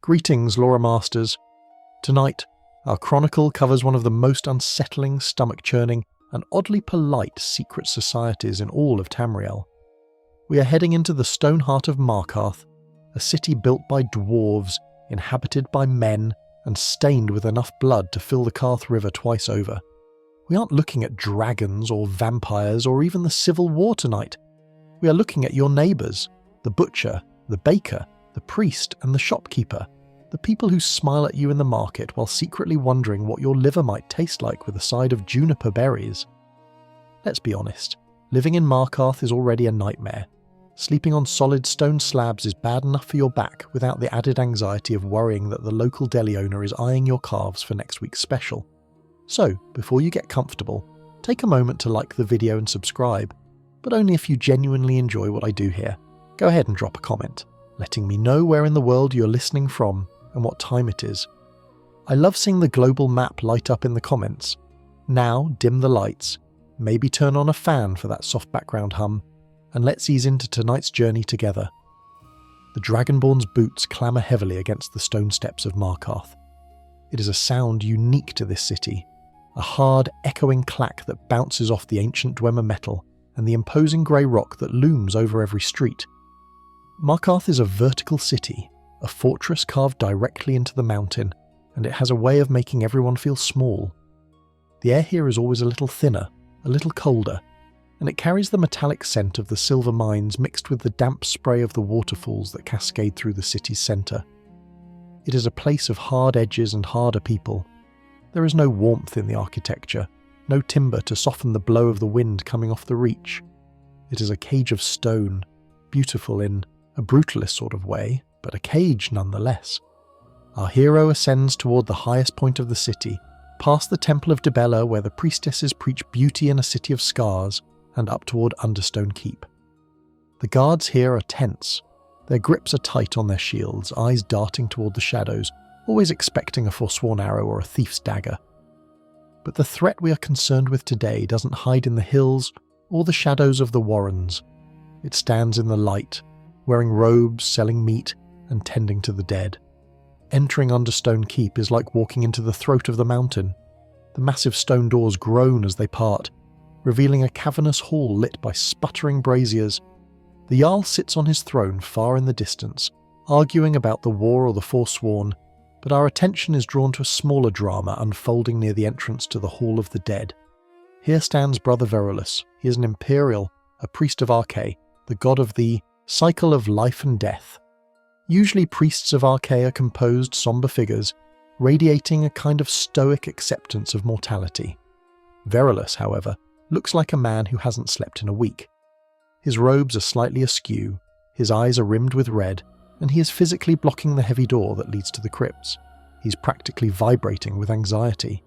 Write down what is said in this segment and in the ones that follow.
Greetings, Lore Masters. Tonight, our chronicle covers one of the most unsettling, stomach-churning, and oddly polite secret societies in all of Tamriel. We are heading into the stone heart of Markarth, a city built by dwarves, inhabited by men, and stained with enough blood to fill the Karth River twice over. We aren't looking at dragons or vampires or even the Civil War tonight. We are looking at your neighbours, the butcher, the baker, the priest, and the shopkeeper, the people who smile at you in the market while secretly wondering what your liver might taste like with a side of juniper berries. Let's be honest, living in Markarth is already a nightmare. Sleeping on solid stone slabs is bad enough for your back without the added anxiety of worrying that the local deli owner is eyeing your calves for next week's special. So, before you get comfortable, take a moment to like the video and subscribe, but only if you genuinely enjoy what I do here. Go ahead and drop a comment, letting me know where in the world you're listening from and what time it is. I love seeing the global map light up in the comments. Now, dim the lights, maybe turn on a fan for that soft background hum, and let's ease into tonight's journey together. The Dragonborn's boots clamour heavily against the stone steps of Markarth. It is a sound unique to this city, a hard, echoing clack that bounces off the ancient Dwemer metal and the imposing grey rock that looms over every street. Markarth is a vertical city, a fortress carved directly into the mountain, and it has a way of making everyone feel small. The air here is always a little thinner, a little colder, and it carries the metallic scent of the silver mines mixed with the damp spray of the waterfalls that cascade through the city's centre. It is a place of hard edges and harder people. There is no warmth in the architecture, no timber to soften the blow of the wind coming off the reach. It is a cage of stone, beautiful in a brutalist sort of way, but a cage nonetheless. Our hero ascends toward the highest point of the city, past the Temple of Dibella where the priestesses preach beauty in a city of scars, and up toward Understone Keep. The guards here are tense. Their grips are tight on their shields, eyes darting toward the shadows, always expecting a forsworn arrow or a thief's dagger. But the threat we are concerned with today doesn't hide in the hills or the shadows of the warrens. It stands in the light, wearing robes, selling meat, and tending to the dead. Entering Understone Keep is like walking into the throat of the mountain. The massive stone doors groan as they part, revealing a cavernous hall lit by sputtering braziers. The Jarl sits on his throne far in the distance, arguing about the war or the Forsworn, but our attention is drawn to a smaller drama unfolding near the entrance to the Hall of the Dead. Here stands Brother Verulus. He is an Imperial, a priest of Arche, the god of the cycle of life and death. Usually priests of Arche are composed, sombre figures, radiating a kind of stoic acceptance of mortality. Verulus, however, looks like a man who hasn't slept in a week. His robes are slightly askew, his eyes are rimmed with red, and he is physically blocking the heavy door that leads to the crypts. He's practically vibrating with anxiety.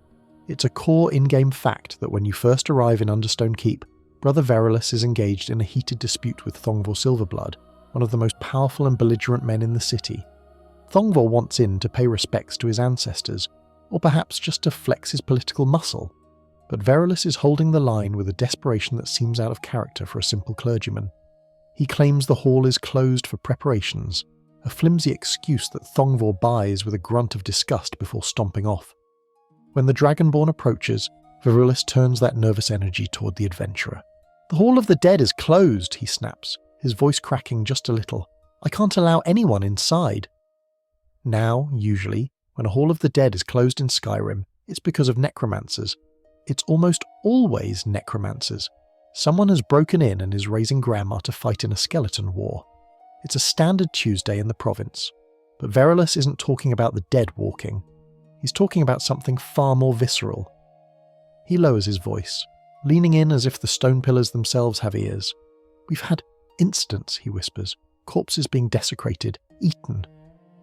It's a core in-game fact that when you first arrive in Understone Keep, Brother Verulus is engaged in a heated dispute with Thongvor Silverblood, one of the most powerful and belligerent men in the city. Thongvor wants in to pay respects to his ancestors, or perhaps just to flex his political muscle. But Verulus is holding the line with a desperation that seems out of character for a simple clergyman. He claims the hall is closed for preparations, a flimsy excuse that Thongvor buys with a grunt of disgust before stomping off. When the Dragonborn approaches, Verulus turns that nervous energy toward the adventurer. "The Hall of the Dead is closed," he snaps, his voice cracking just a little. "I can't allow anyone inside." Now, usually, when a Hall of the Dead is closed in Skyrim, it's because of necromancers. It's almost always necromancers. Someone has broken in and is raising grandma to fight in a skeleton war. It's a standard Tuesday in the province. But Verulus isn't talking about the dead walking. He's talking about something far more visceral. He lowers his voice, leaning in as if the stone pillars themselves have ears. "We've had incidents," he whispers. "Corpses being desecrated, eaten."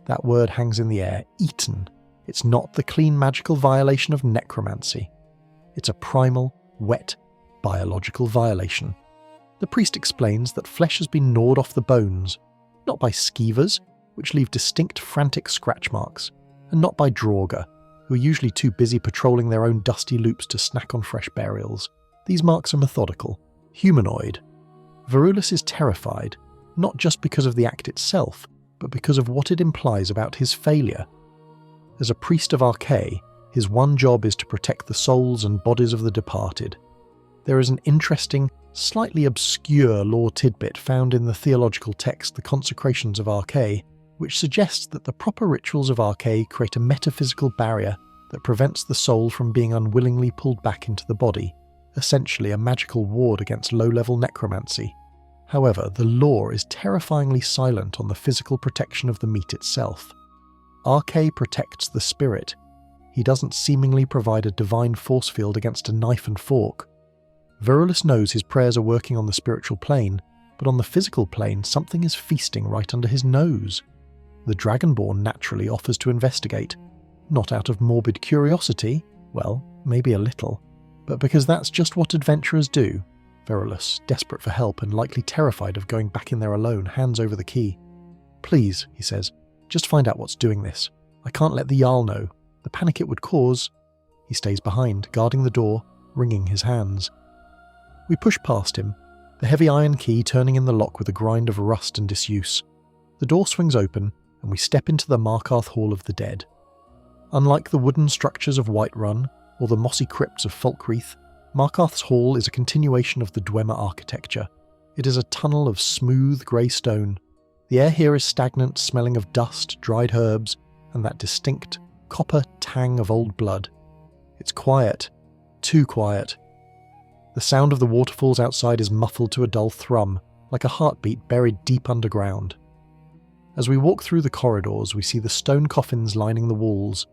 That word hangs in the air, eaten. It's not the clean magical violation of necromancy. It's a primal, wet, biological violation. The priest explains that flesh has been gnawed off the bones, not by skeevers, which leave distinct frantic scratch marks, and not by Draugr, who are usually too busy patrolling their own dusty loops to snack on fresh burials. These marks are methodical, humanoid. Verulus is terrified, not just because of the act itself, but because of what it implies about his failure. As a priest of Archay, his one job is to protect the souls and bodies of the departed. There is an interesting, slightly obscure lore tidbit found in the theological text The Consecrations of Archay, which suggests that the proper rituals of Archay create a metaphysical barrier that prevents the soul from being unwillingly pulled back into the body, essentially a magical ward against low-level necromancy. However, the lore is terrifyingly silent on the physical protection of the meat itself. Archay protects the spirit. He doesn't seemingly provide a divine force field against a knife and fork. Verulus knows his prayers are working on the spiritual plane, but on the physical plane something is feasting right under his nose. The Dragonborn naturally offers to investigate, not out of morbid curiosity, well, maybe a little, but because that's just what adventurers do. Verulus, desperate for help and likely terrified of going back in there alone, hands over the key. "Please," he says, "just find out what's doing this. I can't let the Jarl know. The panic it would cause." He stays behind, guarding the door, wringing his hands. We push past him, the heavy iron key turning in the lock with a grind of rust and disuse. The door swings open, and we step into the Markarth Hall of the Dead. Unlike the wooden structures of Whiterun, or the mossy crypts of Falkreath, Markarth's Hall is a continuation of the Dwemer architecture. It is a tunnel of smooth grey stone. The air here is stagnant, smelling of dust, dried herbs, and that distinct, copper tang of old blood. It's quiet. Too quiet. The sound of the waterfalls outside is muffled to a dull thrum, like a heartbeat buried deep underground. As we walk through the corridors, we see the stone coffins lining the walls.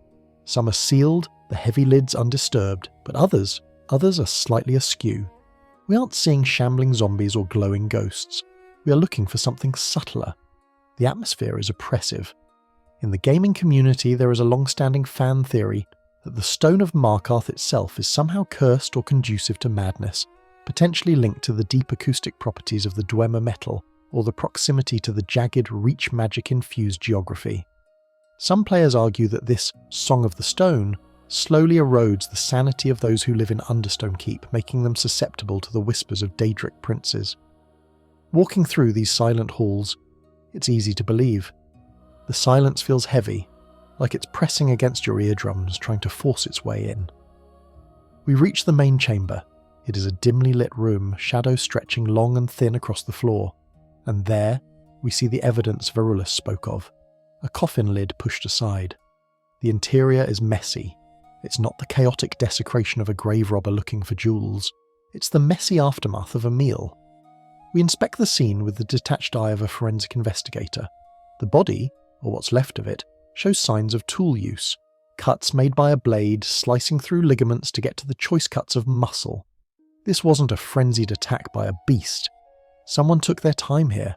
Some are sealed, the heavy lids undisturbed, but others are slightly askew. We aren't seeing shambling zombies or glowing ghosts. We are looking for something subtler. The atmosphere is oppressive. In the gaming community, there is a long-standing fan theory that the stone of Markarth itself is somehow cursed or conducive to madness, potentially linked to the deep acoustic properties of the Dwemer metal or the proximity to the jagged, reach magic-infused geography. Some players argue that this Song of the Stone slowly erodes the sanity of those who live in Understone Keep, making them susceptible to the whispers of Daedric princes. Walking through these silent halls, it's easy to believe. The silence feels heavy, like it's pressing against your eardrums, trying to force its way in. We reach the main chamber. It is a dimly lit room, shadows stretching long and thin across the floor, and there we see the evidence Verulus spoke of, a coffin lid pushed aside. The interior is messy. It's not the chaotic desecration of a grave robber looking for jewels. It's the messy aftermath of a meal. We inspect the scene with the detached eye of a forensic investigator. The body, or what's left of it, shows signs of tool use. Cuts made by a blade slicing through ligaments to get to the choice cuts of muscle. This wasn't a frenzied attack by a beast. Someone took their time here.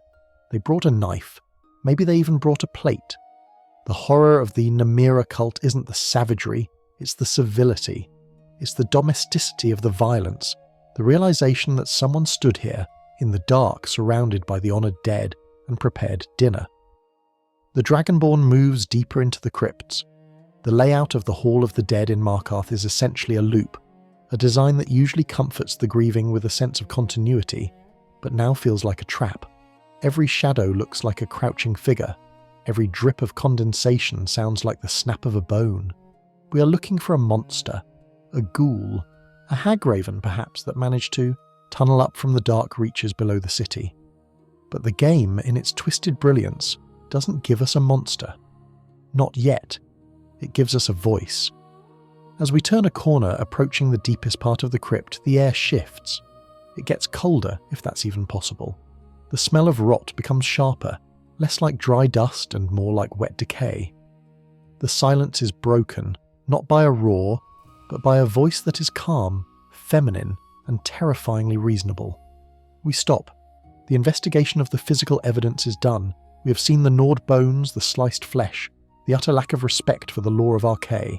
They brought a knife. Maybe they even brought a plate. The horror of the Namira Cult isn't the savagery, it's the civility. It's the domesticity of the violence, the realization that someone stood here, in the dark, surrounded by the honoured dead, and prepared dinner. The Dragonborn moves deeper into the crypts. The layout of the Hall of the Dead in Markarth is essentially a loop, a design that usually comforts the grieving with a sense of continuity, but now feels like a trap. Every shadow looks like a crouching figure. Every drip of condensation sounds like the snap of a bone. We are looking for a monster, a ghoul, a hagraven perhaps that managed to tunnel up from the dark reaches below the city. But the game, in its twisted brilliance, doesn't give us a monster. Not yet. It gives us a voice. As we turn a corner approaching the deepest part of the crypt, the air shifts. It gets colder, if that's even possible. The smell of rot becomes sharper, less like dry dust and more like wet decay. The silence is broken, not by a roar, but by a voice that is calm, feminine, and terrifyingly reasonable. We stop. The investigation of the physical evidence is done. We have seen the gnawed bones, the sliced flesh, the utter lack of respect for the law of Archay.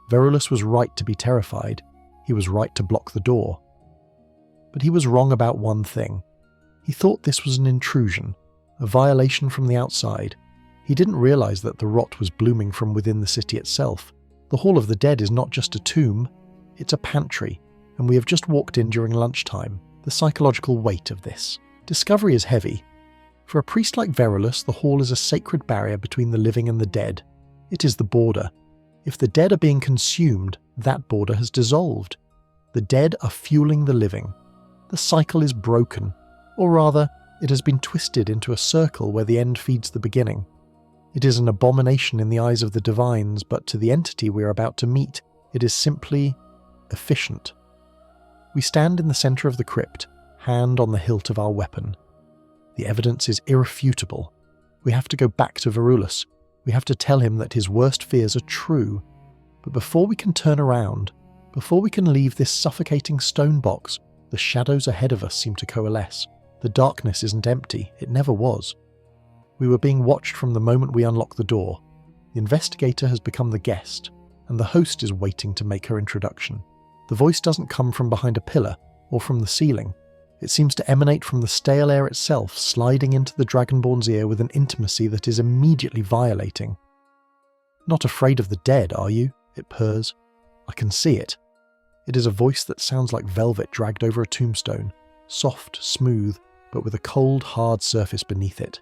Verulus was right to be terrified. He was right to block the door. But he was wrong about one thing. He thought this was an intrusion, a violation from the outside. He didn't realize that the rot was blooming from within the city itself. The Hall of the Dead is not just a tomb, it's a pantry, and we have just walked in during lunchtime. The psychological weight of this. Discovery is heavy. For a priest like Verulus, the hall is a sacred barrier between the living and the dead. It is the border. If the dead are being consumed, that border has dissolved. The dead are fueling the living. The cycle is broken, or rather, it has been twisted into a circle where the end feeds the beginning. It is an abomination in the eyes of the divines, but to the entity we are about to meet, it is simply efficient. We stand in the centre of the crypt, hand on the hilt of our weapon. The evidence is irrefutable. We have to go back to Verulus. We have to tell him that his worst fears are true. But before we can turn around, before we can leave this suffocating stone box, the shadows ahead of us seem to coalesce. The darkness isn't empty. It never was. We were being watched from the moment we unlocked the door. The investigator has become the guest, and the host is waiting to make her introduction. The voice doesn't come from behind a pillar or from the ceiling. It seems to emanate from the stale air itself, sliding into the Dragonborn's ear with an intimacy that is immediately violating. "Not afraid of the dead, are you?" it purrs. I can see it. It is a voice that sounds like velvet dragged over a tombstone, soft, smooth, but with a cold, hard surface beneath it.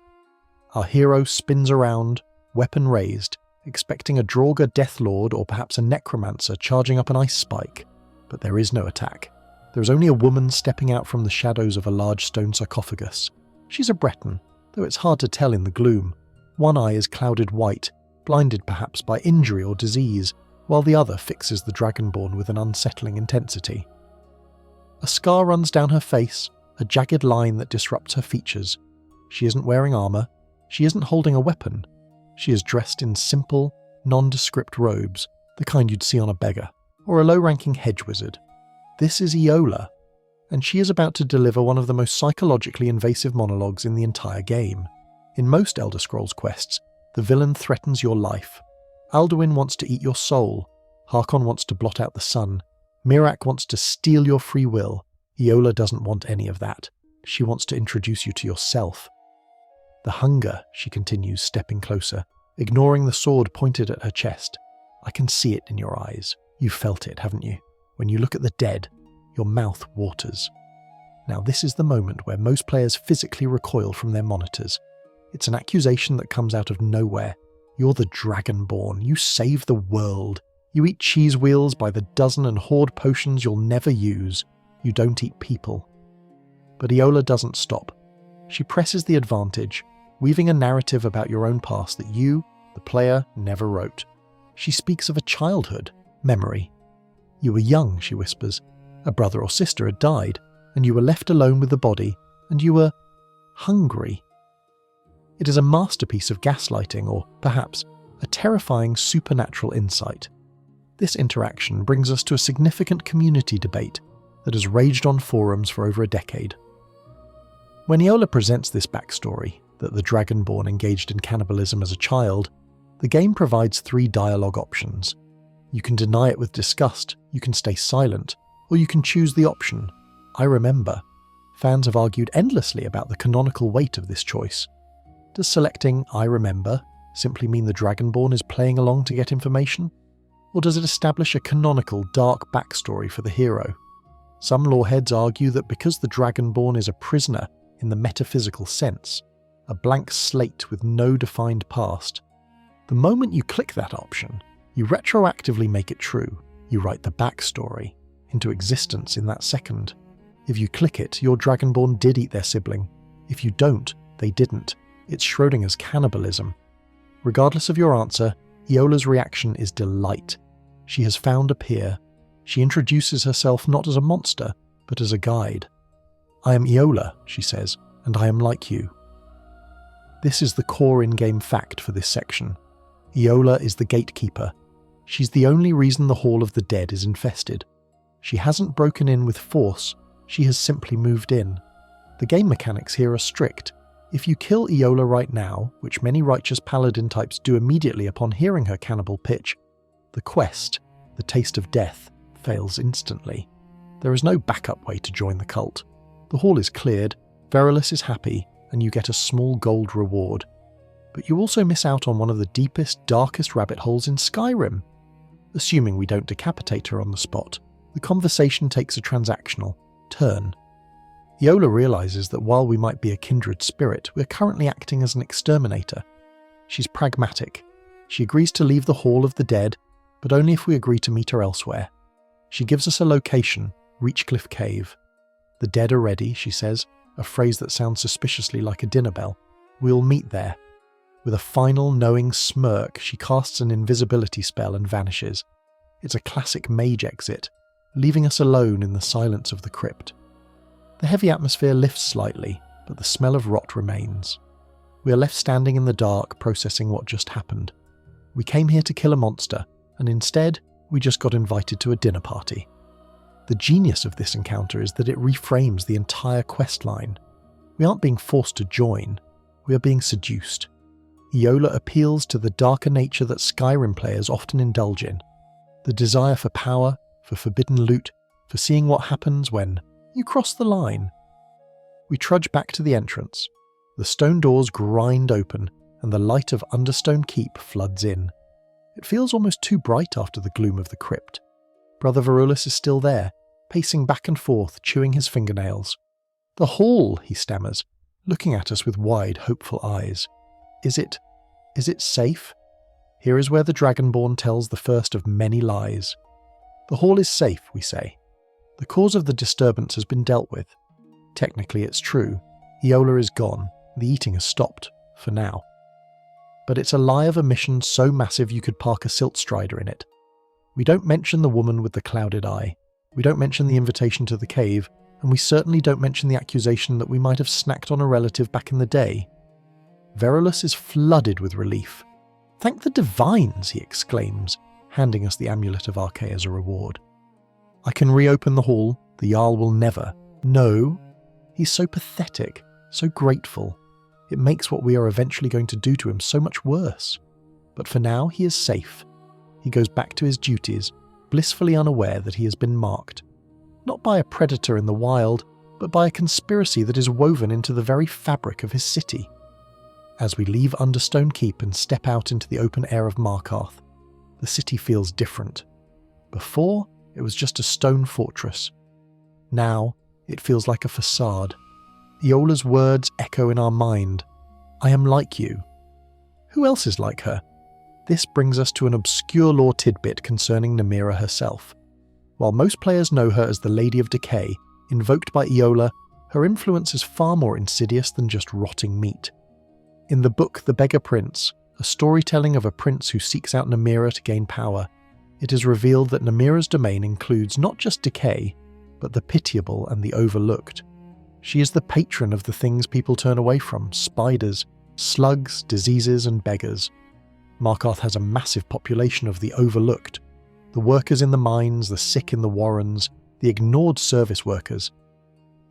Our hero spins around, weapon raised, expecting a Draugr Deathlord or perhaps a Necromancer charging up an ice spike. But there is no attack. There is only a woman stepping out from the shadows of a large stone sarcophagus. She's a Breton, though it's hard to tell in the gloom. One eye is clouded white, blinded perhaps by injury or disease, while the other fixes the Dragonborn with an unsettling intensity. A scar runs down her face, a jagged line that disrupts her features. She isn't wearing armour. She isn't holding a weapon. She is dressed in simple, nondescript robes, the kind you'd see on a beggar, or a low-ranking hedge wizard. This is Eola, and she is about to deliver one of the most psychologically invasive monologues in the entire game. In most Elder Scrolls quests, the villain threatens your life. Alduin wants to eat your soul. Harkon wants to blot out the sun. Miraak wants to steal your free will. Eola doesn't want any of that. She wants to introduce you to yourself. The hunger, she continues, stepping closer, ignoring the sword pointed at her chest. I can see it in your eyes. You've felt it, haven't you? When you look at the dead, your mouth waters. Now this is the moment where most players physically recoil from their monitors. It's an accusation that comes out of nowhere. You're the Dragonborn. You save the world. You eat cheese wheels by the dozen and hoard potions you'll never use. You don't eat people. But Eola doesn't stop. She presses the advantage, weaving a narrative about your own past that you, the player, never wrote. She speaks of a childhood, memory. You were young, she whispers. A brother or sister had died, and you were left alone with the body, and you were hungry. It is a masterpiece of gaslighting, or perhaps a terrifying supernatural insight. This interaction brings us to a significant community debate that has raged on forums for over a decade. When Eola presents this backstory, that the Dragonborn engaged in cannibalism as a child, the game provides 3 dialogue options. You can deny it with disgust, you can stay silent, or you can choose the option, I remember. Fans have argued endlessly about the canonical weight of this choice. Does selecting I remember simply mean the Dragonborn is playing along to get information? Or does it establish a canonical, dark backstory for the hero? Some loreheads argue that because the Dragonborn is a prisoner in the metaphysical sense, a blank slate with no defined past, the moment you click that option, you retroactively make it true. You write the backstory into existence in that second. If you click it, your Dragonborn did eat their sibling. If you don't, they didn't. It's Schrodinger's cannibalism. Regardless of your answer, Eola's reaction is delight. She has found a peer. She introduces herself not as a monster, but as a guide. I am Eola, she says, and I am like you. This is the core in-game fact for this section. Eola is the gatekeeper. She's the only reason the Hall of the Dead is infested. She hasn't broken in with force, she has simply moved in. The game mechanics here are strict. If you kill Eola right now, which many righteous paladin types do immediately upon hearing her cannibal pitch, the quest, the taste of death, fails instantly. There is no backup way to join the cult. The hall is cleared, Verulus is happy, and you get a small gold reward. But you also miss out on one of the deepest, darkest rabbit holes in Skyrim. Assuming we don't decapitate her on the spot, the conversation takes a transactional turn. Eola realizes that while we might be a kindred spirit, we're currently acting as an exterminator. She's pragmatic. She agrees to leave the Hall of the Dead, but only if we agree to meet her elsewhere. She gives us a location, Reachcliff Cave. The dead are ready, she says, a phrase that sounds suspiciously like a dinner bell. We'll meet there. With a final, knowing smirk, she casts an invisibility spell and vanishes. It's a classic mage exit, leaving us alone in the silence of the crypt. The heavy atmosphere lifts slightly, but the smell of rot remains. We are left standing in the dark, processing what just happened. We came here to kill a monster, and instead, we just got invited to a dinner party. The genius of this encounter is that it reframes the entire quest line. We aren't being forced to join, we are being seduced. Eola appeals to the darker nature that Skyrim players often indulge in. The desire for power, for forbidden loot, for seeing what happens when you cross the line. We trudge back to the entrance. The stone doors grind open, and the light of Understone Keep floods in. It feels almost too bright after the gloom of the crypt. Brother Varulus is still there, pacing back and forth, chewing his fingernails. "The hall," he stammers, looking at us with wide, hopeful eyes. Is it safe? Here is where the Dragonborn tells the first of many lies. The hall is safe, we say. The cause of the disturbance has been dealt with. Technically it's true. Eola is gone. The eating has stopped, for now. But it's a lie of a mission so massive you could park a silt strider in it. We don't mention the woman with the clouded eye. We don't mention the invitation to the cave, and we certainly don't mention the accusation that we might have snacked on a relative back in the day. Varulus is flooded with relief. "Thank the divines," he exclaims, handing us the amulet of Arche as a reward. "I can reopen the hall, the Jarl will never." No, he's so pathetic, so grateful. It makes what we are eventually going to do to him so much worse. But for now, he is safe. He goes back to his duties, blissfully unaware that he has been marked. Not by a predator in the wild, but by a conspiracy that is woven into the very fabric of his city. As we leave Understone Keep and step out into the open air of Markarth, the city feels different. Before, it was just a stone fortress. Now, it feels like a facade. Eola's words echo in our mind. "I am like you." Who else is like her? This brings us to an obscure lore tidbit concerning Namira herself. While most players know her as the Lady of Decay, invoked by Eola, her influence is far more insidious than just rotting meat. In the book The Beggar Prince, a storytelling of a prince who seeks out Namira to gain power, it is revealed that Namira's domain includes not just decay, but the pitiable and the overlooked. She is the patron of the things people turn away from: spiders, slugs, diseases, and beggars. Markarth has a massive population of the overlooked. The workers in the mines, the sick in the warrens, the ignored service workers.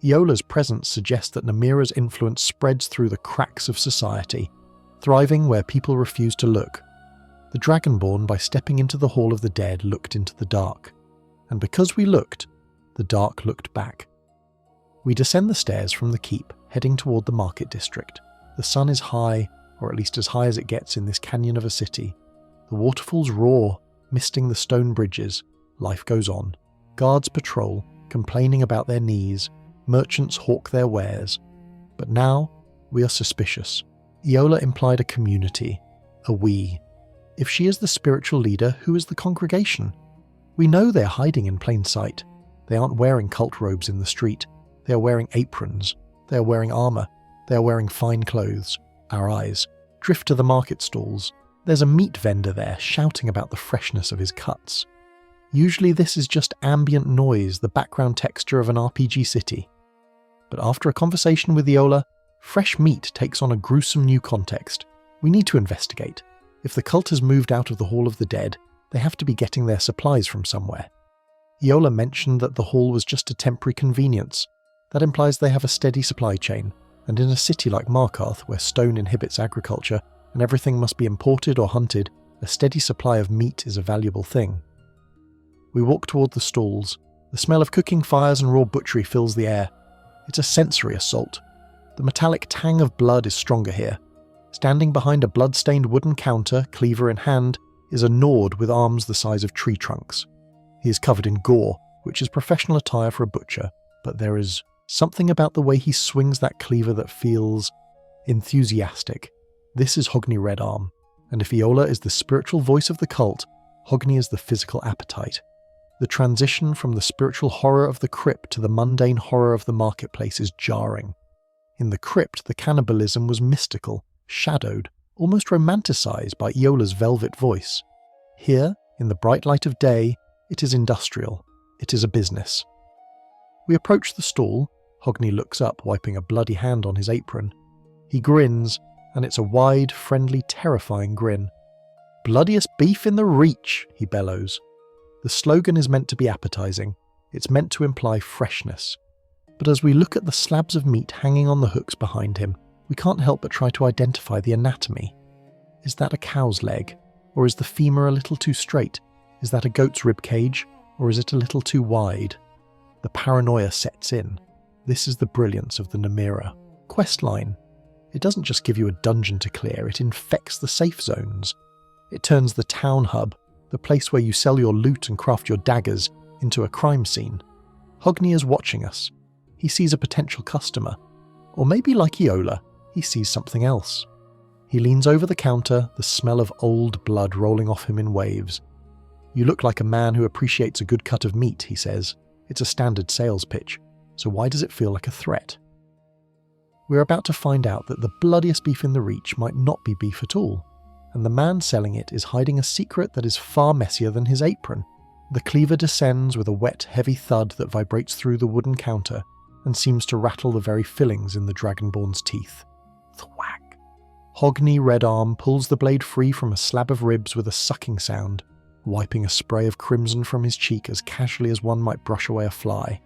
Eola's presence suggests that Namira's influence spreads through the cracks of society, thriving where people refuse to look. The Dragonborn, by stepping into the Hall of the Dead, looked into the dark. And because we looked, the dark looked back. We descend the stairs from the keep, heading toward the market district. The sun is high, or at least as high as it gets in this canyon of a city. The waterfalls roar, misting the stone bridges. Life goes on. Guards patrol, complaining about their knees. Merchants hawk their wares. But now, we are suspicious. Eola implied a community, a we. If she is the spiritual leader, who is the congregation? We know they are hiding in plain sight. They aren't wearing cult robes in the street. They are wearing aprons. They are wearing armour. They are wearing fine clothes. Our eyes drift to the market stalls. There's a meat vendor there shouting about the freshness of his cuts. Usually this is just ambient noise, the background texture of an RPG city. But after a conversation with Eola, fresh meat takes on a gruesome new context. We need to investigate. If the cult has moved out of the Hall of the Dead, they have to be getting their supplies from somewhere. Eola mentioned that the hall was just a temporary convenience. That implies they have a steady supply chain, and in a city like Markarth, where stone inhibits agriculture and everything must be imported or hunted, a steady supply of meat is a valuable thing. We walk toward the stalls. The smell of cooking fires and raw butchery fills the air. It's a sensory assault. The metallic tang of blood is stronger here. Standing behind a blood-stained wooden counter, cleaver in hand, is a Nord with arms the size of tree trunks. He is covered in gore, which is professional attire for a butcher, but there is Something about the way he swings that cleaver that feels enthusiastic. This is Hogni Red-Arm, and if Eola is the spiritual voice of the cult, Hogni is the physical appetite. The transition from the spiritual horror of the crypt to the mundane horror of the marketplace is jarring. In the crypt, the cannibalism was mystical, shadowed, almost romanticized by Eola's velvet voice. Here, in the bright light of day, it is industrial. It is a business. We approach the stall. Hogni looks up, wiping a bloody hand on his apron. He grins, and it's a wide, friendly, terrifying grin. "Bloodiest beef in the Reach," he bellows. The slogan is meant to be appetizing. It's meant to imply freshness. But as we look at the slabs of meat hanging on the hooks behind him, we can't help but try to identify the anatomy. Is that a cow's leg? Or is the femur a little too straight? Is that a goat's rib cage? Or is it a little too wide? The paranoia sets in. This is the brilliance of the Namira questline. It doesn't just give you a dungeon to clear, it infects the safe zones. It turns the town hub, the place where you sell your loot and craft your daggers, into a crime scene. Hogni is watching us. He sees a potential customer. Or maybe like Eola, he sees something else. He leans over the counter, the smell of old blood rolling off him in waves. "You look like a man who appreciates a good cut of meat," he says. It's a standard sales pitch, so why does it feel like a threat? We're about to find out that the bloodiest beef in the Reach might not be beef at all, and the man selling it is hiding a secret that is far messier than his apron. The cleaver descends with a wet, heavy thud that vibrates through the wooden counter and seems to rattle the very fillings in the Dragonborn's teeth. Thwack! Hogni Red-Arm pulls the blade free from a slab of ribs with a sucking sound, wiping a spray of crimson from his cheek as casually as one might brush away a fly.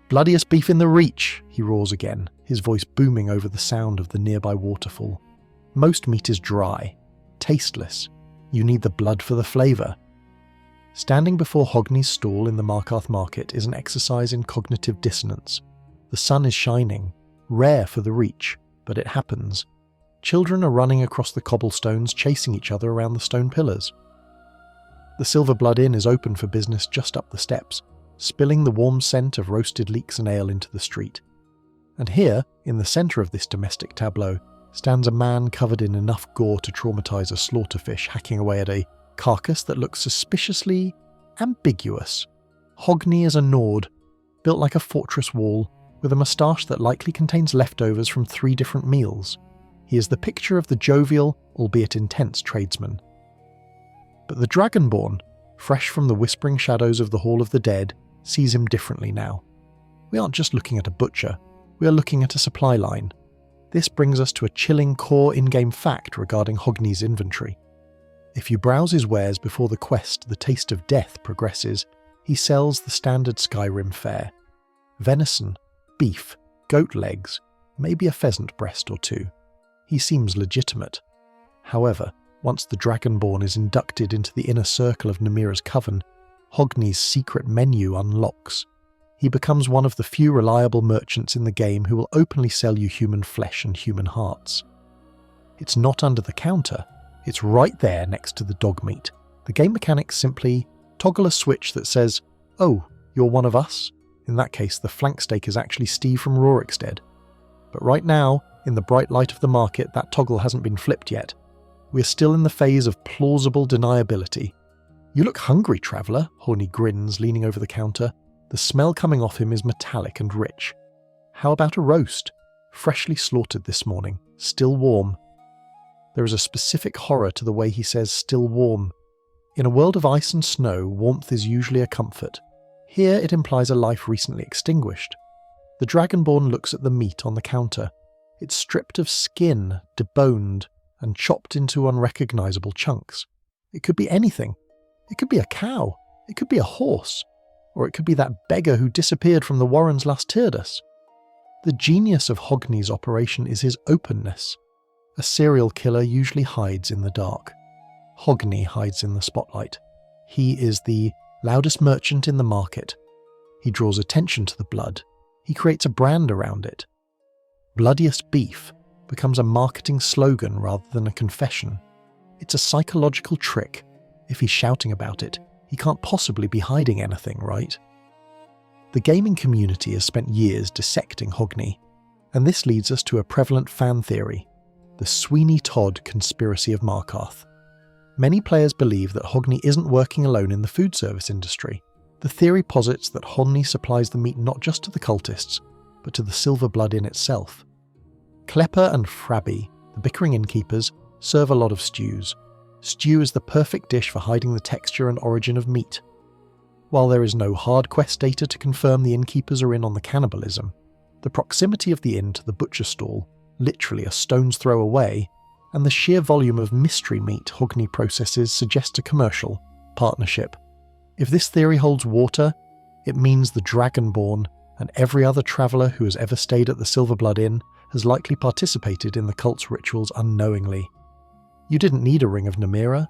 "Bloodiest beef in the Reach," he roars again, his voice booming over the sound of the nearby waterfall. "Most meat is dry, tasteless. You need the blood for the flavour." Standing before Hogni's stall in the Markarth market is an exercise in cognitive dissonance. The sun is shining, rare for the Reach, but it happens. Children are running across the cobblestones, chasing each other around the stone pillars. The Silver Blood Inn is open for business just up the steps, spilling the warm scent of roasted leeks and ale into the street. And here, in the centre of this domestic tableau, stands a man covered in enough gore to traumatize a slaughterfish hacking away at a carcass that looks suspiciously ambiguous. Hogni is a Nord, built like a fortress wall, with a moustache that likely contains leftovers from 3 different meals. He is the picture of the jovial, albeit intense, tradesman. But the Dragonborn, fresh from the whispering shadows of the Hall of the Dead, sees him differently now. We aren't just looking at a butcher, we are looking at a supply line. This brings us to a chilling core in-game fact regarding Hogni's inventory. If you browse his wares before the quest The Taste of Death progresses, he sells the standard Skyrim fare. Venison, beef, goat legs, maybe a pheasant breast or 2. He seems legitimate. However, once the Dragonborn is inducted into the inner circle of Namira's coven, Hogni's secret menu unlocks. He becomes one of the few reliable merchants in the game who will openly sell you human flesh and human hearts. It's not under the counter, it's right there next to the dog meat. The game mechanics simply toggle a switch that says, "Oh, you're one of us?" In that case, the flank steak is actually Steve from Rorikstead. But right now, in the bright light of the market, that toggle hasn't been flipped yet. We're still in the phase of plausible deniability. "You look hungry, traveller," Hogni grins, leaning over the counter. The smell coming off him is metallic and rich. "How about a roast? Freshly slaughtered this morning, still warm." There is a specific horror to the way he says "still warm." In a world of ice and snow, warmth is usually a comfort. Here it implies a life recently extinguished. The Dragonborn looks at the meat on the counter. It's stripped of skin, deboned, and chopped into unrecognisable chunks. It could be anything. It could be a cow. It could be a horse. Or it could be that beggar who disappeared from the Warrens last Tyrdas. The genius of Hogni's operation is his openness. A serial killer usually hides in the dark. Hogni hides in the spotlight. He is the loudest merchant in the market. He draws attention to the blood. He creates a brand around it. Bloodiest beef becomes a marketing slogan rather than a confession. It's a psychological trick. If he's shouting about it, he can't possibly be hiding anything, right? The gaming community has spent years dissecting Hogni, and this leads us to a prevalent fan theory, the Sweeney Todd conspiracy of Markarth. Many players believe that Hogni isn't working alone in the food service industry. The theory posits that Hogni supplies the meat not just to the cultists, but to the Silver Blood Inn itself. Klepper and Frabby, the bickering innkeepers, serve a lot of stews. Stew is the perfect dish for hiding the texture and origin of meat. While there is no hard quest data to confirm the innkeepers are in on the cannibalism, the proximity of the inn to the butcher stall, literally a stone's throw away, and the sheer volume of mystery meat Hogni processes suggest a commercial partnership. If this theory holds water, it means the Dragonborn and every other traveller who has ever stayed at the Silver Blood Inn has likely participated in the cult's rituals unknowingly. You didn't need a ring of Namira,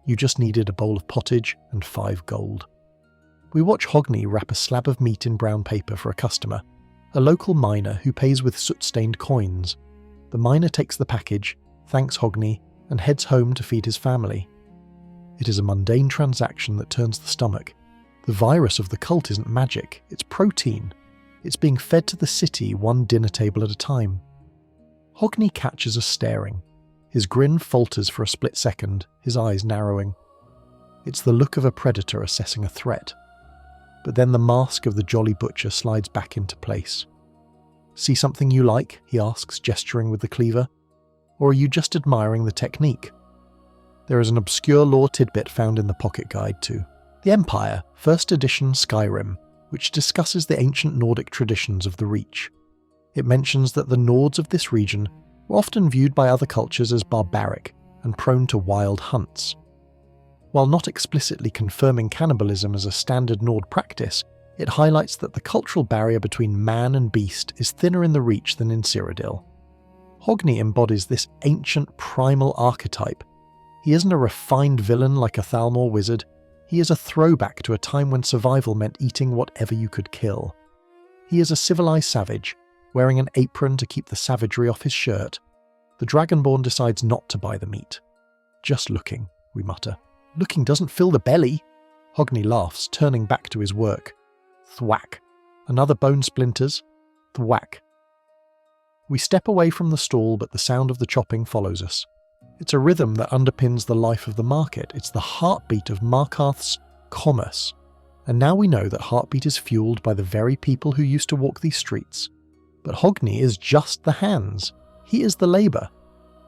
you just needed a bowl of pottage and 5 gold. We watch Hogni wrap a slab of meat in brown paper for a customer, a local miner who pays with soot-stained coins. The miner takes the package, thanks Hogni, and heads home to feed his family. It is a mundane transaction that turns the stomach. The virus of the cult isn't magic, it's protein. It's being fed to the city one dinner table at a time. Hogni catches us staring. His grin falters for a split second, his eyes narrowing. It's the look of a predator assessing a threat. But then the mask of the jolly butcher slides back into place. "See something you like?" he asks, gesturing with the cleaver. "Or are you just admiring the technique?" There is an obscure lore tidbit found in the pocket guide to The Empire, 1st edition Skyrim, which discusses the ancient Nordic traditions of the Reach. It mentions that the Nords of this region were often viewed by other cultures as barbaric and prone to wild hunts. While not explicitly confirming cannibalism as a standard Nord practice, it highlights that the cultural barrier between man and beast is thinner in the Reach than in Cyrodiil. Hogni embodies this ancient primal archetype. He isn't a refined villain like a Thalmor wizard, he is a throwback to a time when survival meant eating whatever you could kill. He is a civilized savage, wearing an apron to keep the savagery off his shirt. The Dragonborn decides not to buy the meat. "Just looking," we mutter. "Looking doesn't fill the belly." Hogni laughs, turning back to his work. Thwack. Another bone splinters. Thwack. We step away from the stall, but the sound of the chopping follows us. It's a rhythm that underpins the life of the market. It's the heartbeat of Markarth's commerce. And now we know that heartbeat is fueled by the very people who used to walk these streets. But Hogni is just the hands. He is the labour.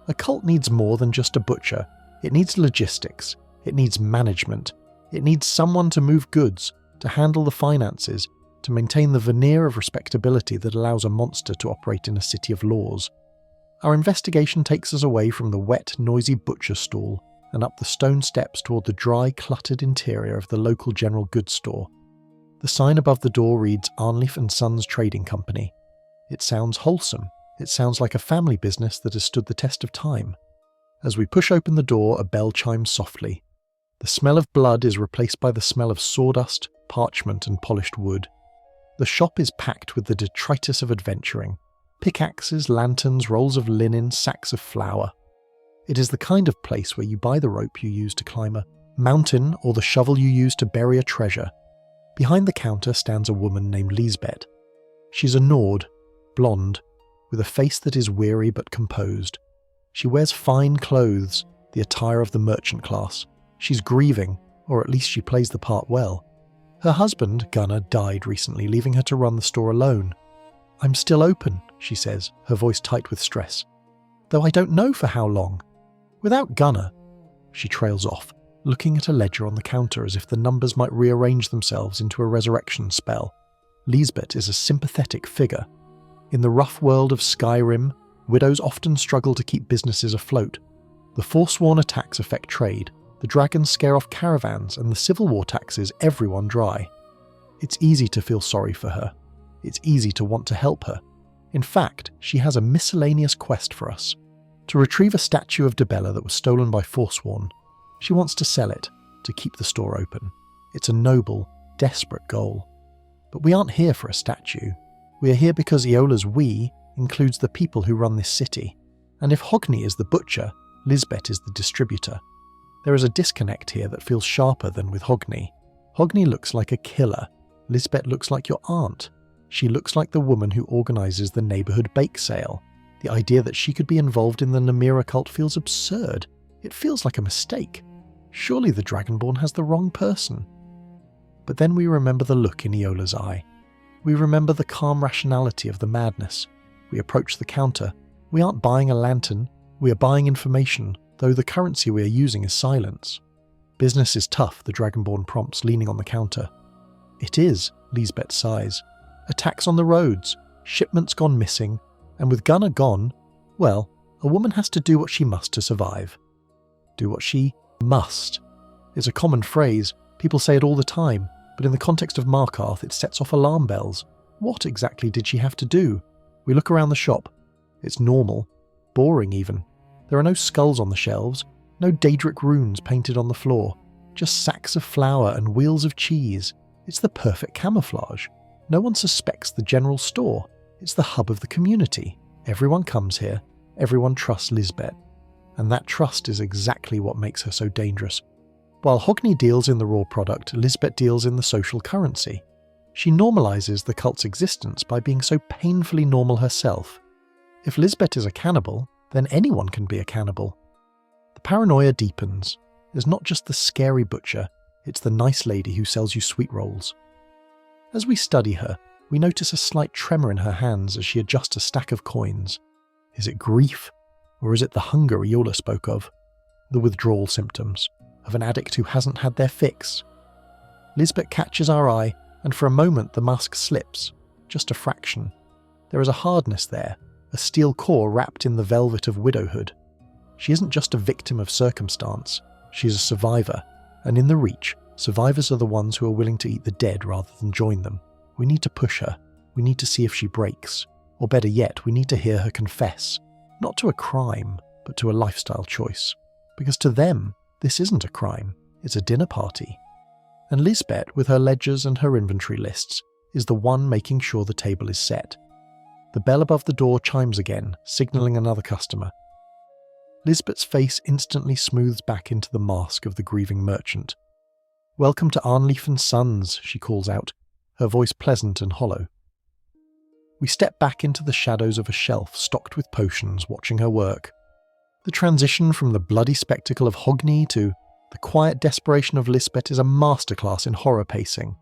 A cult needs more than just a butcher. It needs logistics. It needs management. It needs someone to move goods, to handle the finances, to maintain the veneer of respectability that allows a monster to operate in a city of laws. Our investigation takes us away from the wet, noisy butcher stall and up the stone steps toward the dry, cluttered interior of the local general goods store. The sign above the door reads Arnleif & Sons Trading Company. It sounds wholesome. It sounds like a family business that has stood the test of time. As we push open the door, a bell chimes softly. The smell of blood is replaced by the smell of sawdust, parchment and polished wood. The shop is packed with the detritus of adventuring. Pickaxes, lanterns, rolls of linen, sacks of flour. It is the kind of place where you buy the rope you use to climb a mountain or the shovel you use to bury a treasure. Behind the counter stands a woman named Lisbet. She's a Nord, blonde, with a face that is weary but composed. She wears fine clothes, the attire of the merchant class. She's grieving, or at least she plays the part well. Her husband, Gunnar, died recently, leaving her to run the store alone. "I'm still open," she says, her voice tight with stress. "Though I don't know for how long. Without Gunnar." She trails off, looking at a ledger on the counter as if the numbers might rearrange themselves into a resurrection spell. Lisbet is a sympathetic figure. In the rough world of Skyrim, widows often struggle to keep businesses afloat. The Forsworn attacks affect trade, the dragons scare off caravans, and the Civil War taxes everyone dry. It's easy to feel sorry for her. It's easy to want to help her. In fact, she has a miscellaneous quest for us. To retrieve a statue of Debella that was stolen by Forsworn. She wants to sell it, to keep the store open. It's a noble, desperate goal. But we aren't here for a statue. We are here because Eola's "we" includes the people who run this city. And if Hogni is the butcher, Lisbet is the distributor. There is a disconnect here that feels sharper than with Hogni. Hogni looks like a killer, Lisbet looks like your aunt. She looks like the woman who organises the neighbourhood bake sale. The idea that she could be involved in the Namira Cult feels absurd. It feels like a mistake. Surely the Dragonborn has the wrong person. But then we remember the look in Eola's eye. We remember the calm rationality of the madness. We approach the counter. We aren't buying a lantern. We are buying information, though the currency we are using is silence. Business is tough, the Dragonborn prompts, leaning on the counter. It is, Lisbet sighs. Attacks on the roads, shipments gone missing, and with Gunnar gone, well, a woman has to do what she must to survive. Do what she must. It's a common phrase, people say it all the time, but in the context of Markarth it sets off alarm bells. What exactly did she have to do? We look around the shop. It's normal. Boring even. There are no skulls on the shelves, no Daedric runes painted on the floor, just sacks of flour and wheels of cheese. It's the perfect camouflage. No one suspects the general store. It's the hub of the community. Everyone comes here. Everyone trusts Lisbet. And that trust is exactly what makes her so dangerous. While Hogni deals in the raw product, Lisbet deals in the social currency. She normalises the cult's existence by being so painfully normal herself. If Lisbet is a cannibal, then anyone can be a cannibal. The paranoia deepens. There's not just the scary butcher, it's the nice lady who sells you sweet rolls. As we study her, we notice a slight tremor in her hands as she adjusts a stack of coins. Is it grief? Or is it the hunger Eola spoke of? The withdrawal symptoms of an addict who hasn't had their fix. Lisbet catches our eye, and for a moment the mask slips, just a fraction. There is a hardness there, a steel core wrapped in the velvet of widowhood. She isn't just a victim of circumstance, she is a survivor, and in the Reach, survivors are the ones who are willing to eat the dead rather than join them. We need to push her, we need to see if she breaks, or better yet, we need to hear her confess, not to a crime, but to a lifestyle choice. Because to them, this isn't a crime, it's a dinner party. And Lisbet, with her ledgers and her inventory lists, is the one making sure the table is set. The bell above the door chimes again, signalling another customer. Lisbet's face instantly smooths back into the mask of the grieving merchant. "Welcome to Arnleif & Sons," she calls out, her voice pleasant and hollow. We step back into the shadows of a shelf stocked with potions, watching her work. The transition from the bloody spectacle of Hogni to the quiet desperation of Lisbet is a masterclass in horror pacing.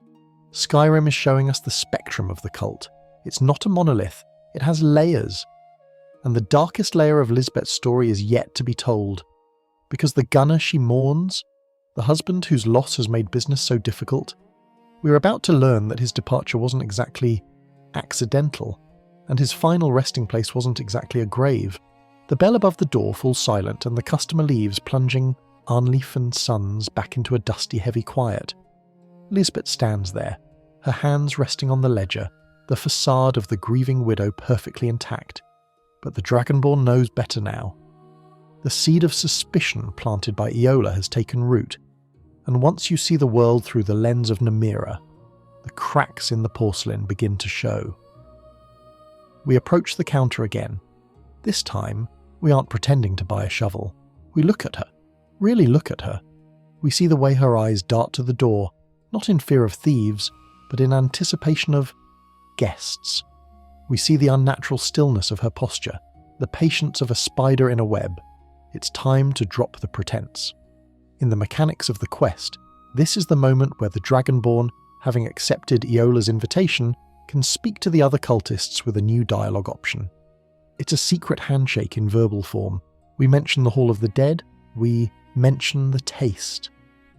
Skyrim is showing us the spectrum of the cult. It's not a monolith, it has layers. And the darkest layer of Lisbet's story is yet to be told. Because the gunner she mourns, the husband whose loss has made business so difficult, we're about to learn that his departure wasn't exactly accidental, and his final resting place wasn't exactly a grave. The bell above the door falls silent and the customer leaves, plunging Arnleif & Sons back into a dusty, heavy quiet. Lisbet stands there, her hands resting on the ledger, the facade of the grieving widow perfectly intact. But the Dragonborn knows better now. The seed of suspicion planted by Eola has taken root, and once you see the world through the lens of Namira, the cracks in the porcelain begin to show. We approach the counter again. This time, we aren't pretending to buy a shovel. We look at her, really look at her. We see the way her eyes dart to the door, not in fear of thieves, but in anticipation of guests. We see the unnatural stillness of her posture, the patience of a spider in a web. It's time to drop the pretense. In the mechanics of the quest, this is the moment where the Dragonborn, having accepted Eola's invitation, can speak to the other cultists with a new dialogue option. It's a secret handshake in verbal form. We mention the Hall of the Dead, we mention the taste.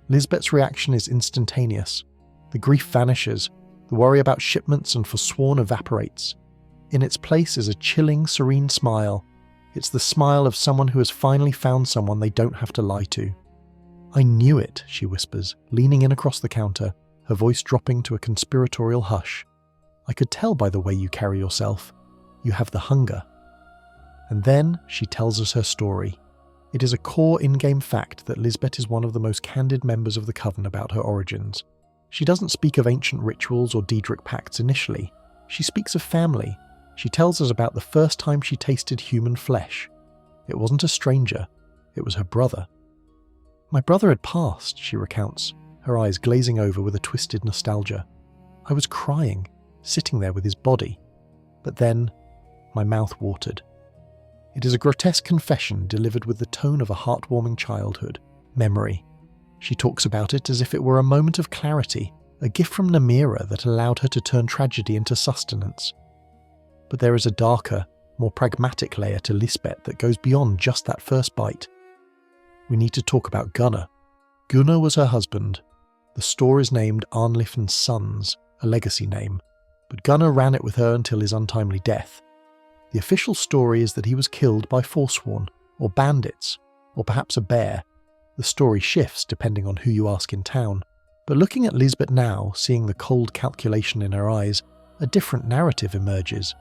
Lisbet's reaction is instantaneous. The grief vanishes, the worry about shipments and forsworn evaporates. In its place is a chilling, serene smile. It's the smile of someone who has finally found someone they don't have to lie to. "I knew it," she whispers, leaning in across the counter, her voice dropping to a conspiratorial hush. "I could tell by the way you carry yourself. You have the hunger." And then she tells us her story. It is a core in-game fact that Lisbet is one of the most candid members of the Coven about her origins. She doesn't speak of ancient rituals or Daedric pacts initially. She speaks of family. She tells us about the first time she tasted human flesh. It wasn't a stranger, it was her brother. "My brother had passed," she recounts, her eyes glazing over with a twisted nostalgia. I was crying, sitting there with his body. But then, my mouth watered. It is a grotesque confession delivered with the tone of a heartwarming childhood memory. She talks about it as if it were a moment of clarity, a gift from Namira that allowed her to turn tragedy into sustenance. But there is a darker, more pragmatic layer to Lisbet that goes beyond just that first bite. We need to talk about Gunnar. Gunnar was her husband. The store is named Arnlif and Sons, a legacy name, but Gunnar ran it with her until his untimely death. The official story is that he was killed by Forsworn, or bandits, or perhaps a bear. The story shifts depending on who you ask in town. But looking at Lisbet now, seeing the cold calculation in her eyes, a different narrative emerges.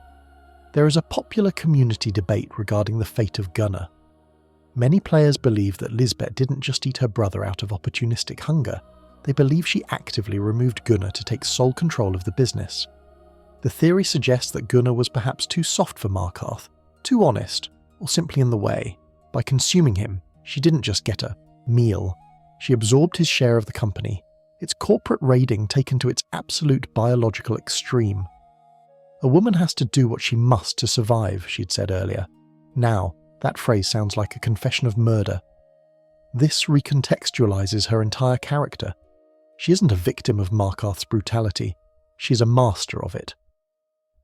There is a popular community debate regarding the fate of Gunnar. Many players believe that Lisbet didn't just eat her brother out of opportunistic hunger. They believe she actively removed Gunnar to take sole control of the business. The theory suggests that Gunnar was perhaps too soft for Markarth, too honest, or simply in the way. By consuming him, she didn't just get a meal. She absorbed his share of the company, its corporate raiding taken to its absolute biological extreme. A woman has to do what she must to survive, she'd said earlier. Now, that phrase sounds like a confession of murder. This recontextualizes her entire character. She isn't a victim of Markarth's brutality. She is a master of it.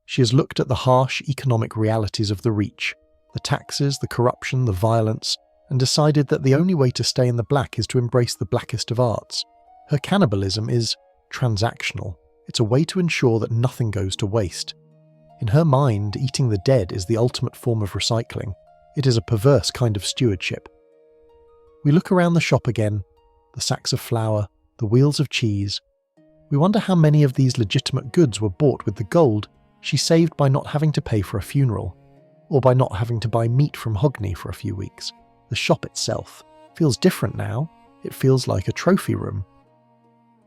She has looked at the harsh economic realities of the Reach, the taxes, the corruption, the violence, and decided that the only way to stay in the black is to embrace the blackest of arts. Her cannibalism is transactional. It's a way to ensure that nothing goes to waste. In her mind, eating the dead is the ultimate form of recycling. It is a perverse kind of stewardship. We look around the shop again, the sacks of flour, the wheels of cheese. We wonder how many of these legitimate goods were bought with the gold she saved by not having to pay for a funeral, or by not having to buy meat from Hogni for a few weeks. The shop itself feels different now. It feels like a trophy room.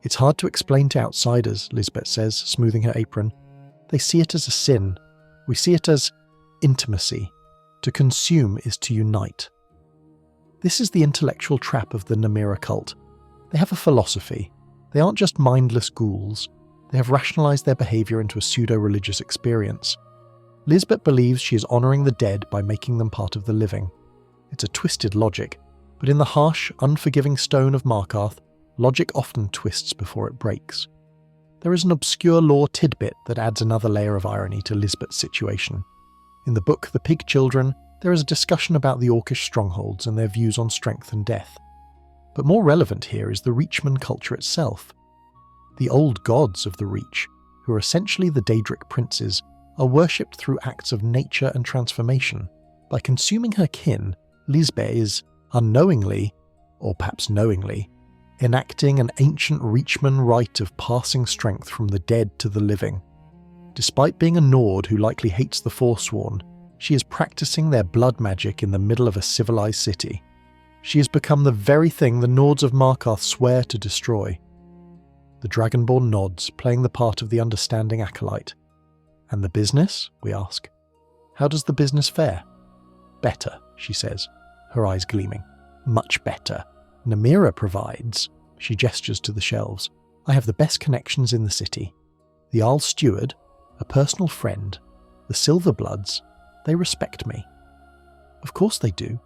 It's hard to explain to outsiders, Lisbet says, smoothing her apron. They see it as a sin. We see it as intimacy. To consume is to unite. This is the intellectual trap of the Namira Cult. They have a philosophy. They aren't just mindless ghouls. They have rationalized their behavior into a pseudo-religious experience. Lisbet believes she is honoring the dead by making them part of the living. It's a twisted logic, but in the harsh, unforgiving stone of Markarth, logic often twists before it breaks. There is an obscure lore tidbit that adds another layer of irony to Lisbet's situation. In the book The Pig Children, there is a discussion about the Orcish strongholds and their views on strength and death. But more relevant here is the Reachmen culture itself. The old gods of the Reach, who are essentially the Daedric princes, are worshipped through acts of nature and transformation. By consuming her kin, Lisbet is, unknowingly, or perhaps knowingly, enacting an ancient Reachman rite of passing strength from the dead to the living. Despite being a Nord who likely hates the Forsworn, she is practicing their blood magic in the middle of a civilized city. She has become the very thing the Nords of Markarth swear to destroy. The Dragonborn nods, playing the part of the understanding acolyte. And the business? We ask. How does the business fare? Better, she says, her eyes gleaming. Much better. Namira provides. She gestures to the shelves. I have the best connections in the city. The Jarl's steward, a personal friend, the Silverbloods, they respect me. Of course they do,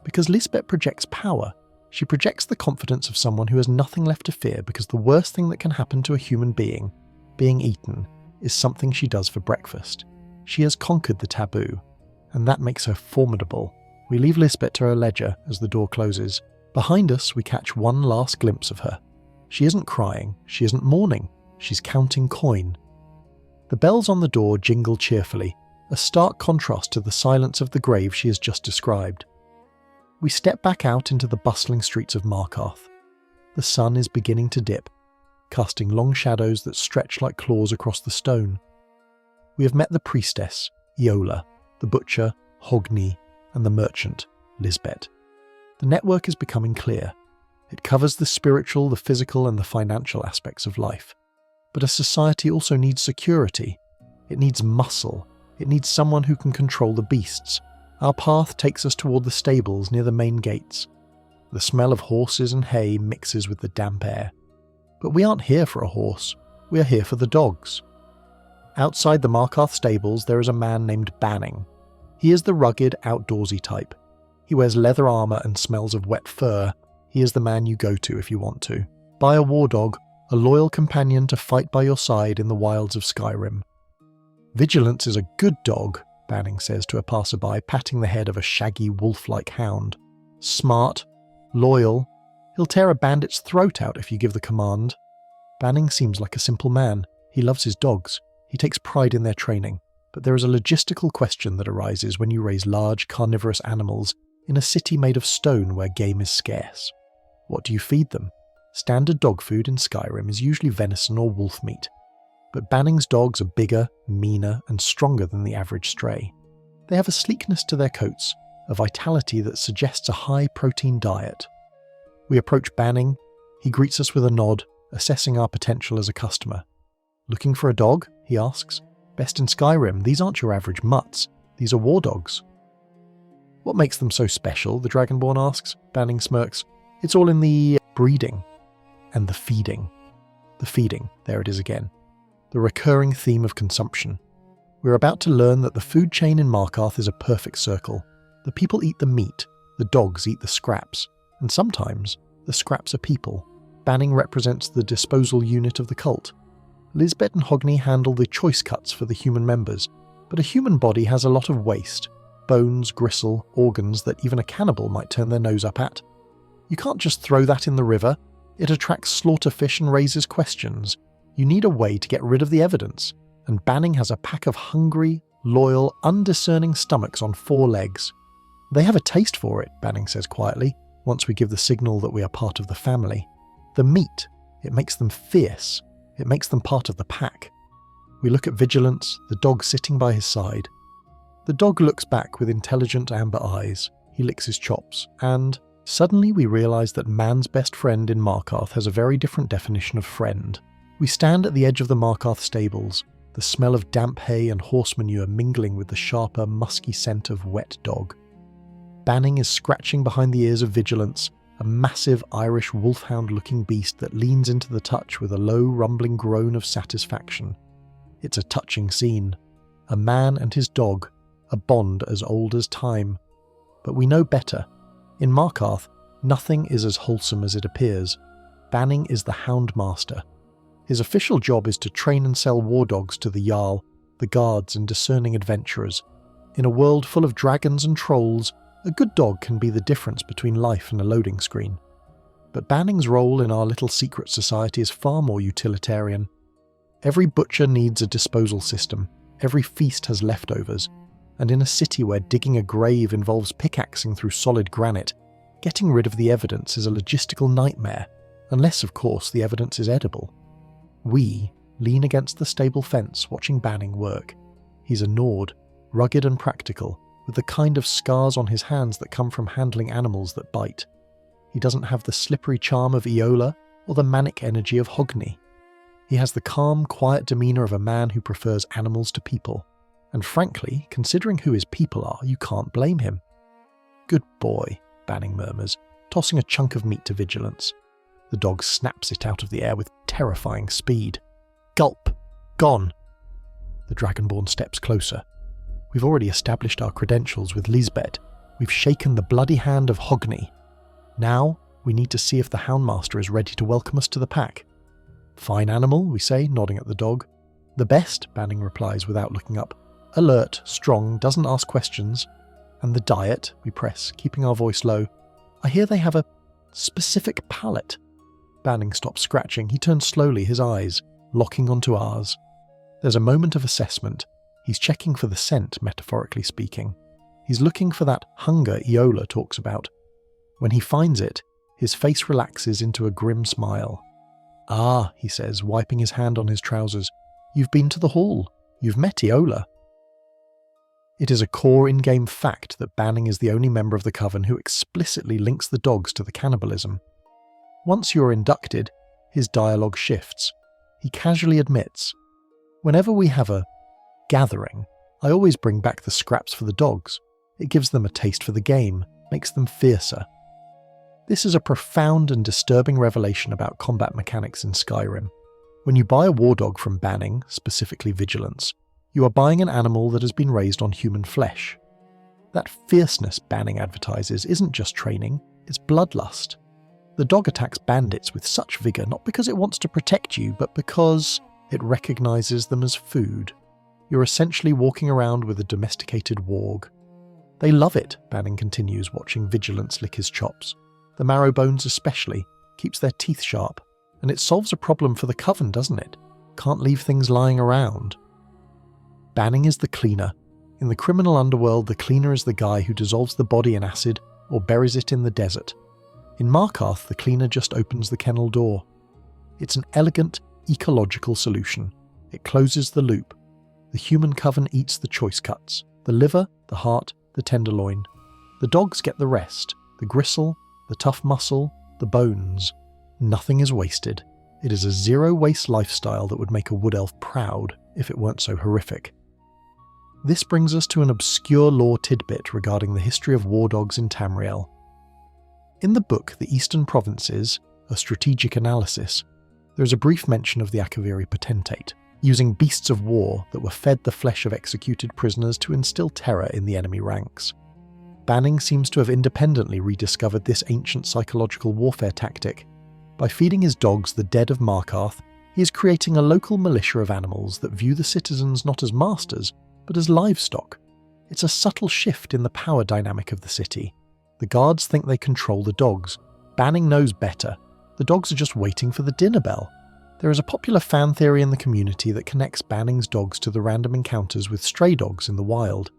because Lisbet projects power. She projects the confidence of someone who has nothing left to fear because the worst thing that can happen to a human being, being eaten, is something she does for breakfast. She has conquered the taboo, and that makes her formidable. We leave Lisbet to her ledger as the door closes. Behind us, we catch one last glimpse of her. She isn't crying, she isn't mourning, she's counting coin. The bells on the door jingle cheerfully, a stark contrast to the silence of the grave she has just described. We step back out into the bustling streets of Markarth. The sun is beginning to dip, casting long shadows that stretch like claws across the stone. We have met the priestess, Eola, the butcher, Hogni, and the merchant, Lisbet. The network is becoming clear. It covers the spiritual, the physical, and the financial aspects of life. But a society also needs security. It needs muscle. It needs someone who can control the beasts. Our path takes us toward the stables near the main gates. The smell of horses and hay mixes with the damp air. But we aren't here for a horse. We are here for the dogs. Outside the Markarth stables there is a man named Banning. He is the rugged, outdoorsy type. He wears leather armour and smells of wet fur. He is the man you go to if you want to. Buy a war dog, a loyal companion to fight by your side in the wilds of Skyrim. Vigilance is a good dog, Banning says to a passerby, patting the head of a shaggy wolf-like hound. Smart, loyal. He'll tear a bandit's throat out if you give the command. Banning seems like a simple man. He loves his dogs. He takes pride in their training. But there is a logistical question that arises when you raise large carnivorous animals in a city made of stone where game is scarce. What do you feed them? Standard dog food in Skyrim is usually venison or wolf meat. But Banning's dogs are bigger, meaner, and stronger than the average stray. They have a sleekness to their coats, a vitality that suggests a high-protein diet. We approach Banning. He greets us with a nod, assessing our potential as a customer. "Looking for a dog?" he asks. "Best in Skyrim, these aren't your average mutts. These are war dogs." "What makes them so special?" the Dragonborn asks. Banning smirks. "It's all in the breeding and the feeding." The feeding, there it is again. The recurring theme of consumption. We're about to learn that the food chain in Markarth is a perfect circle. The people eat the meat, the dogs eat the scraps, and sometimes the scraps are people. Banning represents the disposal unit of the cult. Lisbet and Hogni handle the choice cuts for the human members, but a human body has a lot of waste, bones, gristle, organs that even a cannibal might turn their nose up at. You can't just throw that in the river. It attracts slaughterfish and raises questions. You need a way to get rid of the evidence, and Banning has a pack of hungry, loyal, undiscerning stomachs on 4 legs. "They have a taste for it," Banning says quietly, once we give the signal that we are part of the family. The meat, it makes them fierce. It makes them part of the pack. We look at Vigilance, the dog sitting by his side. The dog looks back with intelligent amber eyes. He licks his chops, and suddenly we realise that man's best friend in Markarth has a very different definition of friend. We stand at the edge of the Markarth stables, the smell of damp hay and horse manure mingling with the sharper, musky scent of wet dog. Banning is scratching behind the ears of Vigilance, a massive Irish wolfhound-looking beast that leans into the touch with a low, rumbling groan of satisfaction. It's a touching scene. A man and his dog, a bond as old as time. But we know better. In Markarth, nothing is as wholesome as it appears. Banning is the houndmaster. His official job is to train and sell war dogs to the Jarl, the guards and discerning adventurers. In a world full of dragons and trolls, a good dog can be the difference between life and a loading screen. But Banning's role in our little secret society is far more utilitarian. Every butcher needs a disposal system, every feast has leftovers, and in a city where digging a grave involves pickaxing through solid granite, getting rid of the evidence is a logistical nightmare, unless of course the evidence is edible. We lean against the stable fence watching Banning work. He's a Nord, rugged and practical, with the kind of scars on his hands that come from handling animals that bite. He doesn't have the slippery charm of Eola or the manic energy of Hogni. He has the calm, quiet demeanour of a man who prefers animals to people. And frankly, considering who his people are, you can't blame him. "Good boy," Banning murmurs, tossing a chunk of meat to Vigilance. The dog snaps it out of the air with terrifying speed. Gulp! Gone! The Dragonborn steps closer. We've already established our credentials with Lisbet. We've shaken the bloody hand of Hogni. Now, we need to see if the houndmaster is ready to welcome us to the pack. "Fine animal," we say, nodding at the dog. "The best," Banning replies without looking up. "Alert, strong, doesn't ask questions." "And the diet," we press, keeping our voice low. "I hear they have a specific palate." Banning stops scratching. He turns slowly, his eyes locking onto ours. There's a moment of assessment. He's checking for the scent, metaphorically speaking. He's looking for that hunger Eola talks about. When he finds it, his face relaxes into a grim smile. "Ah," he says, wiping his hand on his trousers. "You've been to the hall. You've met Eola." It is a core in-game fact that Banning is the only member of the Coven who explicitly links the dogs to the cannibalism. Once you're inducted, his dialogue shifts. He casually admits, "Whenever we have a gathering, I always bring back the scraps for the dogs. It gives them a taste for the game, makes them fiercer." This is a profound and disturbing revelation about combat mechanics in Skyrim. When you buy a war dog from Banning, specifically Vigilance, you are buying an animal that has been raised on human flesh. That fierceness Banning advertises isn't just training, it's bloodlust. The dog attacks bandits with such vigour not because it wants to protect you, but because it recognises them as food. You're essentially walking around with a domesticated warg. They love it, Banning continues, watching Vigilance lick his chops. The marrow bones especially, keeps their teeth sharp, and it solves a problem for the Coven, doesn't it? Can't leave things lying around. Banning is the cleaner. In the criminal underworld, the cleaner is the guy who dissolves the body in acid or buries it in the desert. In Markarth, the cleaner just opens the kennel door. It's an elegant, ecological solution. It closes the loop. The human Coven eats the choice cuts, the liver, the heart, the tenderloin. The dogs get the rest, the gristle, the tough muscle, the bones. Nothing is wasted. It is a zero-waste lifestyle that would make a wood elf proud if it weren't so horrific. This brings us to an obscure lore tidbit regarding the history of war dogs in Tamriel. In the book The Eastern Provinces, A Strategic Analysis, there is a brief mention of the Akaviri Potentate, using beasts of war that were fed the flesh of executed prisoners to instill terror in the enemy ranks. Banning seems to have independently rediscovered this ancient psychological warfare tactic. By feeding his dogs the dead of Markarth, he is creating a local militia of animals that view the citizens not as masters, but as livestock. It's a subtle shift in the power dynamic of the city. The guards think they control the dogs. Banning knows better. The dogs are just waiting for the dinner bell. There is a popular fan theory in the community that connects Banning's dogs to the random encounters with stray dogs in the wild.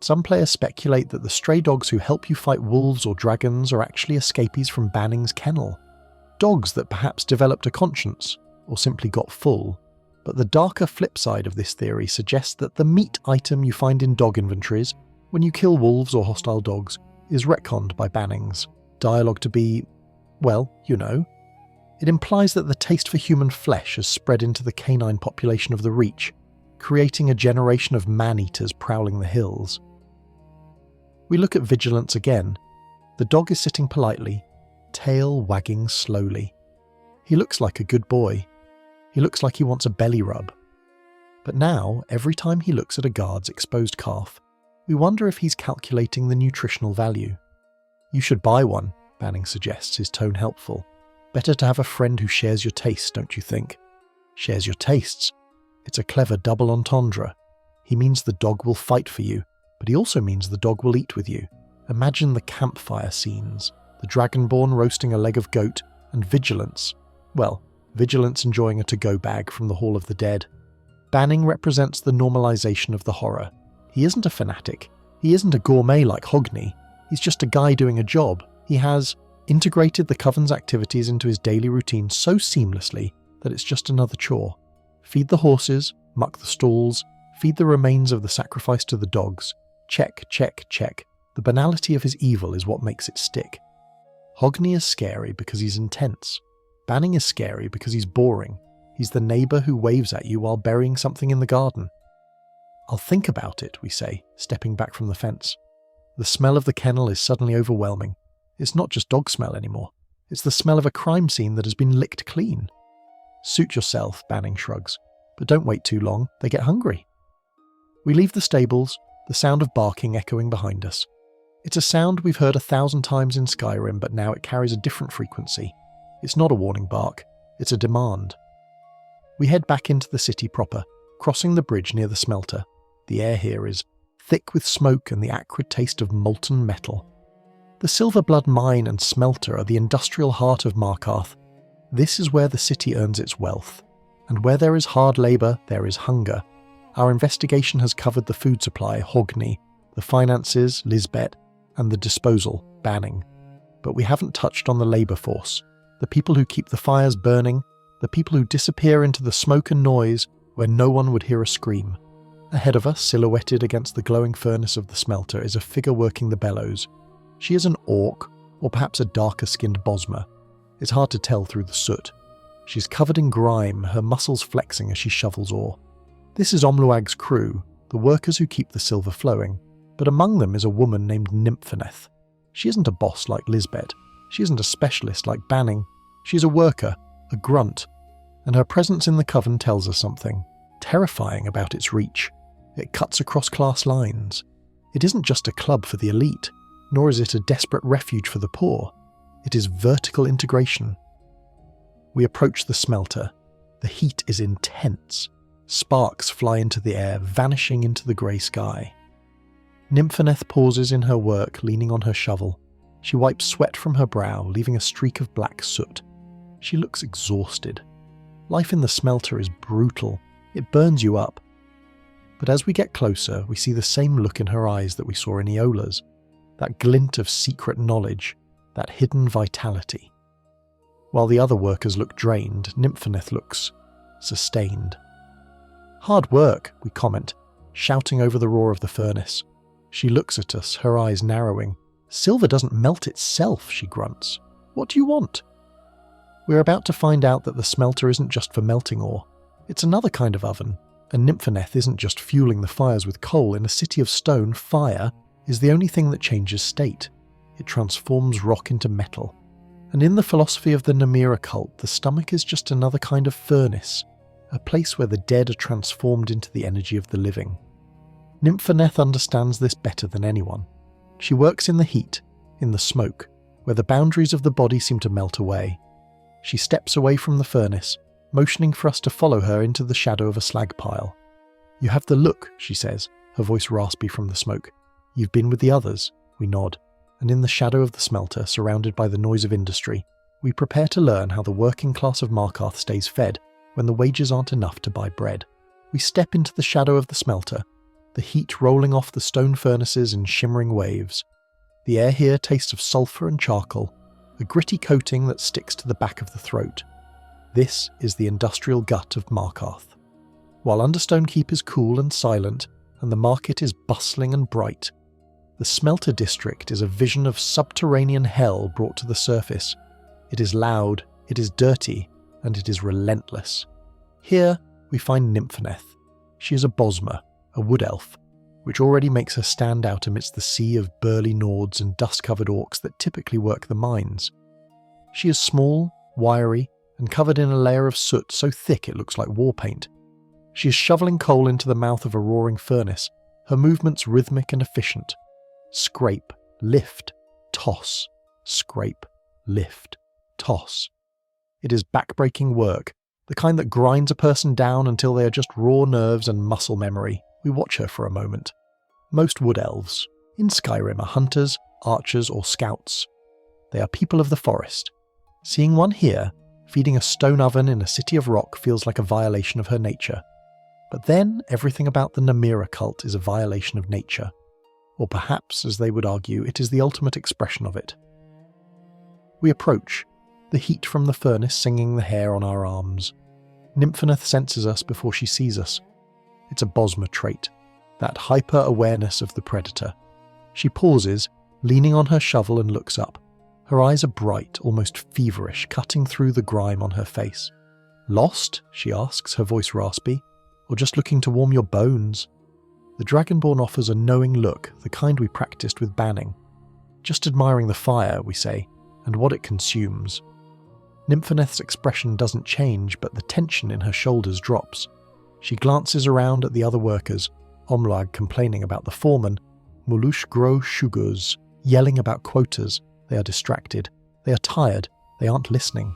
Some players speculate that the stray dogs who help you fight wolves or dragons are actually escapees from Banning's kennel. Dogs that perhaps developed a conscience, or simply got full. But the darker flip side of this theory suggests that the meat item you find in dog inventories, when you kill wolves or hostile dogs, is retconned by Banning's dialogue to be, well, you know. It implies that the taste for human flesh has spread into the canine population of the Reach, creating a generation of man-eaters prowling the hills. We look at Vigilance again. The dog is sitting politely, tail wagging slowly. He looks like a good boy. He looks like he wants a belly rub. But now, every time he looks at a guard's exposed calf, we wonder if he's calculating the nutritional value. You should buy one, Banning suggests, his tone helpful. Better to have a friend who shares your tastes, don't you think? Shares your tastes. It's a clever double entendre. He means the dog will fight for you, but he also means the dog will eat with you. Imagine the campfire scenes, the Dragonborn roasting a leg of goat, and Vigilance. Well, Vigilance enjoying a to-go bag from the Hall of the Dead. Banning represents the normalization of the horror. He isn't a fanatic. He isn't a gourmet like Hogni. He's just a guy doing a job. He has integrated the Coven's activities into his daily routine so seamlessly that it's just another chore. Feed the horses, muck the stalls, feed the remains of the sacrifice to the dogs. Check, check, check. The banality of his evil is what makes it stick. Hogni is scary because he's intense. Banning is scary because he's boring. He's the neighbour who waves at you while burying something in the garden. I'll think about it, we say, stepping back from the fence. The smell of the kennel is suddenly overwhelming. It's not just dog smell anymore. It's the smell of a crime scene that has been licked clean. Suit yourself, Banning shrugs. But don't wait too long, they get hungry. We leave the stables, the sound of barking echoing behind us. It's a sound we've heard 1,000 times in Skyrim, but now it carries a different frequency. It's not a warning bark, it's a demand. We head back into the city proper, crossing the bridge near the smelter. The air here is thick with smoke and the acrid taste of molten metal. The Silverblood mine and smelter are the industrial heart of Markarth. This is where the city earns its wealth. And where there is hard labour, there is hunger. Our investigation has covered the food supply, Hogni, the finances, Lisbet, and the disposal, Banning. But we haven't touched on the labour force, the people who keep the fires burning, the people who disappear into the smoke and noise where no one would hear a scream. Ahead of us, silhouetted against the glowing furnace of the smelter, is a figure working the bellows. She is an orc, or perhaps a darker-skinned Bosmer. It's hard to tell through the soot. She's covered in grime, her muscles flexing as she shovels ore. This is Omluag's crew, the workers who keep the silver flowing, but among them is a woman named Nympheneth. She isn't a boss like Lisbet. She isn't a specialist like Banning. She's a worker, a grunt. and her presence in the coven tells us something terrifying about its reach. It cuts across class lines. It isn't just a club for the elite, nor is it a desperate refuge for the poor. It is vertical integration. We approach the smelter. The heat is intense. Sparks fly into the air, vanishing into the grey sky. Nympheneth pauses in her work, leaning on her shovel. She wipes sweat from her brow, leaving a streak of black soot. She looks exhausted. Life in the smelter is brutal. It burns you up. But as we get closer, we see the same look in her eyes that we saw in Eola's. That glint of secret knowledge, that hidden vitality. While the other workers look drained, Nympheneth looks sustained. "Hard work," we comment, shouting over the roar of the furnace. She looks at us, her eyes narrowing. "Silver doesn't melt itself," she grunts. "What do you want?" We're about to find out that the smelter isn't just for melting ore. It's another kind of oven, and Nympheneth isn't just fueling the fires with coal. In a city of stone, fire is the only thing that changes state. It transforms rock into metal. And in the philosophy of the Namira Cult, the stomach is just another kind of furnace, a place where the dead are transformed into the energy of the living. Nympheneth understands this better than anyone. She works in the heat, in the smoke, where the boundaries of the body seem to melt away. She steps away from the furnace, motioning for us to follow her into the shadow of a slag pile. "You have the look," she says, her voice raspy from the smoke. "You've been with the others." We nod, and in the shadow of the smelter, surrounded by the noise of industry, we prepare to learn how the working class of Markarth stays fed when the wages aren't enough to buy bread. We step into the shadow of the smelter, the heat rolling off the stone furnaces in shimmering waves. The air here tastes of sulphur and charcoal, a gritty coating that sticks to the back of the throat. This is the industrial gut of Markarth. While Understone Keep is cool and silent, and the market is bustling and bright, the smelter district is a vision of subterranean hell brought to the surface. It is loud, it is dirty, and it is relentless. Here we find Nympheneth. She is a Bosmer, a wood elf, which already makes her stand out amidst the sea of burly Nords and dust-covered orcs that typically work the mines. She is small, wiry, and covered in a layer of soot so thick it looks like war paint. She is shoveling coal into the mouth of a roaring furnace, her movements rhythmic and efficient. Scrape, lift, toss, scrape, lift, toss. It is back-breaking work, the kind that grinds a person down until they are just raw nerves and muscle memory. We watch her for a moment. Most wood elves in Skyrim are hunters, archers, or scouts. They are people of the forest. Seeing one here, feeding a stone oven in a city of rock, feels like a violation of her nature. But then everything about the Namira Cult is a violation of nature. Or perhaps, as they would argue, it is the ultimate expression of it. We approach, the heat from the furnace singing the hair on our arms. Nympheneth senses us before she sees us. It's a Bosmer trait, that hyper-awareness of the predator. She pauses, leaning on her shovel, and looks up. Her eyes are bright, almost feverish, cutting through the grime on her face. "Lost?" she asks, her voice raspy. "Or just looking to warm your bones?" The Dragonborn offers a knowing look, the kind we practiced with banning. "Just admiring the fire," we say, "and what it consumes." Nympheneth's expression doesn't change, but the tension in her shoulders drops. She glances around at the other workers, Omlag complaining about the foreman, Mulush Gro Shuguz yelling about quotas. They are distracted. They are tired. They aren't listening.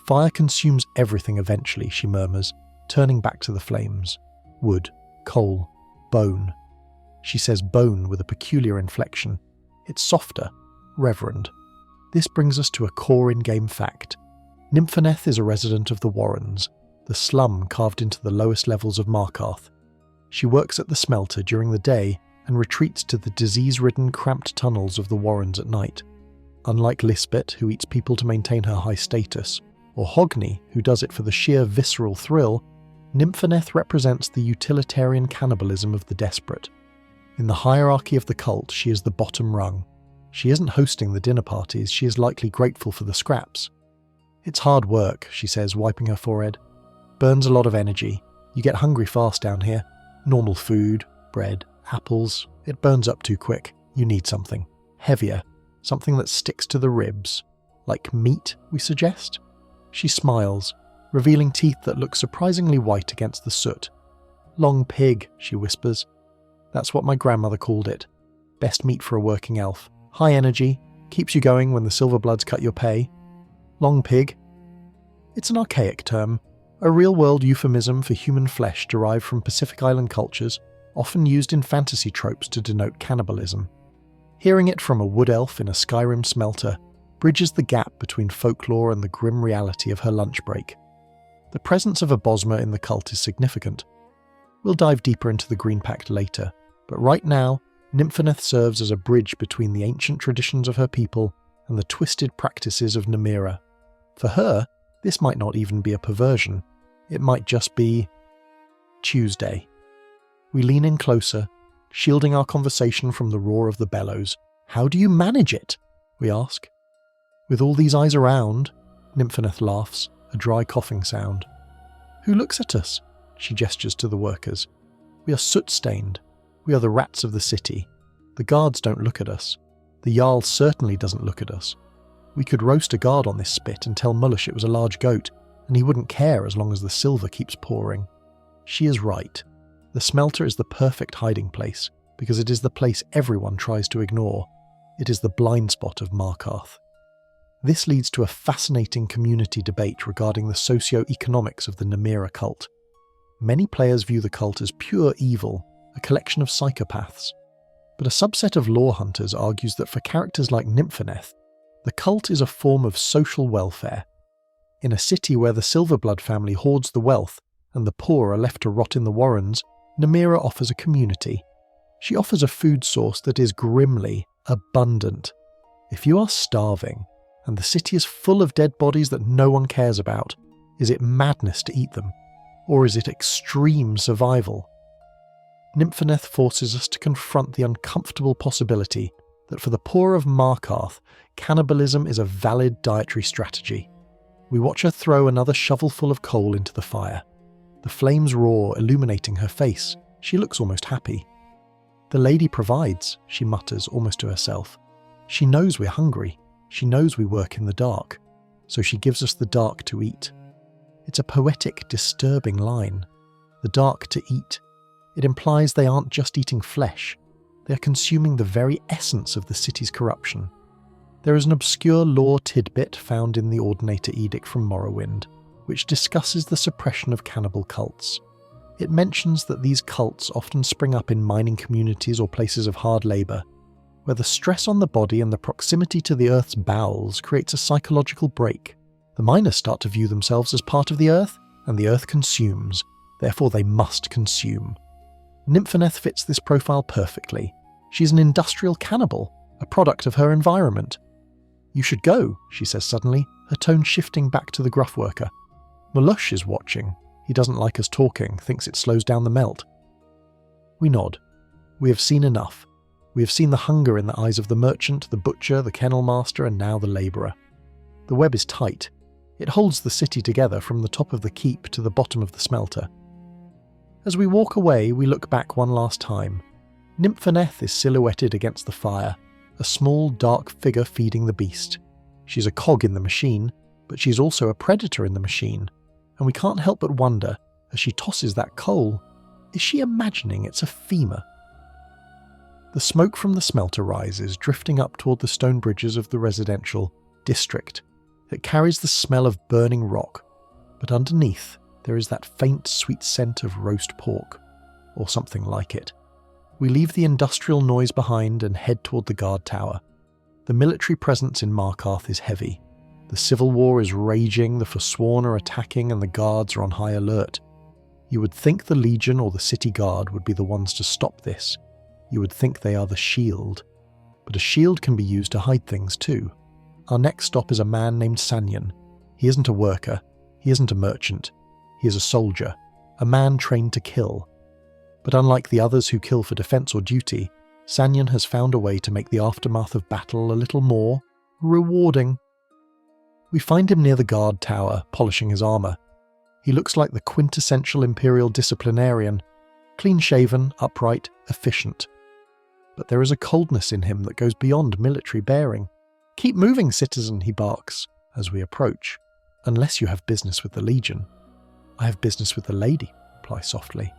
"Fire consumes everything eventually," she murmurs, turning back to the flames. "Wood, coal, bone." She says bone with a peculiar inflection. It's softer, reverend. This brings us to a core in-game fact. Nympheneth is a resident of the Warrens, the slum carved into the lowest levels of Markarth. She works at the smelter during the day and retreats to the disease-ridden, cramped tunnels of the Warrens at night. Unlike Lisbet, who eats people to maintain her high status, or Hogni, who does it for the sheer visceral thrill, Nympheneth represents the utilitarian cannibalism of the desperate. In the hierarchy of the cult, she is the bottom rung. She isn't hosting the dinner parties, she is likely grateful for the scraps. "It's hard work," she says, wiping her forehead. "Burns a lot of energy. You get hungry fast down here. Normal food, bread, apples. It burns up too quick. You need something. Heavier. Something that sticks to the ribs. Like meat, we suggest?" She smiles, revealing teeth that look surprisingly white against the soot. "Long pig," she whispers. "That's what my grandmother called it. Best meat for a working elf. High energy, keeps you going when the Silverbloods cut your pay. Long pig." It's an archaic term, a real-world euphemism for human flesh derived from Pacific Island cultures, often used in fantasy tropes to denote cannibalism. Hearing it from a wood elf in a Skyrim smelter bridges the gap between folklore and the grim reality of her lunch break. The presence of a Bosmer in the cult is significant. We'll dive deeper into the Green Pact later, but right now, Nympheneth serves as a bridge between the ancient traditions of her people and the twisted practices of Namira. For her, this might not even be a perversion. It might just be Tuesday. We lean in closer, shielding our conversation from the roar of the bellows. "How do you manage it?" we ask. "With all these eyes around," Nympheneth laughs, a dry coughing sound. "Who looks at us?" She gestures to the workers. "We are soot-stained. We are the rats of the city. The guards don't look at us. The Jarl certainly doesn't look at us. We could roast a guard on this spit and tell Mullish it was a large goat, and he wouldn't care as long as the silver keeps pouring." She is right. The smelter is the perfect hiding place, because it is the place everyone tries to ignore. It is the blind spot of Markarth. This leads to a fascinating community debate regarding the socio-economics of the Namira Cult. Many players view the cult as pure evil, a collection of psychopaths. But a subset of lore hunters argues that for characters like Nympheneth, the cult is a form of social welfare. In a city where the Silverblood family hoards the wealth and the poor are left to rot in the warrens, Namira offers a community. She offers a food source that is grimly abundant. If you are starving, and the city is full of dead bodies that no one cares about, is it madness to eat them? Or is it extreme survival? Nympheneth forces us to confront the uncomfortable possibility that for the poor of Markarth, cannibalism is a valid dietary strategy. We watch her throw another shovelful of coal into the fire. The flames roar, illuminating her face. She looks almost happy. "The lady provides," she mutters almost to herself. "She knows we're hungry. She knows we work in the dark. So she gives us the dark to eat." It's a poetic, disturbing line. The dark to eat. It implies they aren't just eating flesh. They are consuming the very essence of the city's corruption. There is an obscure lore tidbit found in the Ordinator Edict from Morrowind, which discusses the suppression of cannibal cults. It mentions that these cults often spring up in mining communities or places of hard labour, where the stress on the body and the proximity to the earth's bowels creates a psychological break. The miners start to view themselves as part of the earth, and the earth consumes, therefore they must consume. Nympheneth fits this profile perfectly. She's an industrial cannibal, a product of her environment. "You should go," she says suddenly, her tone shifting back to the gruff worker. Mullish is watching. He doesn't like us talking, thinks it slows down the melt. We nod. We have seen enough. We have seen the hunger in the eyes of the merchant, the butcher, the kennel master, and now the labourer. The web is tight. It holds the city together from the top of the keep to the bottom of the smelter. As we walk away, we look back one last time. Nympheneth is silhouetted against the fire, a small, dark figure feeding the beast. She's a cog in the machine, but she's also a predator in the machine, and we can't help but wonder, as she tosses that coal, is she imagining it's a femur? The smoke from the smelter rises, drifting up toward the stone bridges of the residential district. It carries the smell of burning rock, but underneath there is that faint, sweet scent of roast pork, or something like it. We leave the industrial noise behind and head toward the guard tower. The military presence in Markarth is heavy. The civil war is raging, the Forsworn are attacking, and the guards are on high alert. You would think the Legion or the City Guard would be the ones to stop this. You would think they are the shield. But a shield can be used to hide things too. Our next stop is a man named Sanyan. He isn't a worker. He isn't a merchant. He is a soldier, a man trained to kill. But unlike the others who kill for defense or duty, Sanyan has found a way to make the aftermath of battle a little more rewarding. We find him near the guard tower, polishing his armour. He looks like the quintessential Imperial disciplinarian, clean-shaven, upright, efficient. But there is a coldness in him that goes beyond military bearing. "Keep moving, citizen," he barks as we approach. Unless you have business with the Legion. I have business with the lady, reply softly.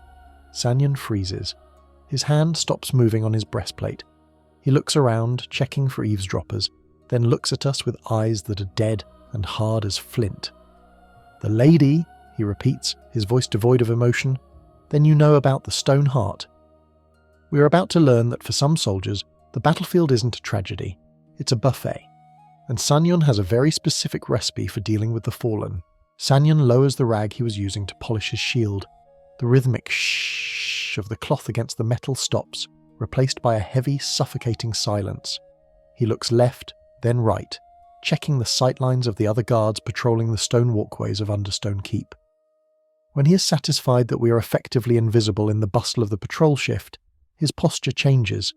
Sanyon freezes. His hand stops moving on his breastplate. He looks around, checking for eavesdroppers, then looks at us with eyes that are dead and hard as flint. The lady, he repeats, his voice devoid of emotion. Then you know about the stone heart. We are about to learn that for some soldiers, the battlefield isn't a tragedy, it's a buffet. And Sanyon has a very specific recipe for dealing with the fallen. Sanyon lowers the rag he was using to polish his shield. The rhythmic shh of the cloth against the metal stops, replaced by a heavy, suffocating silence. He looks left, then right, checking the sightlines of the other guards patrolling the stone walkways of Understone Keep. When he is satisfied that we are effectively invisible in the bustle of the patrol shift, his posture changes.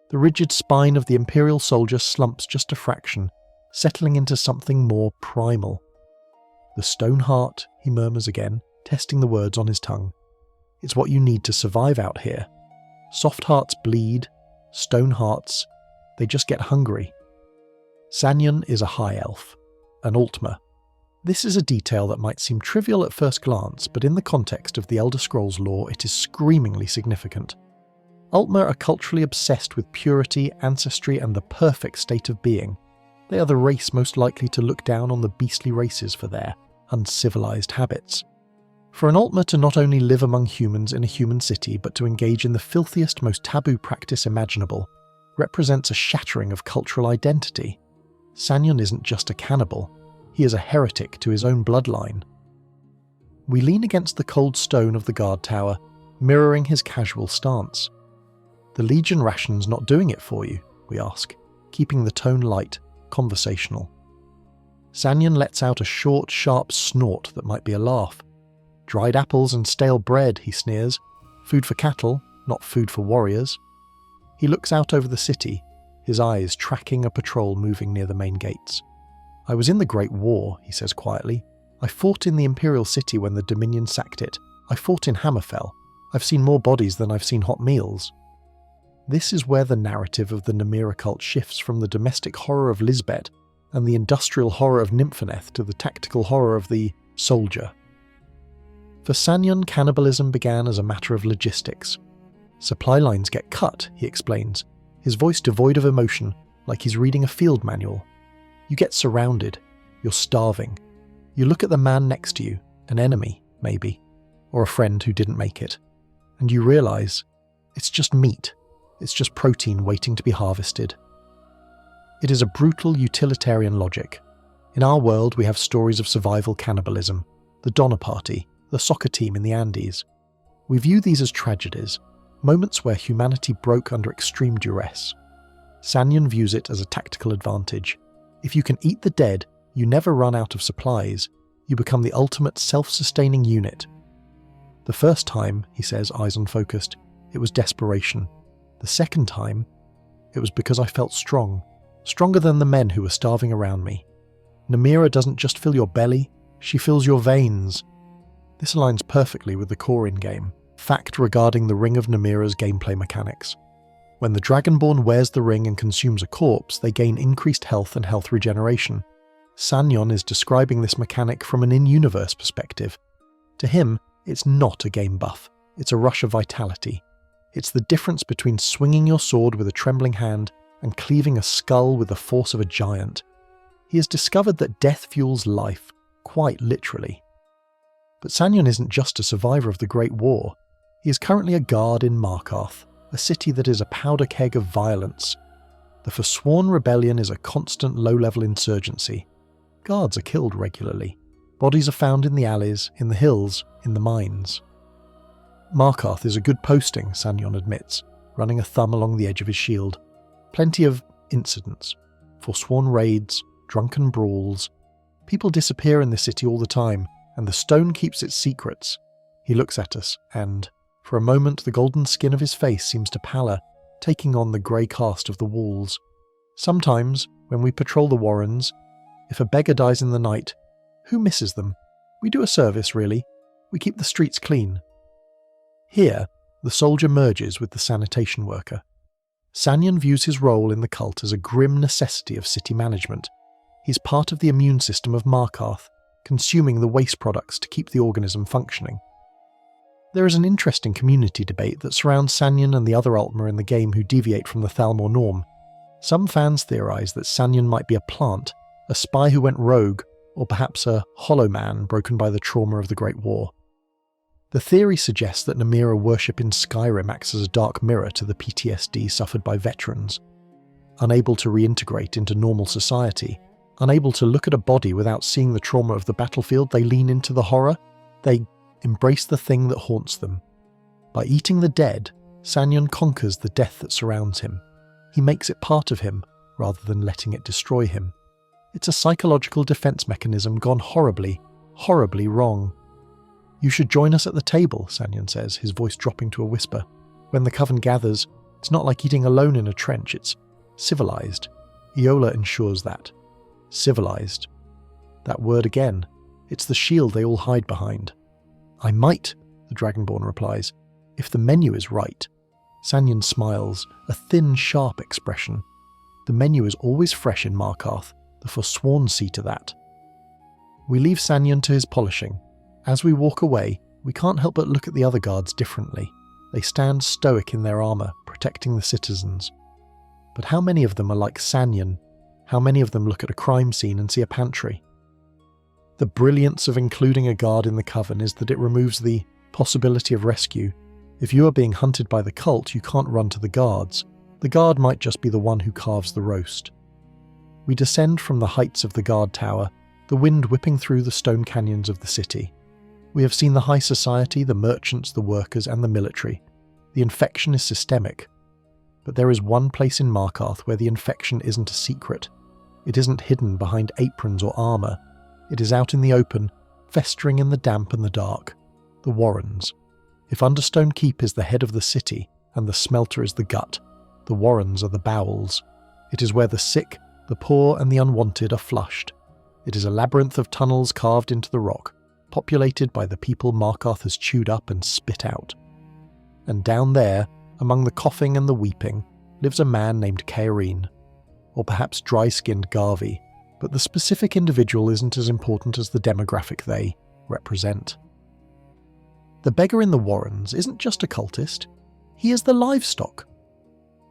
The rigid spine of the Imperial soldier slumps just a fraction, settling into something more primal. The stone heart, he murmurs again, testing the words on his tongue. It's what you need to survive out here. Soft hearts bleed, stone hearts, they just get hungry. Sanyon is a high elf, an Altmer. This is a detail that might seem trivial at first glance, but in the context of the Elder Scrolls lore it is screamingly significant. Altmer are culturally obsessed with purity, ancestry, and the perfect state of being. They are the race most likely to look down on the beastly races for their uncivilized habits. For an Altmer to not only live among humans in a human city, but to engage in the filthiest, most taboo practice imaginable, represents a shattering of cultural identity. Sanyon isn't just a cannibal, he is a heretic to his own bloodline. We lean against the cold stone of the guard tower, mirroring his casual stance. The Legion ration's not doing it for you, we ask, keeping the tone light, conversational. Sanyon lets out a short, sharp snort that might be a laugh. Dried apples and stale bread, he sneers. Food for cattle, not food for warriors. He looks out over the city, his eyes tracking a patrol moving near the main gates. I was in the Great War, he says quietly. I fought in the Imperial City when the Dominion sacked it. I fought in Hammerfell. I've seen more bodies than I've seen hot meals. This is where the narrative of the Namira Cult shifts from the domestic horror of Lisbet and the industrial horror of Nympheneth to the tactical horror of the soldier. For Sanyon, cannibalism began as a matter of logistics. Supply lines get cut, he explains, his voice devoid of emotion, like he's reading a field manual. You get surrounded. You're starving. You look at the man next to you, an enemy, maybe, or a friend who didn't make it, and you realise it's just meat. It's just protein waiting to be harvested. It is a brutal utilitarian logic. In our world, we have stories of survival cannibalism, the Donner Party, the soccer team in the Andes. We view these as tragedies, moments where humanity broke under extreme duress. Sanyon views it as a tactical advantage. If you can eat the dead, you never run out of supplies. You become the ultimate self-sustaining unit. The first time, he says, eyes unfocused, it was desperation. The second time, it was because I felt strong, stronger than the men who were starving around me. Namira doesn't just fill your belly, she fills your veins. This aligns perfectly with the core in-game fact regarding the Ring of Namira's gameplay mechanics. When the Dragonborn wears the ring and consumes a corpse, they gain increased health and health regeneration. Sanyon is describing this mechanic from an in-universe perspective. To him, it's not a game buff, it's a rush of vitality. It's the difference between swinging your sword with a trembling hand and cleaving a skull with the force of a giant. He has discovered that death fuels life, quite literally. But Sanyon isn't just a survivor of the Great War. He is currently a guard in Markarth, a city that is a powder keg of violence. The Forsworn Rebellion is a constant low-level insurgency. Guards are killed regularly. Bodies are found in the alleys, in the hills, in the mines. Markarth is a good posting, Sanyon admits, running a thumb along the edge of his shield. Plenty of incidents. Forsworn raids, drunken brawls. People disappear in the city all the time, and the stone keeps its secrets. He looks at us, and, for a moment, the golden skin of his face seems to pallor, taking on the grey cast of the walls. Sometimes, when we patrol the warrens, if a beggar dies in the night, who misses them? We do a service, really. We keep the streets clean. Here, the soldier merges with the sanitation worker. Sanyon views his role in the cult as a grim necessity of city management. He's part of the immune system of Markarth, consuming the waste products to keep the organism functioning. There is an interesting community debate that surrounds Sanyan and the other Altmer in the game who deviate from the Thalmor norm. Some fans theorise that Sanyan might be a plant, a spy who went rogue, or perhaps a hollow man broken by the trauma of the Great War. The theory suggests that Namira worship in Skyrim acts as a dark mirror to the PTSD suffered by veterans. Unable to reintegrate into normal society, unable to look at a body without seeing the trauma of the battlefield, they lean into the horror, they embrace the thing that haunts them. By eating the dead, Sanyan conquers the death that surrounds him. He makes it part of him, rather than letting it destroy him. It's a psychological defense mechanism gone horribly, horribly wrong. "You should join us at the table," Sanyan says, his voice dropping to a whisper. "When the coven gathers, it's not like eating alone in a trench, it's civilized." Eola ensures that. Civilized. That word again. It's the shield they all hide behind. "I might," the Dragonborn replies, "if the menu is right." Sanyan smiles, a thin, sharp expression. The menu is always fresh in Markarth, the forsworn see to that. We leave Sanyan to his polishing. As we walk away, we can't help but look at the other guards differently. They stand stoic in their armour, protecting the citizens. But how many of them are like Sanyan? How many of them look at a crime scene and see a pantry? The brilliance of including a guard in the coven is that it removes the possibility of rescue. If you are being hunted by the cult, you can't run to the guards. The guard might just be the one who carves the roast. We descend from the heights of the guard tower, the wind whipping through the stone canyons of the city. We have seen the high society, the merchants, the workers, and the military. The infection is systemic. But there is one place in Markarth where the infection isn't a secret. It isn't hidden behind aprons or armour. It is out in the open, festering in the damp and the dark. The Warrens. If Understone Keep is the head of the city, and the smelter is the gut, the Warrens are the bowels. It is where the sick, the poor, and the unwanted are flushed. It is a labyrinth of tunnels carved into the rock, populated by the people Markarth has chewed up and spit out. And down there, among the coughing and the weeping, lives a man named Cairine, or perhaps dry-skinned Garvey, but the specific individual isn't as important as the demographic they represent. The beggar in the Warrens isn't just a cultist, he is the livestock.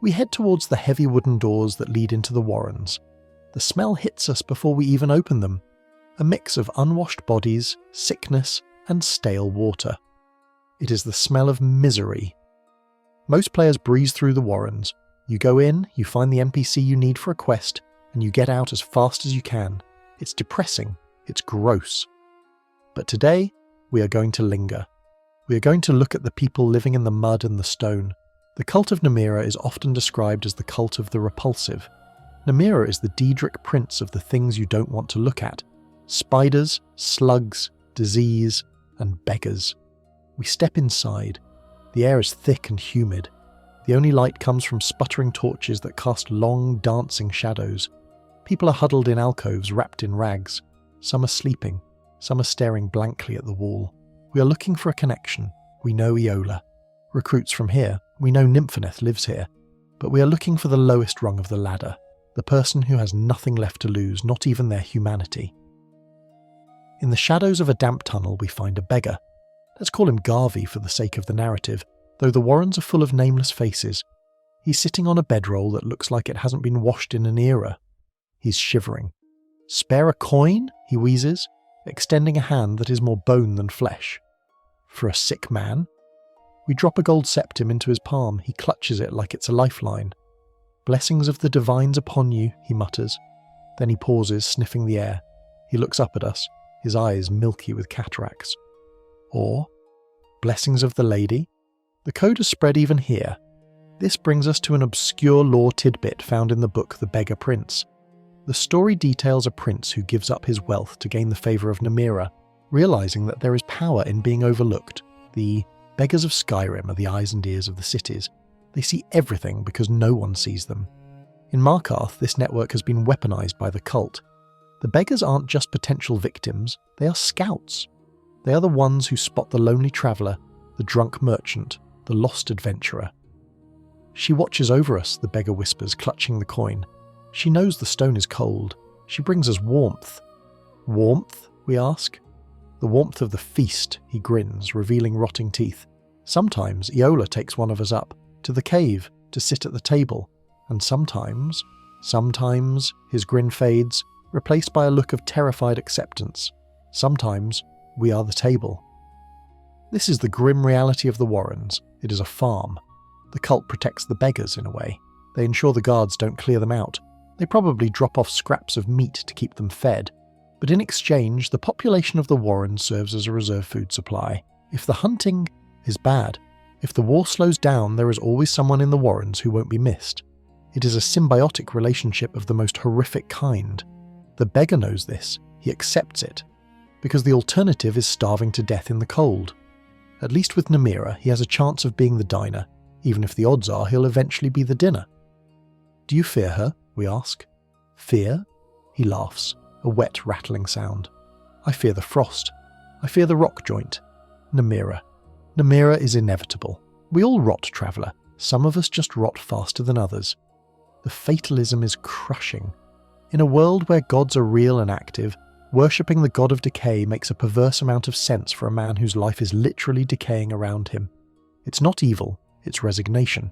We head towards the heavy wooden doors that lead into the Warrens. The smell hits us before we even open them, a mix of unwashed bodies, sickness, and stale water. It is the smell of misery. Most players breeze through the Warrens. You go in, you find the NPC you need for a quest, and you get out as fast as you can. It's depressing, it's gross. But today, we are going to linger. We are going to look at the people living in the mud and the stone. The cult of Namira is often described as the cult of the repulsive. Namira is the Daedric prince of the things you don't want to look at. Spiders, slugs, disease, and beggars. We step inside. The air is thick and humid. The only light comes from sputtering torches that cast long, dancing shadows. People are huddled in alcoves wrapped in rags. Some are sleeping. Some are staring blankly at the wall. We are looking for a connection. We know Eola. Recruits from here. We know Nympheneth lives here. But we are looking for the lowest rung of the ladder. The person who has nothing left to lose, not even their humanity. In the shadows of a damp tunnel we find a beggar. Let's call him Garvey for the sake of the narrative, though the Warrens are full of nameless faces. He's sitting on a bedroll that looks like it hasn't been washed in an era. He's shivering. "Spare a coin?" he wheezes, extending a hand that is more bone than flesh. "For a sick man?" We drop a gold septim into his palm. He clutches it like it's a lifeline. "Blessings of the divines upon you," he mutters. Then he pauses, sniffing the air. He looks up at us, his eyes milky with cataracts. Or, "Blessings of the lady?" The code is spread even here. This brings us to an obscure lore tidbit found in the book The Beggar Prince. The story details a prince who gives up his wealth to gain the favour of Namira, realising that there is power in being overlooked. The beggars of Skyrim are the eyes and ears of the cities. They see everything because no one sees them. In Markarth, this network has been weaponised by the cult. The beggars aren't just potential victims, they are scouts. They are the ones who spot the lonely traveller, the drunk merchant, the lost adventurer. "She watches over us," the beggar whispers, clutching the coin. "She knows the stone is cold. She brings us warmth." "Warmth?" we ask. The warmth of the feast, he grins, revealing rotting teeth. Sometimes Eola takes one of us up, to the cave, to sit at the table, and sometimes, his grin fades, replaced by a look of terrified acceptance. Sometimes, we are the table. This is the grim reality of the Warrens. It is a farm. The cult protects the beggars in a way. They ensure the guards don't clear them out. They probably drop off scraps of meat to keep them fed. But in exchange, the population of the Warrens serves as a reserve food supply. If the hunting is bad, if the war slows down, there is always someone in the Warrens who won't be missed. It is a symbiotic relationship of the most horrific kind. The beggar knows this. He accepts it. Because the alternative is starving to death in the cold. At least with Namira, he has a chance of being the diner, even if the odds are he'll eventually be the dinner. Do you fear her? We ask. Fear? He laughs, a wet, rattling sound. I fear the frost. I fear the rock joint. Namira. Namira is inevitable. We all rot, traveller. Some of us just rot faster than others. The fatalism is crushing. In a world where gods are real and active, worshipping the god of decay makes a perverse amount of sense for a man whose life is literally decaying around him. It's not evil, it's resignation.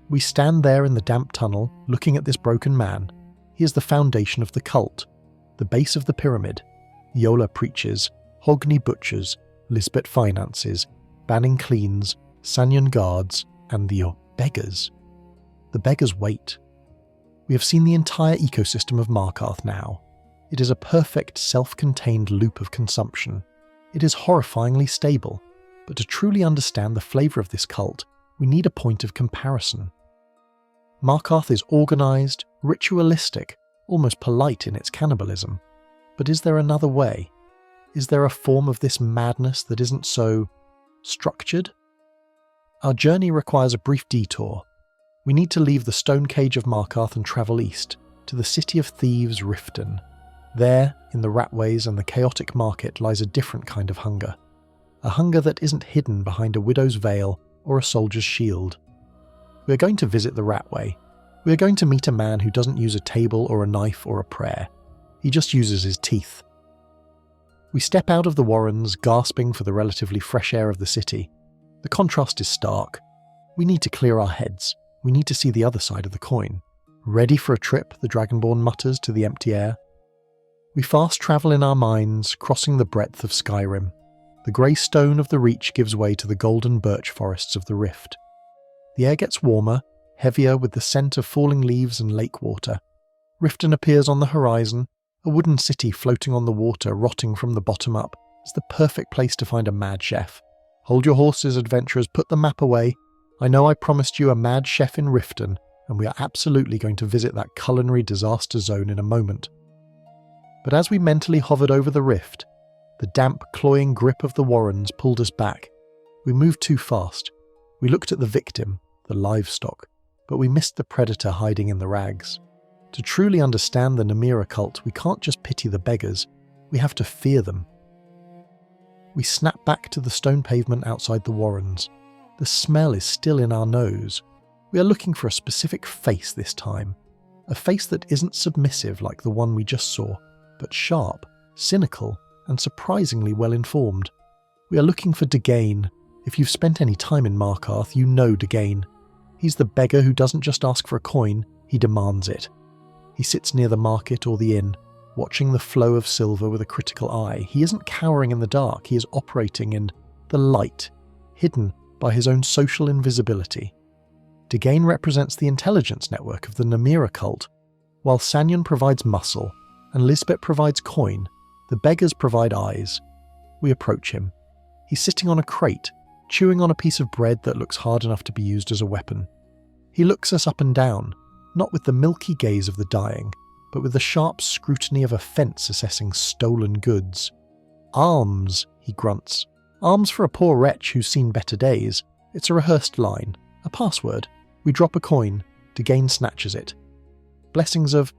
We stand there in the damp tunnel, looking at this broken man. He is the foundation of the cult, the base of the pyramid. Eola preaches, Hogni butchers, Lisbet finances, banning cleans, Sanyan guards, and the beggars. The beggars wait. We have seen the entire ecosystem of Markarth now. It is a perfect self-contained loop of consumption. It is horrifyingly stable, but to truly understand the flavour of this cult, we need a point of comparison. Markarth is organised, ritualistic, almost polite in its cannibalism. But is there another way? Is there a form of this madness that isn't so structured? Our journey requires a brief detour. We need to leave the stone cage of Markarth and travel east, to the city of thieves, Riften. There, in the Ratways and the chaotic market, lies a different kind of hunger. A hunger that isn't hidden behind a widow's veil or a soldier's shield. We are going to visit the Ratway. We are going to meet a man who doesn't use a table or a knife or a prayer. He just uses his teeth. We step out of the Warrens, gasping for the relatively fresh air of the city. The contrast is stark. We need to clear our heads. We need to see the other side of the coin. Ready for a trip, the Dragonborn mutters to the empty air. We fast travel in our minds, crossing the breadth of Skyrim. The grey stone of the Reach gives way to the golden birch forests of the Rift. The air gets warmer, heavier with the scent of falling leaves and lake water. Riften appears on the horizon. A wooden city floating on the water, rotting from the bottom up. It's the perfect place to find a mad chef. Hold your horses, adventurers, put the map away. I know I promised you a mad chef in Riften, and we are absolutely going to visit that culinary disaster zone in a moment. But as we mentally hovered over the rift, the damp, cloying grip of the Warrens pulled us back. We moved too fast. We looked at the victim, the livestock, but we missed the predator hiding in the rags. To truly understand the Namira Cult, we can't just pity the beggars, we have to fear them. We snap back to the stone pavement outside the Warrens. The smell is still in our nose. We are looking for a specific face this time. A face that isn't submissive like the one we just saw, but sharp, cynical, and surprisingly well-informed. We are looking for Decay. If you've spent any time in Markarth, you know Decay. He's the beggar who doesn't just ask for a coin, he demands it. He sits near the market or the inn, watching the flow of silver with a critical eye. He isn't cowering in the dark, he is operating in the light, hidden by his own social invisibility. Decay represents the intelligence network of the Namira Cult. While Sanyan provides muscle, and Lisbet provides coin, the beggars provide eyes. We approach him. He's sitting on a crate, chewing on a piece of bread that looks hard enough to be used as a weapon. He looks us up and down, not with the milky gaze of the dying, but with the sharp scrutiny of a fence assessing stolen goods. Alms, he grunts. Alms for a poor wretch who's seen better days. It's a rehearsed line, a password. We drop a coin. Decay snatches it. Blessings of,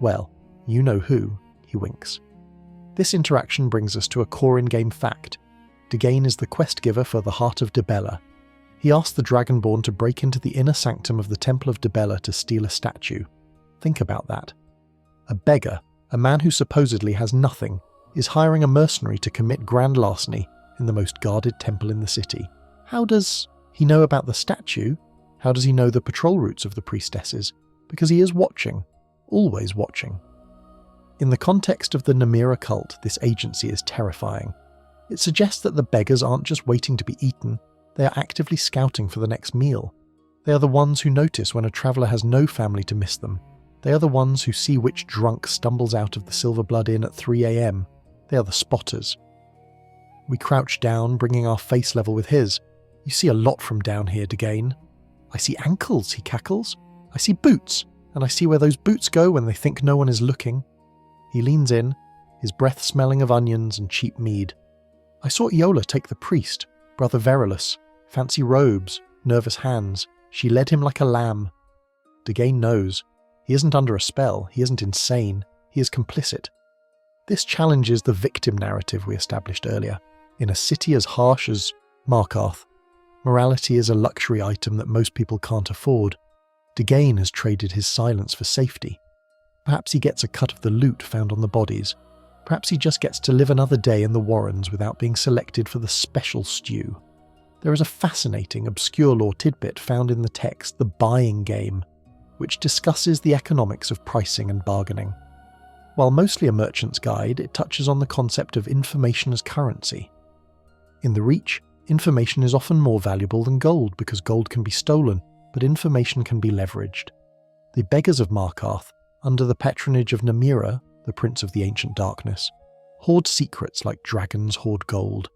well, you know who, he winks. This interaction brings us to a core in-game fact. Decay is the quest giver for the Heart of Dibella. He asks the Dragonborn to break into the inner sanctum of the Temple of Dibella to steal a statue. Think about that. A beggar, a man who supposedly has nothing, is hiring a mercenary to commit grand larceny in the most guarded temple in the city. How does he know about the statue? How does he know the patrol routes of the priestesses? Because he is watching, always watching. In the context of the Namira cult, this agency is terrifying. It suggests that the beggars aren't just waiting to be eaten, they are actively scouting for the next meal. They are the ones who notice when a traveller has no family to miss them. They are the ones who see which drunk stumbles out of the Silver Blood Inn at 3 a.m. They are the spotters. We crouch down, bringing our face level with his. You see a lot from down here, Decay. I see ankles, he cackles. I see boots, and I see where those boots go when they think no one is looking. He leans in, his breath smelling of onions and cheap mead. I saw Eola take the priest, Brother Verulus. Fancy robes, nervous hands. She led him like a lamb. Decay knows. He isn't under a spell, he isn't insane, he is complicit. This challenges the victim narrative we established earlier. In a city as harsh as Markarth, morality is a luxury item that most people can't afford. Decay has traded his silence for safety. Perhaps he gets a cut of the loot found on the bodies. Perhaps he just gets to live another day in the Warrens without being selected for the special stew. There is a fascinating, obscure lore tidbit found in the text, The Buying Game, which discusses the economics of pricing and bargaining. While mostly a merchant's guide, it touches on the concept of information as currency. In the Reach, information is often more valuable than gold because gold can be stolen, but information can be leveraged. The beggars of Markarth, under the patronage of Namira, the Prince of the Ancient Darkness, hoard secrets like dragons hoard gold.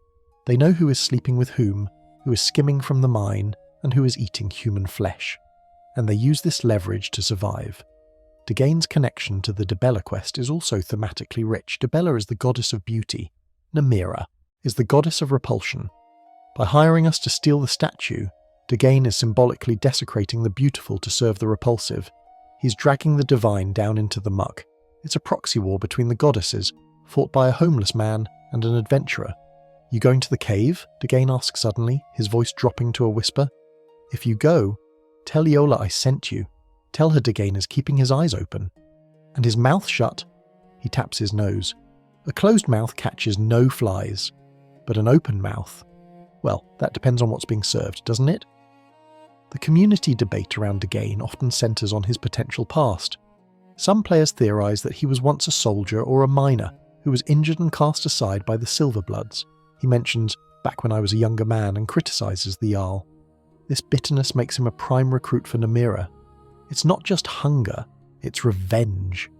They know who is sleeping with whom is skimming from the mine, and who is eating human flesh. And they use this leverage to survive. Decay's connection to the Dibella quest is also thematically rich. Dibella is the goddess of beauty. Namira is the goddess of repulsion. By hiring us to steal the statue, Decay is symbolically desecrating the beautiful to serve the repulsive. He's dragging the divine down into the muck. It's a proxy war between the goddesses, fought by a homeless man and an adventurer. You going to the cave? Decay asks suddenly, his voice dropping to a whisper. If you go, tell Eola I sent you. Tell her Decay is keeping his eyes open. And his mouth shut. He taps his nose. A closed mouth catches no flies. But an open mouth, well, that depends on what's being served, doesn't it? The community debate around Decay often centres on his potential past. Some players theorise that he was once a soldier or a miner who was injured and cast aside by the Silverbloods. He mentions, back when I was a younger man, and criticises the Jarl. This bitterness makes him a prime recruit for Namira. It's not just hunger, it's revenge.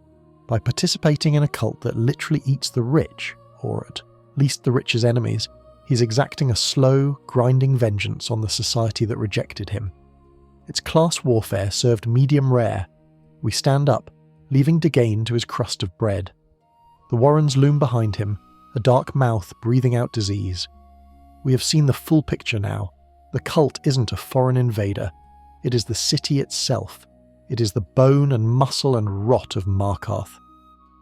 By participating in a cult that literally eats the rich, or at least the rich's enemies, he's exacting a slow, grinding vengeance on the society that rejected him. It's class warfare served medium rare. We stand up, leaving Decay to his crust of bread. The Warrens loom behind him, a dark mouth breathing out disease. We have seen the full picture now. The cult isn't a foreign invader. It is the city itself. It is the bone and muscle and rot of Markarth.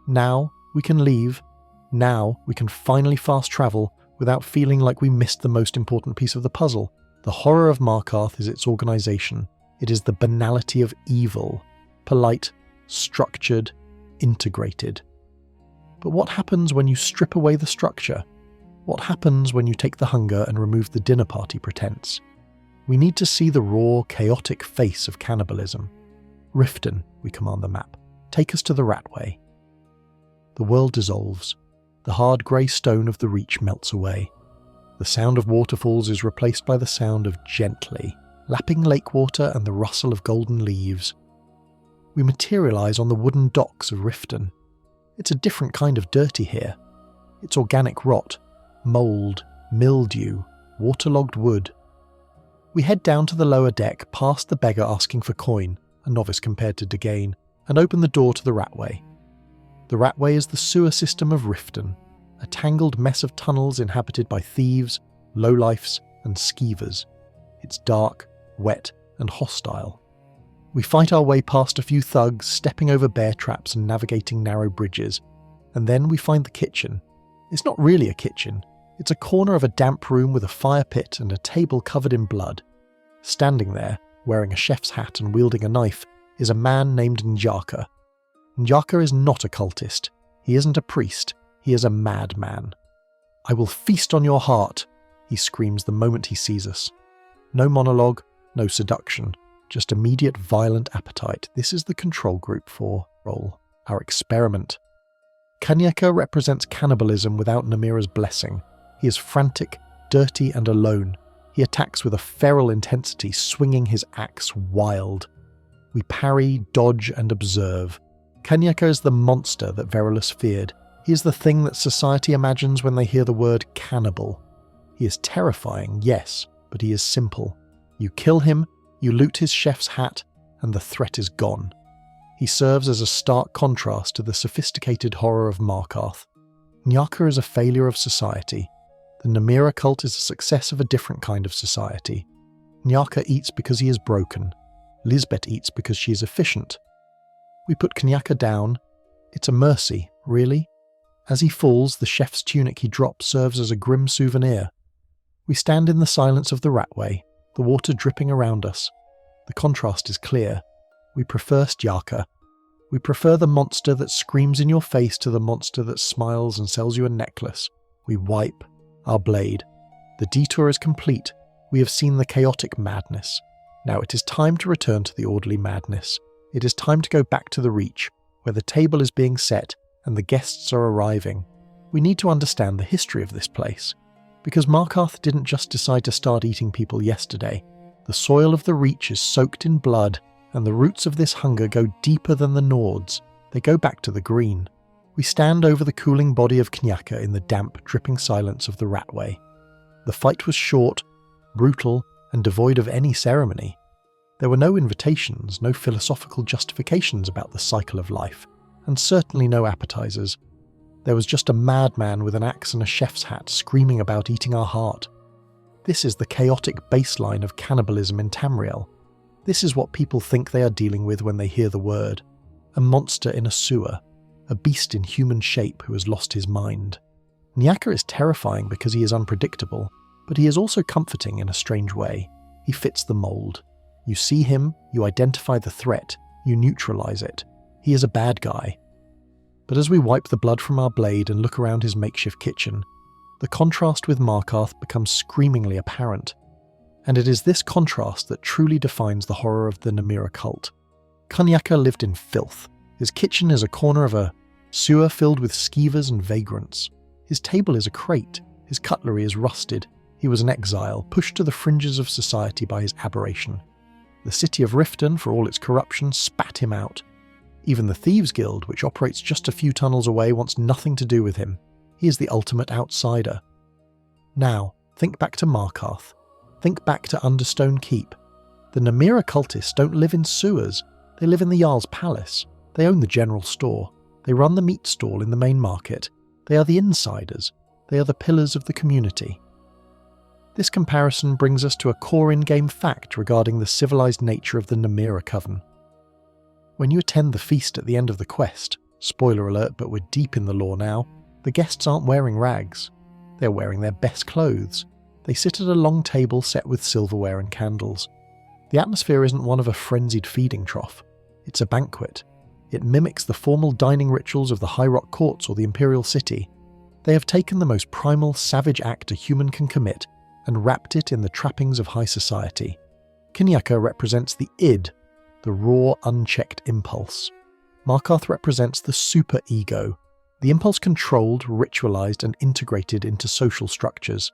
Now we can leave. Now we can finally fast travel without feeling like we missed the most important piece of the puzzle. The horror of Markarth is its organisation. It is the banality of evil. Polite, structured, integrated. But what happens when you strip away the structure? What happens when you take the hunger and remove the dinner party pretense? We need to see the raw, chaotic face of cannibalism. Riften, we command the map. Take us to the Ratway. The world dissolves. The hard grey stone of the Reach melts away. The sound of waterfalls is replaced by the sound of gently, lapping lake water and the rustle of golden leaves. We materialise on the wooden docks of Riften. It's a different kind of dirty here. It's organic rot, mould, mildew, waterlogged wood. We head down to the lower deck past the beggar asking for coin, a novice compared to Decay, and open the door to the Ratway. The Ratway is the sewer system of Riften, a tangled mess of tunnels inhabited by thieves, lowlifes, and skeevers. It's dark, wet, and hostile. We fight our way past a few thugs, stepping over bear traps and navigating narrow bridges, and then we find the kitchen. It's not really a kitchen. It's a corner of a damp room with a fire pit and a table covered in blood. Standing there, wearing a chef's hat and wielding a knife, is a man named Njaka. Njaka is not a cultist. He isn't a priest. He is a madman. "I will feast on your heart," he screams the moment he sees us. No monologue, no seduction, just immediate violent appetite. This is the control group for roll, our experiment. Kanyaka represents cannibalism without Namira's blessing. He is frantic, dirty, and alone. He attacks with a feral intensity, swinging his axe wild. We parry, dodge, and observe. Kanyaka is the monster that Verulus feared. He is the thing that society imagines when they hear the word cannibal. He is terrifying, yes, but he is simple. You kill him, you loot his chef's hat, and the threat is gone. He serves as a stark contrast to the sophisticated horror of Markarth. Nyaka is a failure of society. The Namira Cult is a success of a different kind of society. Nyaka eats because he is broken. Lisbet eats because she is efficient. We put Kanyaka down. It's a mercy, really. As he falls, the chef's tunic he drops serves as a grim souvenir. We stand in the silence of the Ratway, the water dripping around us. The contrast is clear. We prefer Stjaka. We prefer the monster that screams in your face to the monster that smiles and sells you a necklace. We wipe our blade. The detour is complete. We have seen the chaotic madness. Now it is time to return to the orderly madness. It is time to go back to the Reach, where the table is being set and the guests are arriving. We need to understand the history of this place, because Markarth didn't just decide to start eating people yesterday. The soil of the Reach is soaked in blood, and the roots of this hunger go deeper than the Nords. They go back to the green. We stand over the cooling body of Knyaka in the damp, dripping silence of the Ratway. The fight was short, brutal, and devoid of any ceremony. There were no invitations, no philosophical justifications about the cycle of life, and certainly no appetizers. There was just a madman with an axe and a chef's hat screaming about eating our heart. This is the chaotic baseline of cannibalism in Tamriel. This is what people think they are dealing with when they hear the word. A monster in a sewer. A beast in human shape who has lost his mind. Nyaka is terrifying because he is unpredictable, but he is also comforting in a strange way. He fits the mold. You see him, you identify the threat, you neutralize it. He is a bad guy. But as we wipe the blood from our blade and look around his makeshift kitchen, the contrast with Markarth becomes screamingly apparent. And it is this contrast that truly defines the horror of the Namira Cult. Kanyaka lived in filth. His kitchen is a corner of a sewer filled with skeevers and vagrants. His table is a crate. His cutlery is rusted. He was an exile, pushed to the fringes of society by his aberration. The city of Riften, for all its corruption, spat him out. Even the Thieves' Guild, which operates just a few tunnels away, wants nothing to do with him. He is the ultimate outsider. Now, think back to Markarth. Think back to Understone Keep. The Namira cultists don't live in sewers. They live in the Jarl's palace. They own the general store. They run the meat stall in the main market. They are the insiders. They are the pillars of the community. This comparison brings us to a core in-game fact regarding the civilized nature of the Namira Coven. When you attend the feast at the end of the quest, spoiler alert, but we're deep in the lore now, the guests aren't wearing rags. They're wearing their best clothes. They sit at a long table set with silverware and candles. The atmosphere isn't one of a frenzied feeding trough. It's a banquet. It mimics the formal dining rituals of the High Rock Courts or the Imperial City. They have taken the most primal, savage act a human can commit and wrapped it in the trappings of high society. Knyaka represents the id, the raw, unchecked impulse. Markarth represents the super-ego, the impulse controlled, ritualized, and integrated into social structures.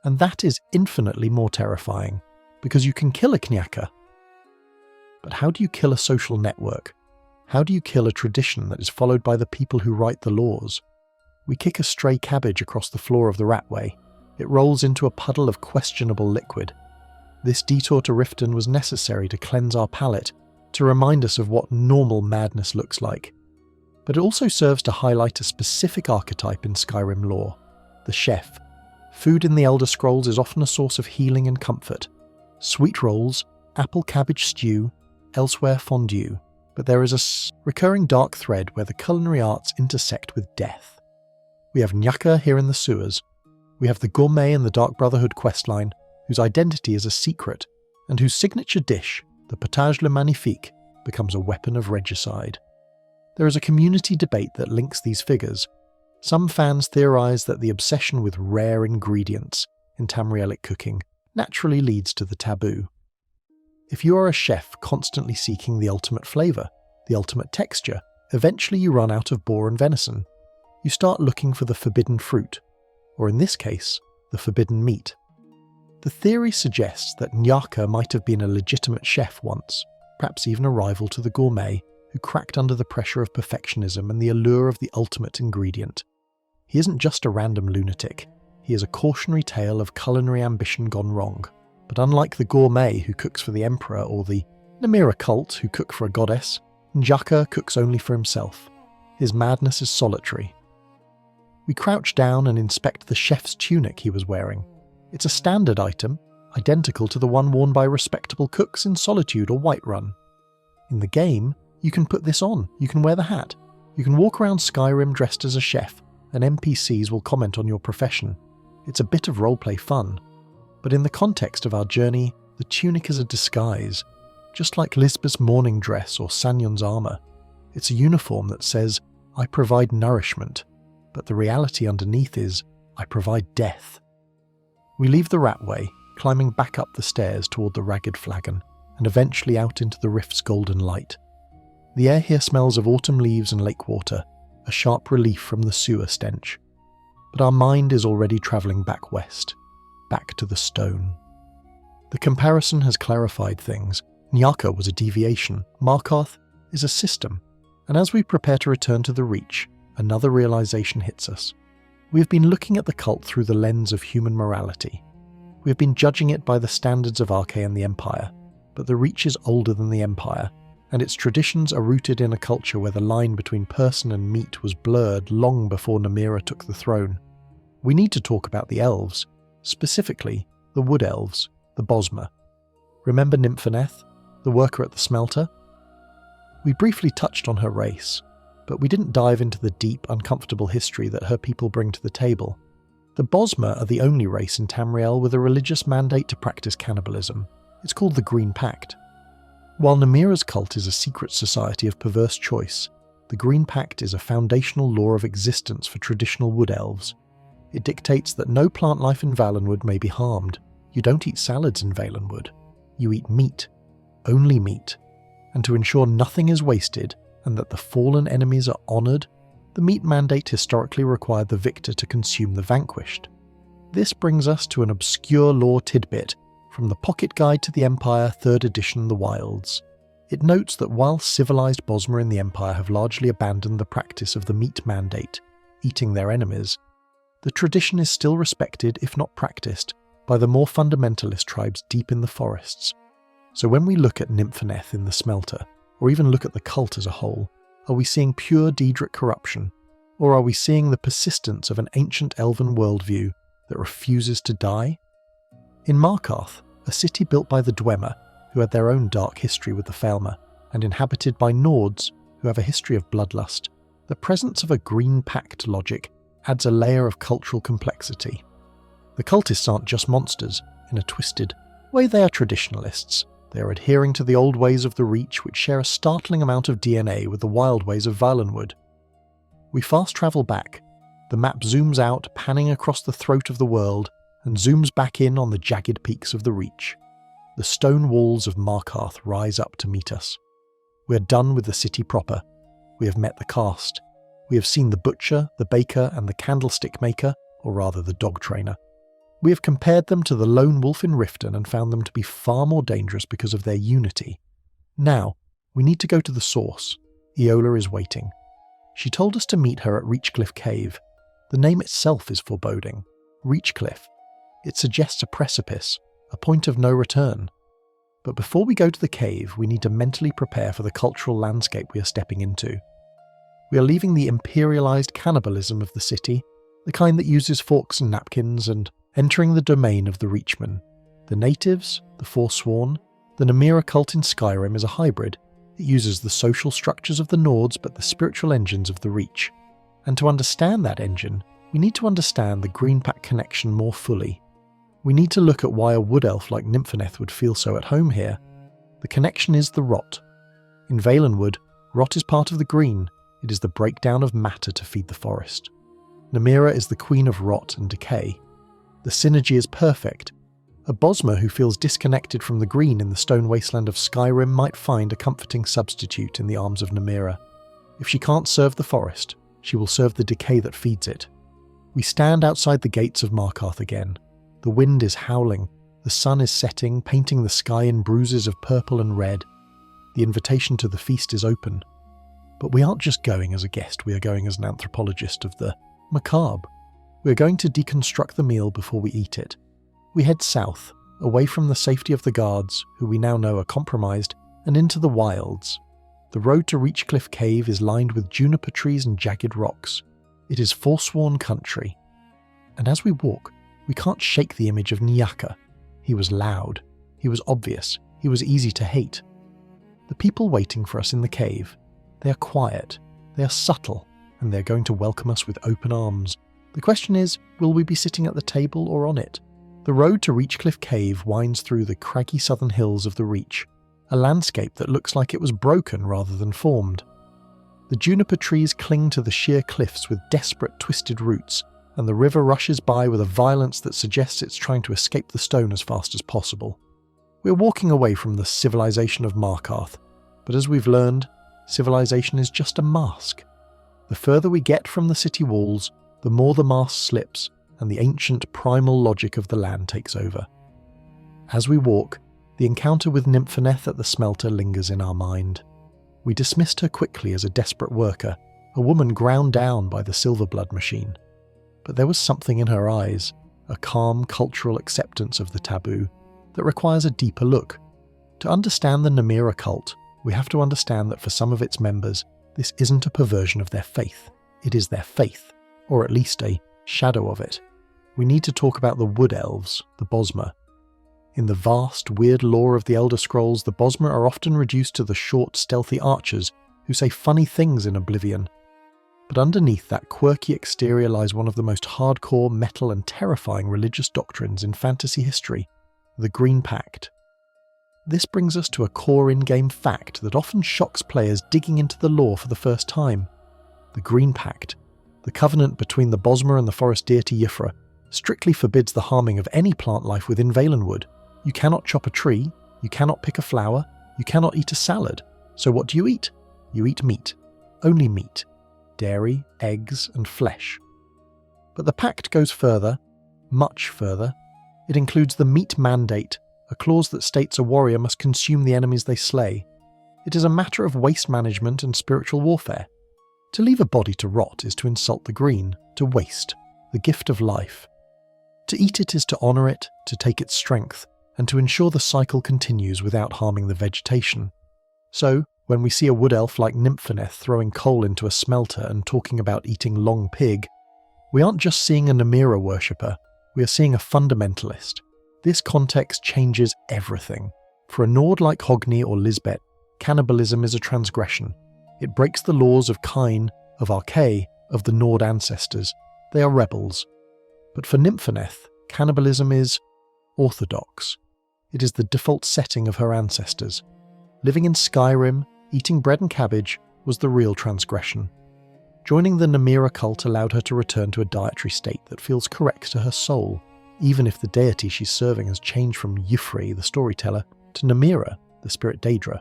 And that is infinitely more terrifying, because you can kill a Knyaka. But how do you kill a social network? How do you kill a tradition that is followed by the people who write the laws? We kick a stray cabbage across the floor of the Ratway. It rolls into a puddle of questionable liquid. This detour to Riften was necessary to cleanse our palate, to remind us of what normal madness looks like. But it also serves to highlight a specific archetype in Skyrim lore, the chef. Food in the Elder Scrolls is often a source of healing and comfort. Sweet rolls, apple cabbage stew, elsewhere fondue. But there is a recurring dark thread where the culinary arts intersect with death. We have Nyaka here in the sewers. We have the gourmet in the Dark Brotherhood questline, whose identity is a secret, and whose signature dish, the potage le magnifique, becomes a weapon of regicide. There is a community debate that links these figures. Some fans theorise that the obsession with rare ingredients in Tamrielic cooking naturally leads to the taboo. If you are a chef constantly seeking the ultimate flavour, the ultimate texture, eventually you run out of boar and venison. You start looking for the forbidden fruit, or in this case, the forbidden meat. The theory suggests that Nyaka might have been a legitimate chef once, perhaps even a rival to the gourmet, who cracked under the pressure of perfectionism and the allure of the ultimate ingredient. He isn't just a random lunatic, he is a cautionary tale of culinary ambition gone wrong. But unlike the gourmet who cooks for the emperor or the Namira Cult who cook for a goddess, Nyaka cooks only for himself. His madness is solitary. We crouch down and inspect the chef's tunic he was wearing. It's a standard item, identical to the one worn by respectable cooks in Solitude or Whiterun. In the game, you can put this on, you can wear the hat, you can walk around Skyrim dressed as a chef, and NPCs will comment on your profession. It's a bit of roleplay fun. But in the context of our journey, the tunic is a disguise, just like Lisbet's mourning dress or Sanyon's armour. It's a uniform that says, I provide nourishment, but the reality underneath is, I provide death. We leave the Ratway, climbing back up the stairs toward the ragged flagon, and eventually out into the rift's golden light. The air here smells of autumn leaves and lake water, a sharp relief from the sewer stench. But our mind is already travelling back west, back to the stone. The comparison has clarified things. Nyaka was a deviation, Markarth is a system, and as we prepare to return to the Reach, another realisation hits us. We have been looking at the cult through the lens of human morality. We have been judging it by the standards of Arche and the Empire, but the Reach is older than the Empire, and its traditions are rooted in a culture where the line between person and meat was blurred long before Namira took the throne. We need to talk about the elves, specifically the wood elves, the Bosmer. Remember Nympheneth, the worker at the smelter? We briefly touched on her race, but we didn't dive into the deep, uncomfortable history that her people bring to the table. The Bosmer are the only race in Tamriel with a religious mandate to practice cannibalism. It's called the Green Pact. While Namira's cult is a secret society of perverse choice, the Green Pact is a foundational law of existence for traditional wood elves. It dictates that no plant life in Valenwood may be harmed. You don't eat salads in Valenwood. You eat meat. Only meat. And to ensure nothing is wasted and that the fallen enemies are honoured, the meat mandate historically required the victor to consume the vanquished. This brings us to an obscure lore tidbit from the Pocket Guide to the Empire 3rd edition The Wilds. It notes that while civilised Bosmer in the Empire have largely abandoned the practice of the meat mandate, eating their enemies, the tradition is still respected, if not practiced, by the more fundamentalist tribes deep in the forests. So when we look at Nympheneth in the smelter, or even look at the cult as a whole, are we seeing pure Daedric corruption, or are we seeing the persistence of an ancient elven worldview that refuses to die? In Markarth, a city built by the Dwemer, who had their own dark history with the Faelmer, and inhabited by Nords, who have a history of bloodlust, the presence of a Green Pact logic adds a layer of cultural complexity. The cultists aren't just monsters. In a twisted way, they are traditionalists. They are adhering to the old ways of the Reach, which share a startling amount of DNA with the wild ways of Valenwood. We fast travel back. The map zooms out, panning across the throat of the world, and zooms back in on the jagged peaks of the Reach. The stone walls of Markarth rise up to meet us. We are done with the city proper. We have met the cast. We have seen the butcher, the baker, and the candlestick maker, or rather the dog trainer. We have compared them to the lone wolf in Riften and found them to be far more dangerous because of their unity. Now, we need to go to the source. Eola is waiting. She told us to meet her at Reachcliff Cave. The name itself is foreboding. Reachcliff. It suggests a precipice, a point of no return. But before we go to the cave, we need to mentally prepare for the cultural landscape we are stepping into. We are leaving the imperialised cannibalism of the city, the kind that uses forks and napkins, and entering the domain of the Reachmen. The natives, the Forsworn, the Namira Cult in Skyrim is a hybrid. It uses the social structures of the Nords but the spiritual engines of the Reach. And to understand that engine, we need to understand the Green Pact connection more fully. We need to look at why a wood elf like Nympheneth would feel so at home here. The connection is the rot. In Valenwood, rot is part of the green. It is the breakdown of matter to feed the forest. Namira is the queen of rot and decay. The synergy is perfect. A Bosmer who feels disconnected from the green in the stone wasteland of Skyrim might find a comforting substitute in the arms of Namira. If she can't serve the forest, she will serve the decay that feeds it. We stand outside the gates of Markarth again. The wind is howling, the sun is setting, painting the sky in bruises of purple and red. The invitation to the feast is open. But we aren't just going as a guest, we are going as an anthropologist of the macabre. We are going to deconstruct the meal before we eat it. We head south, away from the safety of the guards, who we now know are compromised, and into the wilds. The road to Reachcliff Cave is lined with juniper trees and jagged rocks. It is forsworn country. And as we walk, we can't shake the image of Nyaka. He was loud. He was obvious. He was easy to hate. The people waiting for us in the cave, they are quiet, they are subtle, and they're going to welcome us with open arms. The question is, will we be sitting at the table or on it? The road to Reachcliff Cave winds through the craggy southern hills of the Reach, a landscape that looks like it was broken rather than formed. The juniper trees cling to the sheer cliffs with desperate twisted roots, and the river rushes by with a violence that suggests it's trying to escape the stone as fast as possible. We're walking away from the civilization of Markarth, but as we've learned, civilization is just a mask. The further we get from the city walls, the more the mask slips, and the ancient primal logic of the land takes over. As we walk, the encounter with Nympheneth at the smelter lingers in our mind. We dismissed her quickly as a desperate worker, a woman ground down by the silver blood machine. But there was something in her eyes, a calm cultural acceptance of the taboo, that requires a deeper look. To understand the Namira Cult, we have to understand that for some of its members, this isn't a perversion of their faith. It is their faith, or at least a shadow of it. We need to talk about the Wood Elves, the Bosmer. In the vast, weird lore of the Elder Scrolls, the Bosmer are often reduced to the short, stealthy archers who say funny things in Oblivion. But underneath that quirky exterior lies one of the most hardcore, metal and terrifying religious doctrines in fantasy history, the Green Pact. This brings us to a core in-game fact that often shocks players digging into the lore for the first time. The Green Pact, the covenant between the Bosmer and the forest deity Yfra, strictly forbids the harming of any plant life within Valenwood. You cannot chop a tree, you cannot pick a flower, you cannot eat a salad. So what do you eat? You eat meat. Only meat. Dairy, eggs, and flesh. But the pact goes further, much further. It includes the meat mandate, a clause that states a warrior must consume the enemies they slay. It is a matter of waste management and spiritual warfare. To leave a body to rot is to insult the green, to waste, the gift of life. To eat it is to honour it, to take its strength, and to ensure the cycle continues without harming the vegetation. So, when we see a wood elf like Nympheneth throwing coal into a smelter and talking about eating long pig, we aren't just seeing a Namira worshipper, we are seeing a fundamentalist. This context changes everything. For a Nord like Hogni or Lisbet, cannibalism is a transgression. It breaks the laws of Kine, of Archay, of the Nord ancestors. They are rebels. But for Nympheneth, cannibalism is orthodox. It is the default setting of her ancestors. Living in Skyrim, eating bread and cabbage, was the real transgression. Joining the Namira cult allowed her to return to a dietary state that feels correct to her soul, even if the deity she's serving has changed from Y'ffre, the storyteller, to Namira, the spirit Daedra.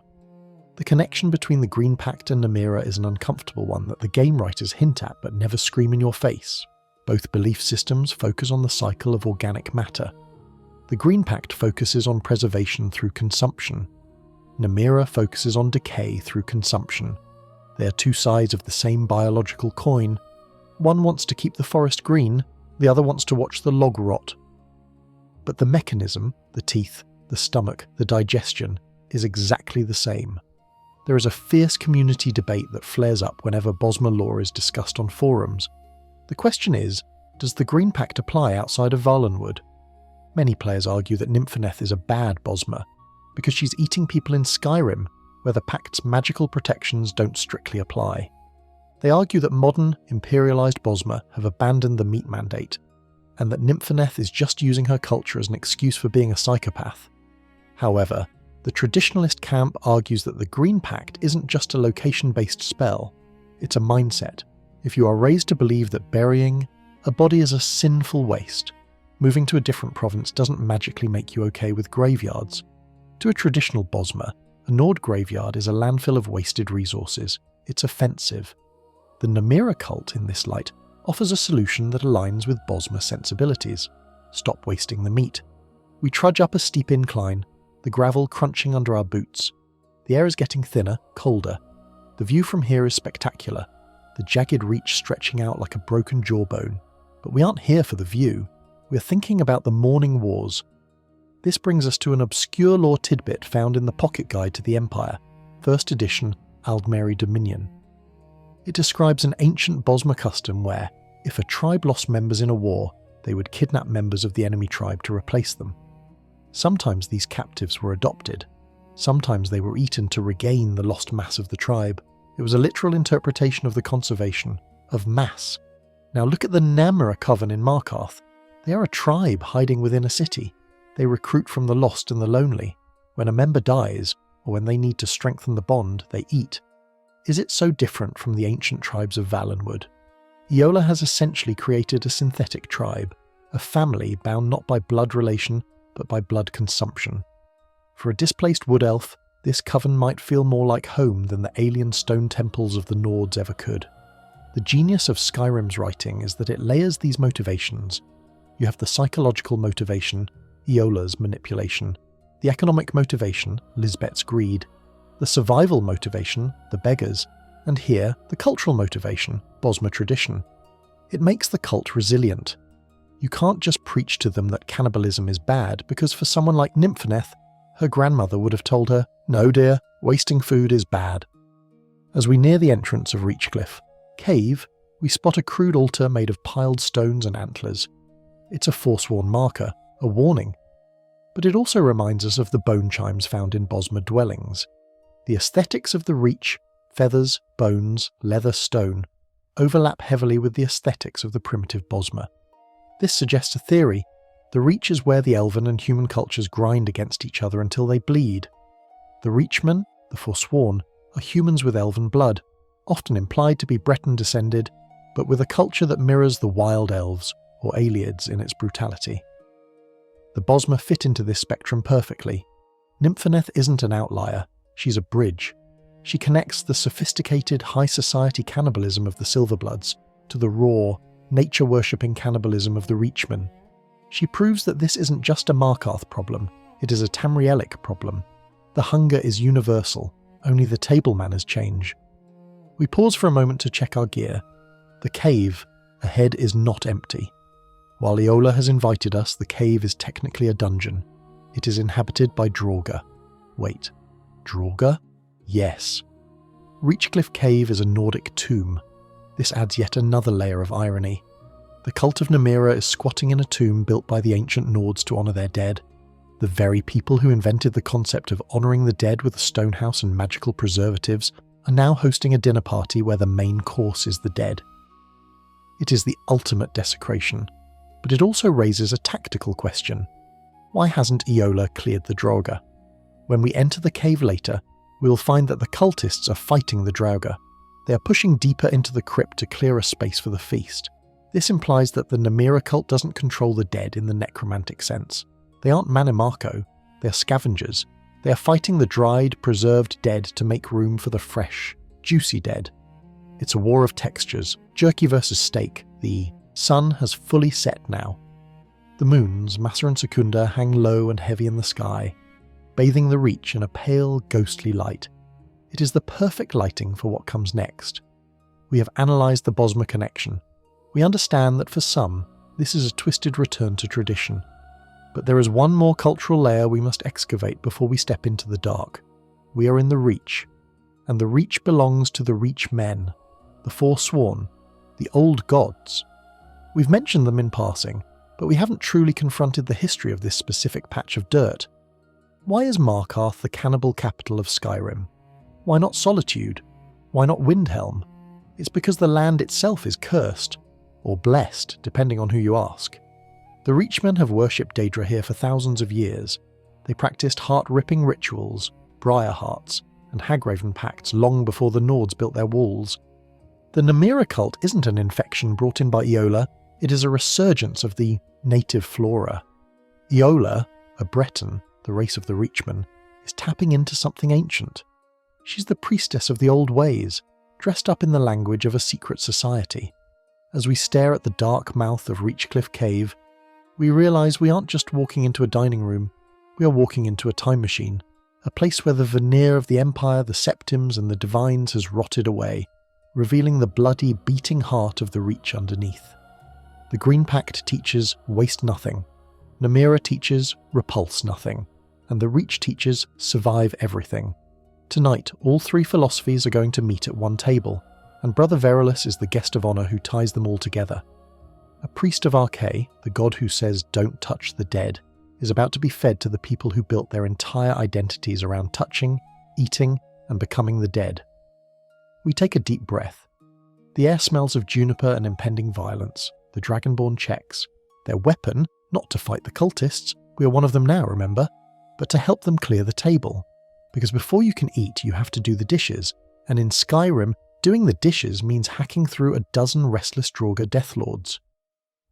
The connection between the Green Pact and Namira is an uncomfortable one that the game writers hint at but never scream in your face. Both belief systems focus on the cycle of organic matter. The Green Pact focuses on preservation through consumption. Namira focuses on decay through consumption. They are two sides of the same biological coin. One wants to keep the forest green, the other wants to watch the log rot. But the mechanism, the teeth, the stomach, the digestion, is exactly the same. There is a fierce community debate that flares up whenever Bosmer lore is discussed on forums. The question is, does the Green Pact apply outside of Valenwood? Many players argue that Nympheneth is a bad Bosmer, because she's eating people in Skyrim, where the Pact's magical protections don't strictly apply. They argue that modern, imperialised Bosmer have abandoned the meat mandate, and that Nympheneth is just using her culture as an excuse for being a psychopath. However, the traditionalist camp argues that the Green Pact isn't just a location-based spell, it's a mindset. If you are raised to believe that burying, A body is a sinful waste. Moving to a different province doesn't magically make you okay with graveyards. To a traditional Bosmer, a Nord graveyard is a landfill of wasted resources. It's offensive. The Namira Cult, in this light, offers a solution that aligns with Bosmer sensibilities. Stop wasting the meat. We trudge up a steep incline, the gravel crunching under our boots. The air is getting thinner, colder. The view from here is spectacular, the jagged reach stretching out like a broken jawbone. But we aren't here for the view. We're thinking about the morning wars. This brings us to an obscure lore tidbit found in the Pocket Guide to the Empire, 1st edition, Aldmeri Dominion. It describes an ancient Bosmer custom where, if a tribe lost members in a war, they would kidnap members of the enemy tribe to replace them. Sometimes these captives were adopted. Sometimes they were eaten to regain the lost mass of the tribe. It was a literal interpretation of the conservation of mass. Now look at the Namira Coven in Markarth. They are a tribe hiding within a city. They recruit from the lost and the lonely. When a member dies, or when they need to strengthen the bond, they eat. Is it so different from the ancient tribes of Valenwood? Eola has essentially created a synthetic tribe, a family bound not by blood relation, but by blood consumption. For a displaced wood elf, this coven might feel more like home than the alien stone temples of the Nords ever could. The genius of Skyrim's writing is that it layers these motivations. You have the psychological motivation, Eola's manipulation, the economic motivation, Lisbet's greed, the survival motivation, the beggars, and here, the cultural motivation, Bosmer tradition. It makes the cult resilient. You can't just preach to them that cannibalism is bad, because for someone like Nympheneth, her grandmother would have told her, "No dear, wasting food is bad." As we near the entrance of Reachcliff Cave, we spot a crude altar made of piled stones and antlers. It's a forsworn marker, a warning. But it also reminds us of the bone chimes found in Bosmer dwellings. The aesthetics of the Reach, feathers, bones, leather, stone, overlap heavily with the aesthetics of the primitive Bosmer. This suggests a theory. The Reach is where the elven and human cultures grind against each other until they bleed. The Reachmen, the Forsworn, are humans with elven blood, often implied to be Breton descended, but with a culture that mirrors the wild elves, or Aelids in its brutality. The Bosmer fit into this spectrum perfectly. Nympheneth isn't an outlier, she's a bridge. She connects the sophisticated high society cannibalism of the Silverbloods to the raw, nature-worshipping cannibalism of the Reachmen. She proves that this isn't just a Markarth problem, it is a Tamrielic problem. The hunger is universal, only the table manners change. We pause for a moment to check our gear. The cave ahead is not empty. While Eola has invited us, the cave is technically a dungeon. It is inhabited by Draugr. Wait, Draugr? Yes. Reachcliff Cave is a Nordic tomb. This adds yet another layer of irony. The cult of Namira is squatting in a tomb built by the ancient Nords to honour their dead. The very people who invented the concept of honouring the dead with a stone house and magical preservatives are now hosting a dinner party where the main course is the dead. It is the ultimate desecration, but it also raises a tactical question. Why hasn't Eola cleared the Draugr? When we enter the cave later, we will find that the cultists are fighting the Draugr. They are pushing deeper into the crypt to clear a space for the feast. This implies that the Namira cult doesn't control the dead in the necromantic sense. They aren't Manimarco, they are scavengers. They are fighting the dried, preserved dead to make room for the fresh, juicy dead. It's a war of textures, jerky versus steak. The sun has fully set now. The moons, Massa and Secunda, hang low and heavy in the sky, bathing the Reach in a pale, ghostly light. It is the perfect lighting for what comes next. We have analysed the Bosmer connection. We understand that for some, this is a twisted return to tradition. But there is one more cultural layer we must excavate before we step into the dark. We are in the Reach, and the Reach belongs to the Reachmen, the Forsworn, the old gods. We've mentioned them in passing, but we haven't truly confronted the history of this specific patch of dirt. Why is Markarth the cannibal capital of Skyrim? Why not Solitude? Why not Windhelm? It's because the land itself is cursed, or blessed, depending on who you ask. The Reachmen have worshipped Daedra here for thousands of years. They practiced heart-ripping rituals, briar hearts, and Hagraven pacts long before the Nords built their walls. The Namira cult isn't an infection brought in by Eola, It is a resurgence of the native flora. Eola, a Breton, the race of the Reachmen, is tapping into something ancient. She's the priestess of the old ways, dressed up in the language of a secret society. As we stare at the dark mouth of Reachcliff Cave, we realise we aren't just walking into a dining room, we are walking into a time machine, a place where the veneer of the Empire, the Septims and the Divines has rotted away, revealing the bloody, beating heart of the Reach underneath. The Green Pact teaches waste nothing, Namira teaches repulse nothing, and the Reach teaches survive everything. Tonight, all three philosophies are going to meet at one table, and Brother Verulus is the guest of honour who ties them all together. A priest of Arche, the god who says don't touch the dead, is about to be fed to the people who built their entire identities around touching, eating, and becoming the dead. We take a deep breath. The air smells of juniper and impending violence. The Dragonborn checks. Their weapon, not to fight the cultists, we are one of them now, remember, but to help them clear the table. Because before you can eat, you have to do the dishes, and in Skyrim, doing the dishes means hacking through a dozen restless Draugr Deathlords.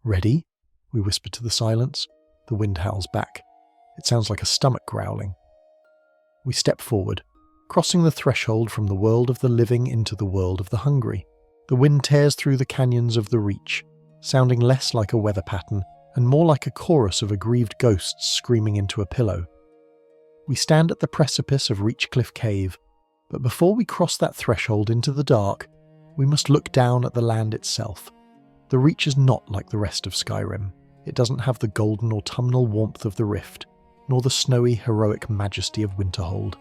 Ready? We whisper to the silence. The wind howls back. It sounds like a stomach growling. We step forward, crossing the threshold from the world of the living into the world of the hungry. The wind tears through the canyons of the Reach, sounding less like a weather pattern and more like a chorus of aggrieved ghosts screaming into a pillow. We stand at the precipice of Reachcliff Cave, but before we cross that threshold into the dark, we must look down at the land itself. The Reach is not like the rest of Skyrim. It doesn't have the golden autumnal warmth of the Rift, nor the snowy, heroic majesty of Winterhold.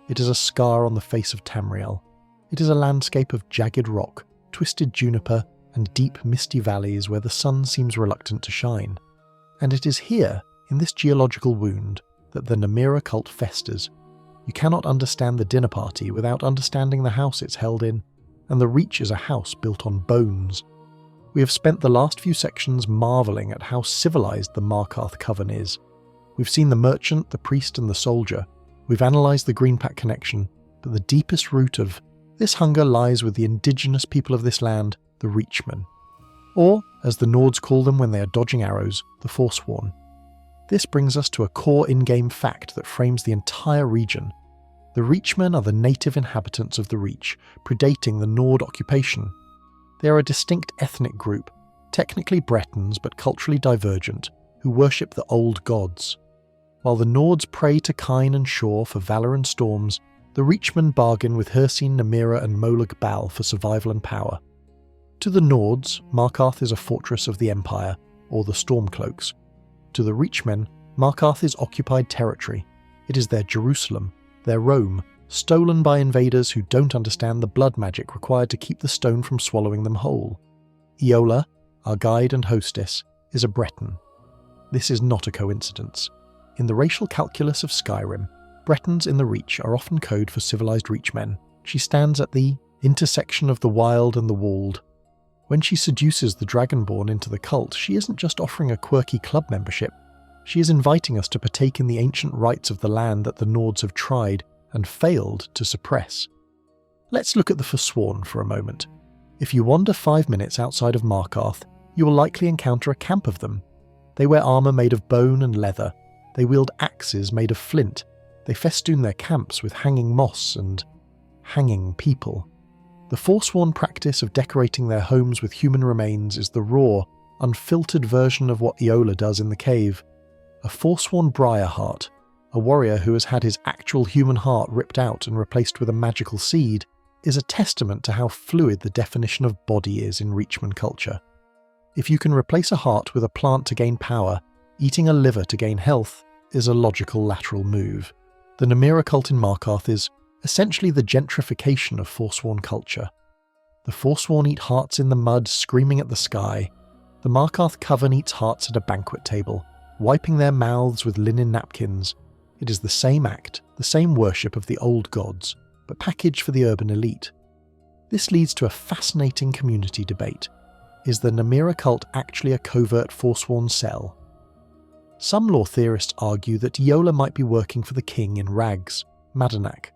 It is a scar on the face of Tamriel. It is a landscape of jagged rock, twisted juniper, and deep, misty valleys where the sun seems reluctant to shine. And it is here, in this geological wound, that the Namira Cult festers. You cannot understand the dinner party without understanding the house it's held in, and the Reach is a house built on bones. We have spent the last few sections marvelling at how civilised the Markarth coven is. We've seen the merchant, the priest and the soldier. We've analysed the Green Pact connection, but the deepest root of this hunger lies with the indigenous people of this land, the Reachmen. Or, as the Nords call them when they are dodging arrows, the Forsworn. This brings us to a core in-game fact that frames the entire region. The Reachmen are the native inhabitants of the Reach, predating the Nord occupation. They are a distinct ethnic group, technically Bretons but culturally divergent, who worship the old gods. While the Nords pray to Kine and Shor for valour and storms, the Reachmen bargain with Hircine, Namira and Molag Bal for survival and power. To the Nords, Markarth is a fortress of the Empire, or the Stormcloaks. To the Reachmen, Markarth is occupied territory. It is their Jerusalem, their Rome, stolen by invaders who don't understand the blood magic required to keep the stone from swallowing them whole. Eola, our guide and hostess, is a Breton. This is not a coincidence. In the racial calculus of Skyrim, Bretons in the Reach are often code for civilized Reachmen. She stands at the intersection of the wild and the walled. When she seduces the Dragonborn into the cult, she isn't just offering a quirky club membership. She is inviting us to partake in the ancient rites of the land that the Nords have tried and failed to suppress. Let's look at the Forsworn for a moment. If you wander 5 minutes outside of Markarth, you will likely encounter a camp of them. They wear armour made of bone and leather. They wield axes made of flint. They festoon their camps with hanging moss and hanging people. The Forsworn practice of decorating their homes with human remains is the raw, unfiltered version of what Eola does in the cave. A Forsworn Briarheart, a warrior who has had his actual human heart ripped out and replaced with a magical seed, is a testament to how fluid the definition of body is in Reachman culture. If you can replace a heart with a plant to gain power, eating a liver to gain health is a logical lateral move. The Namira Cult in Markarth is essentially the gentrification of Forsworn culture. The Forsworn eat hearts in the mud, screaming at the sky. The Markarth coven eats hearts at a banquet table, wiping their mouths with linen napkins. It is the same act, the same worship of the old gods, but packaged for the urban elite. This leads to a fascinating community debate. Is the Namira Cult actually a covert Forsworn cell? Some lore theorists argue that Eola might be working for the king in rags, Madanak.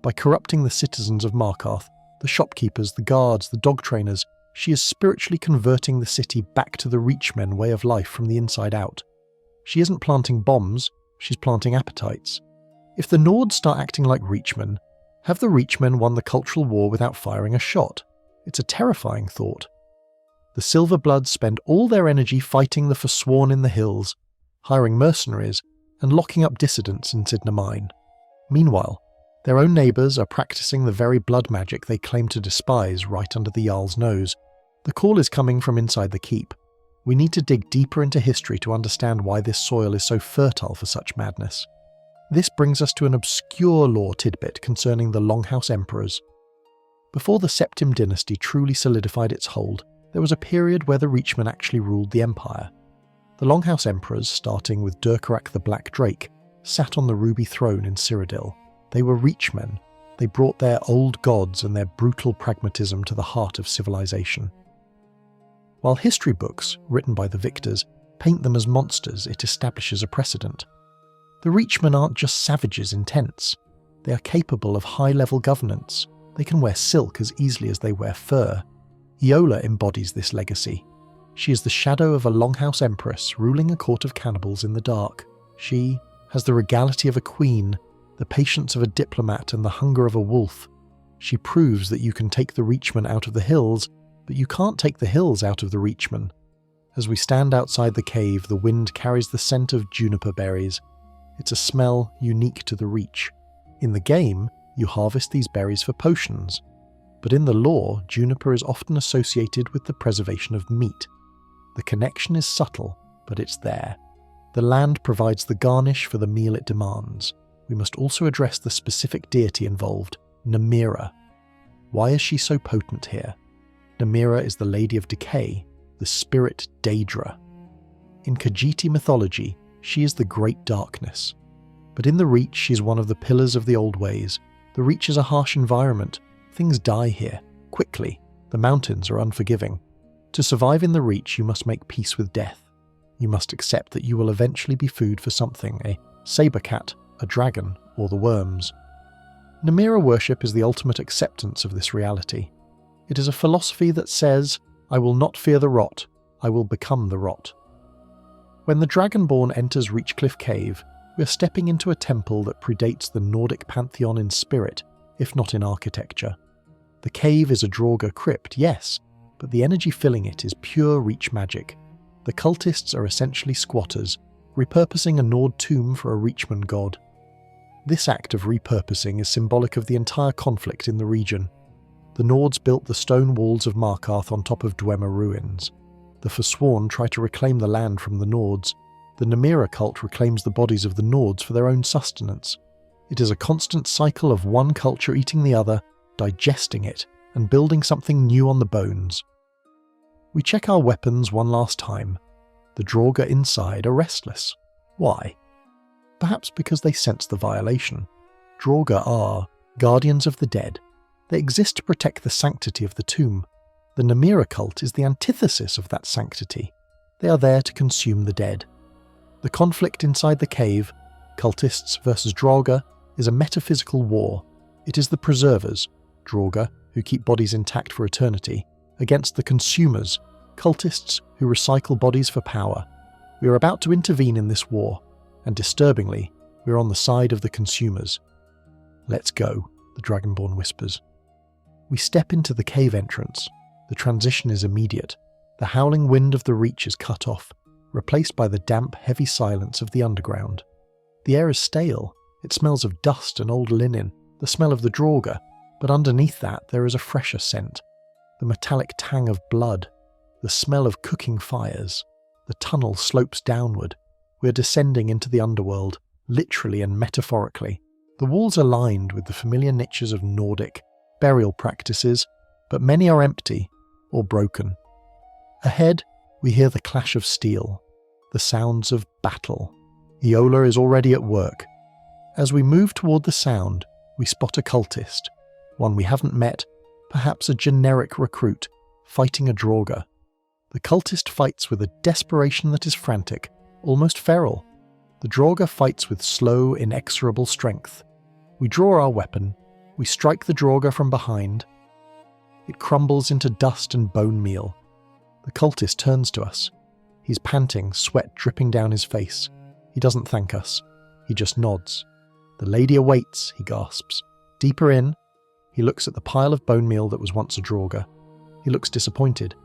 By corrupting the citizens of Markarth, the shopkeepers, the guards, the dog trainers, She is spiritually converting the city back to the Reachmen way of life from the inside out. She isn't planting bombs, she's planting appetites. If the Nords start acting like Reachmen, have the Reachmen won the cultural war without firing a shot? It's a terrifying thought. The Silverbloods spend all their energy fighting the Forsworn in the hills, hiring mercenaries, and locking up dissidents in Sidna Mine. Meanwhile, their own neighbours are practicing the very blood magic they claim to despise right under the Jarl's nose. The call is coming from inside the keep. We need to dig deeper into history to understand why this soil is so fertile for such madness. This brings us to an obscure lore tidbit concerning the Longhouse Emperors. Before the Septim dynasty truly solidified its hold, there was a period where the Reachmen actually ruled the empire. The Longhouse Emperors, starting with Durkarak the Black Drake, sat on the ruby throne in Cyrodiil. They were Reachmen. They brought their old gods and their brutal pragmatism to the heart of civilization. While history books, written by the victors, paint them as monsters, it establishes a precedent. The Reachmen aren't just savages in tents. They are capable of high-level governance. They can wear silk as easily as they wear fur. Eola embodies this legacy. She is the shadow of a Longhouse Empress ruling a court of cannibals in the dark. She has the regality of a queen, the patience of a diplomat and the hunger of a wolf. She proves that you can take the Reachmen out of the hills, but you can't take the hills out of the Reachmen. As we stand outside the cave, the wind carries the scent of juniper berries. It's a smell unique to the Reach. In the game, you harvest these berries for potions. But in the lore, juniper is often associated with the preservation of meat. The connection is subtle, but it's there. The land provides the garnish for the meal it demands. We must also address the specific deity involved, Namira. Why is she so potent here? Namira is the Lady of Decay, the spirit Daedra. In Khajiiti mythology, she is the Great Darkness. But in the Reach, she's one of the pillars of the old ways. The Reach is a harsh environment. Things die here, quickly. The mountains are unforgiving. To survive in the Reach, you must make peace with death. You must accept that you will eventually be food for something, a saber cat, a dragon, or the worms. Namira worship is the ultimate acceptance of this reality. It is a philosophy that says, I will not fear the rot, I will become the rot. When the Dragonborn enters Reachcliff Cave, we are stepping into a temple that predates the Nordic pantheon in spirit, if not in architecture. The cave is a Draugr crypt, yes, but the energy filling it is pure Reach magic. The cultists are essentially squatters, repurposing a Nord tomb for a Reachman god. This act of repurposing is symbolic of the entire conflict in the region. The Nords built the stone walls of Markarth on top of Dwemer ruins. The Forsworn try to reclaim the land from the Nords. The Namira Cult reclaims the bodies of the Nords for their own sustenance. It is a constant cycle of one culture eating the other, digesting it, and building something new on the bones. We check our weapons one last time. The Draugr inside are restless. Why? Perhaps because they sense the violation. Draugr are guardians of the dead. They exist to protect the sanctity of the tomb. The Namira Cult is the antithesis of that sanctity. They are there to consume the dead. The conflict inside the cave, cultists versus Draugr, is a metaphysical war. It is the preservers, Draugr, who keep bodies intact for eternity, against the consumers, cultists who recycle bodies for power. We are about to intervene in this war, and disturbingly, we are on the side of the consumers. Let's go, the Dragonborn whispers. We step into the cave entrance. The transition is immediate. The howling wind of the Reach is cut off, replaced by the damp, heavy silence of the underground. The air is stale. It smells of dust and old linen, the smell of the Draugr, but underneath that there is a fresher scent. The metallic tang of blood, the smell of cooking fires. The tunnel slopes downward. We are descending into the underworld, literally and metaphorically. The walls are lined with the familiar niches of Nordic burial practices, but many are empty or broken. Ahead, we hear the clash of steel, the sounds of battle. Eola is already at work. As we move toward the sound, we spot a cultist, one we haven't met, perhaps a generic recruit, fighting a Draugr. The cultist fights with a desperation that is frantic, almost feral. The Draugr fights with slow, inexorable strength. We draw our weapon. We strike the Draugr from behind. It crumbles into dust and bone meal. The cultist turns to us. He's panting, sweat dripping down his face. He doesn't thank us. He just nods. "The lady awaits," he gasps. Deeper in, he looks at the pile of bone meal that was once a Draugr. He looks disappointed.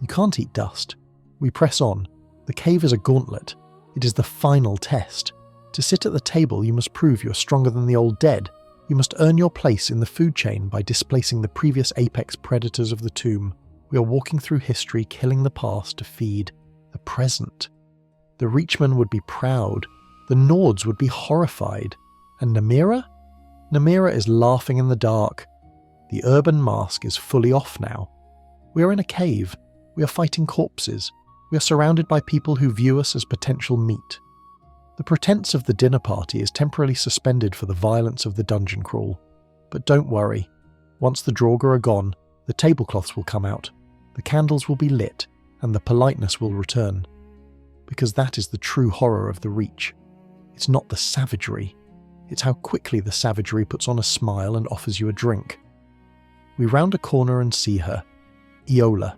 You can't eat dust. We press on. The cave is a gauntlet. It is the final test. To sit at the table, you must prove you are stronger than the old dead. You must earn your place in the food chain by displacing the previous apex predators of the tomb. We are walking through history, killing the past to feed the present. The Reachmen would be proud. The Nords would be horrified. And Namira? Namira is laughing in the dark. The urban mask is fully off now. We are in a cave. We are fighting corpses. We are surrounded by people who view us as potential meat. The pretense of the dinner party is temporarily suspended for the violence of the dungeon crawl. But don't worry. Once the Draugr are gone, the tablecloths will come out, the candles will be lit, and the politeness will return. Because that is the true horror of the Reach. It's not the savagery. It's how quickly the savagery puts on a smile and offers you a drink. We round a corner and see her. Eola.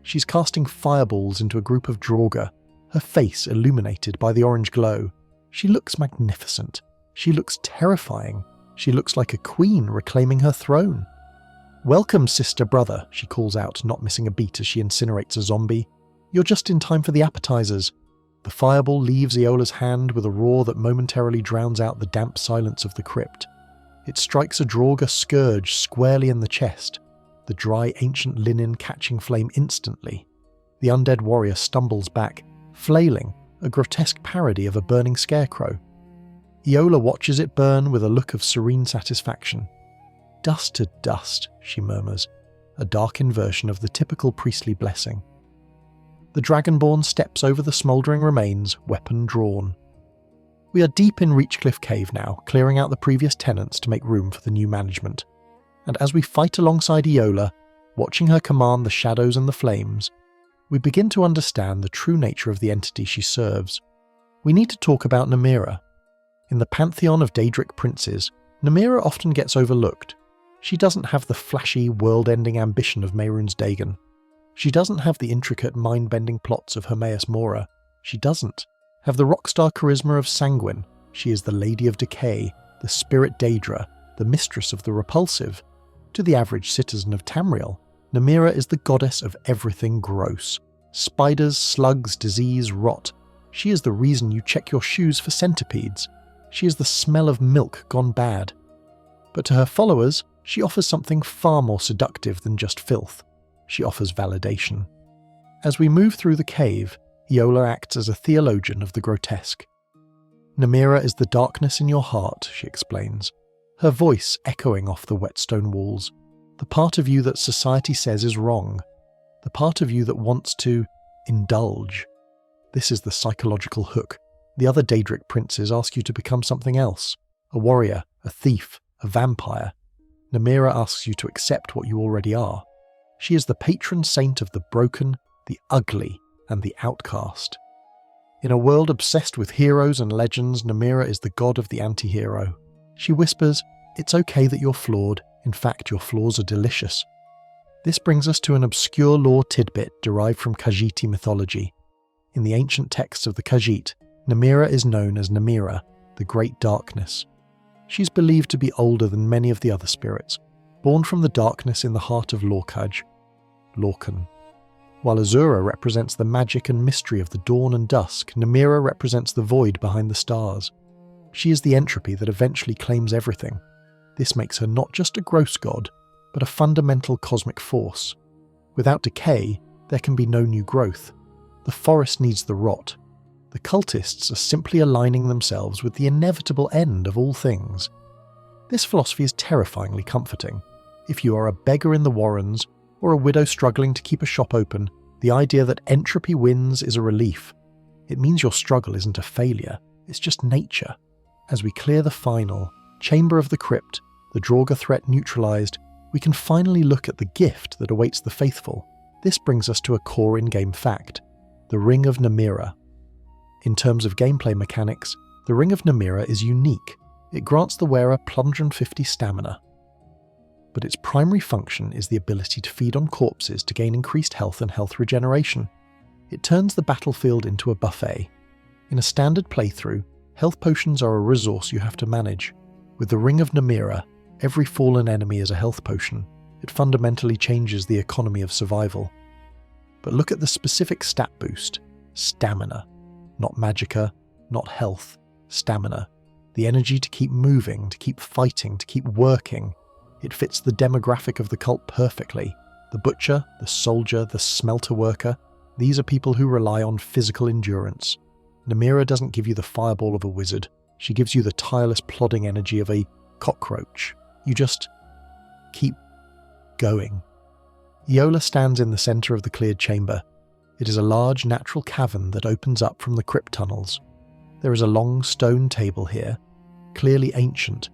She's casting fireballs into a group of Draugr, her face illuminated by the orange glow. She looks magnificent. She looks terrifying. She looks like a queen reclaiming her throne. "Welcome, sister brother," she calls out, not missing a beat as she incinerates a zombie. "You're just in time for the appetizers." The fireball leaves Eola's hand with a roar that momentarily drowns out the damp silence of the crypt. It strikes a Draugr scourge squarely in the chest, the dry ancient linen catching flame instantly. The undead warrior stumbles back, flailing, a grotesque parody of a burning scarecrow. Eola watches it burn with a look of serene satisfaction. "Dust to dust," she murmurs, a dark inversion of the typical priestly blessing. The Dragonborn steps over the smouldering remains, weapon drawn. We are deep in Reachcliff Cave now, clearing out the previous tenants to make room for the new management. And as we fight alongside Eola, watching her command the shadows and the flames, we begin to understand the true nature of the entity she serves. We need to talk about Namira. In the pantheon of Daedric princes, Namira often gets overlooked. She doesn't have the flashy, world-ending ambition of Mehrunes Dagon. She doesn't have the intricate, mind-bending plots of Hermaeus Mora. She doesn't have the rockstar charisma of Sanguine. She is the Lady of Decay, the Spirit Daedra, the mistress of the repulsive. To the average citizen of Tamriel, Namira is the goddess of everything gross. Spiders, slugs, disease, rot. She is the reason you check your shoes for centipedes. She is the smell of milk gone bad. But to her followers, she offers something far more seductive than just filth. She offers validation. As we move through the cave, Eola acts as a theologian of the grotesque. "Namira is the darkness in your heart," she explains, her voice echoing off the wet stone walls. "The part of you that society says is wrong. The part of you that wants to indulge." This is the psychological hook. The other Daedric princes ask you to become something else. A warrior, a thief, a vampire. Namira asks you to accept what you already are. She is the patron saint of the broken, the ugly, and the outcast. In a world obsessed with heroes and legends, Namira is the god of the anti-hero. She whispers, "It's okay that you're flawed. In fact, your flaws are delicious." This brings us to an obscure lore tidbit derived from Khajiiti mythology. In the ancient texts of the Khajiit, Namira is known as Namira, the Great Darkness. She's believed to be older than many of the other spirits, born from the darkness in the heart of Lorkhaj, Lorkhan. While Azura represents the magic and mystery of the dawn and dusk, Namira represents the void behind the stars. She is the entropy that eventually claims everything. This makes her not just a gross god, but a fundamental cosmic force. Without decay, there can be no new growth. The forest needs the rot. The cultists are simply aligning themselves with the inevitable end of all things. This philosophy is terrifyingly comforting. If you are a beggar in the Warrens, or a widow struggling to keep a shop open, the idea that entropy wins is a relief. It means your struggle isn't a failure, it's just nature. As we clear the final chamber of the crypt, the Draugr threat neutralized, we can finally look at the gift that awaits the faithful. This brings us to a core in-game fact, the Ring of Namira. In terms of gameplay mechanics, the Ring of Namira is unique. It grants the wearer +150 stamina. but its primary function is the ability to feed on corpses to gain increased health and health regeneration. It turns the battlefield into a buffet. In a standard playthrough, health potions are a resource you have to manage. With the Ring of Namira, every fallen enemy is a health potion. It fundamentally changes the economy of survival. But look at the specific stat boost. Stamina. Not magicka, not health. Stamina. The energy to keep moving, to keep fighting, to keep working. It fits the demographic of the cult perfectly. The butcher, the soldier, the smelter worker, these are people who rely on physical endurance. Namira doesn't give you the fireball of a wizard. She gives you the tireless plodding energy of a cockroach. You just keep going. Eola stands in the centre of the cleared chamber. It is a large natural cavern that opens up from the crypt tunnels. There is a long stone table here, clearly ancient,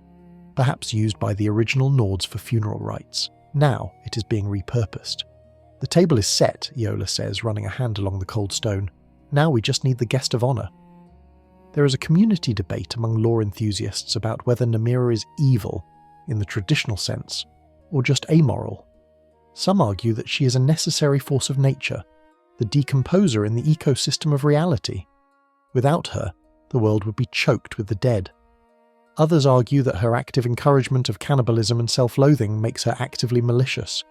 perhaps used by the original Nords for funeral rites. Now it is being repurposed. The table is set, Eola says, running a hand along the cold stone. Now we just need the guest of honour. There is a community debate among lore enthusiasts about whether Namira is evil, in the traditional sense, or just amoral. Some argue that she is a necessary force of nature, the decomposer in the ecosystem of reality. Without her, the world would be choked with the dead. Others argue that her active encouragement of cannibalism and self-loathing makes her actively malicious.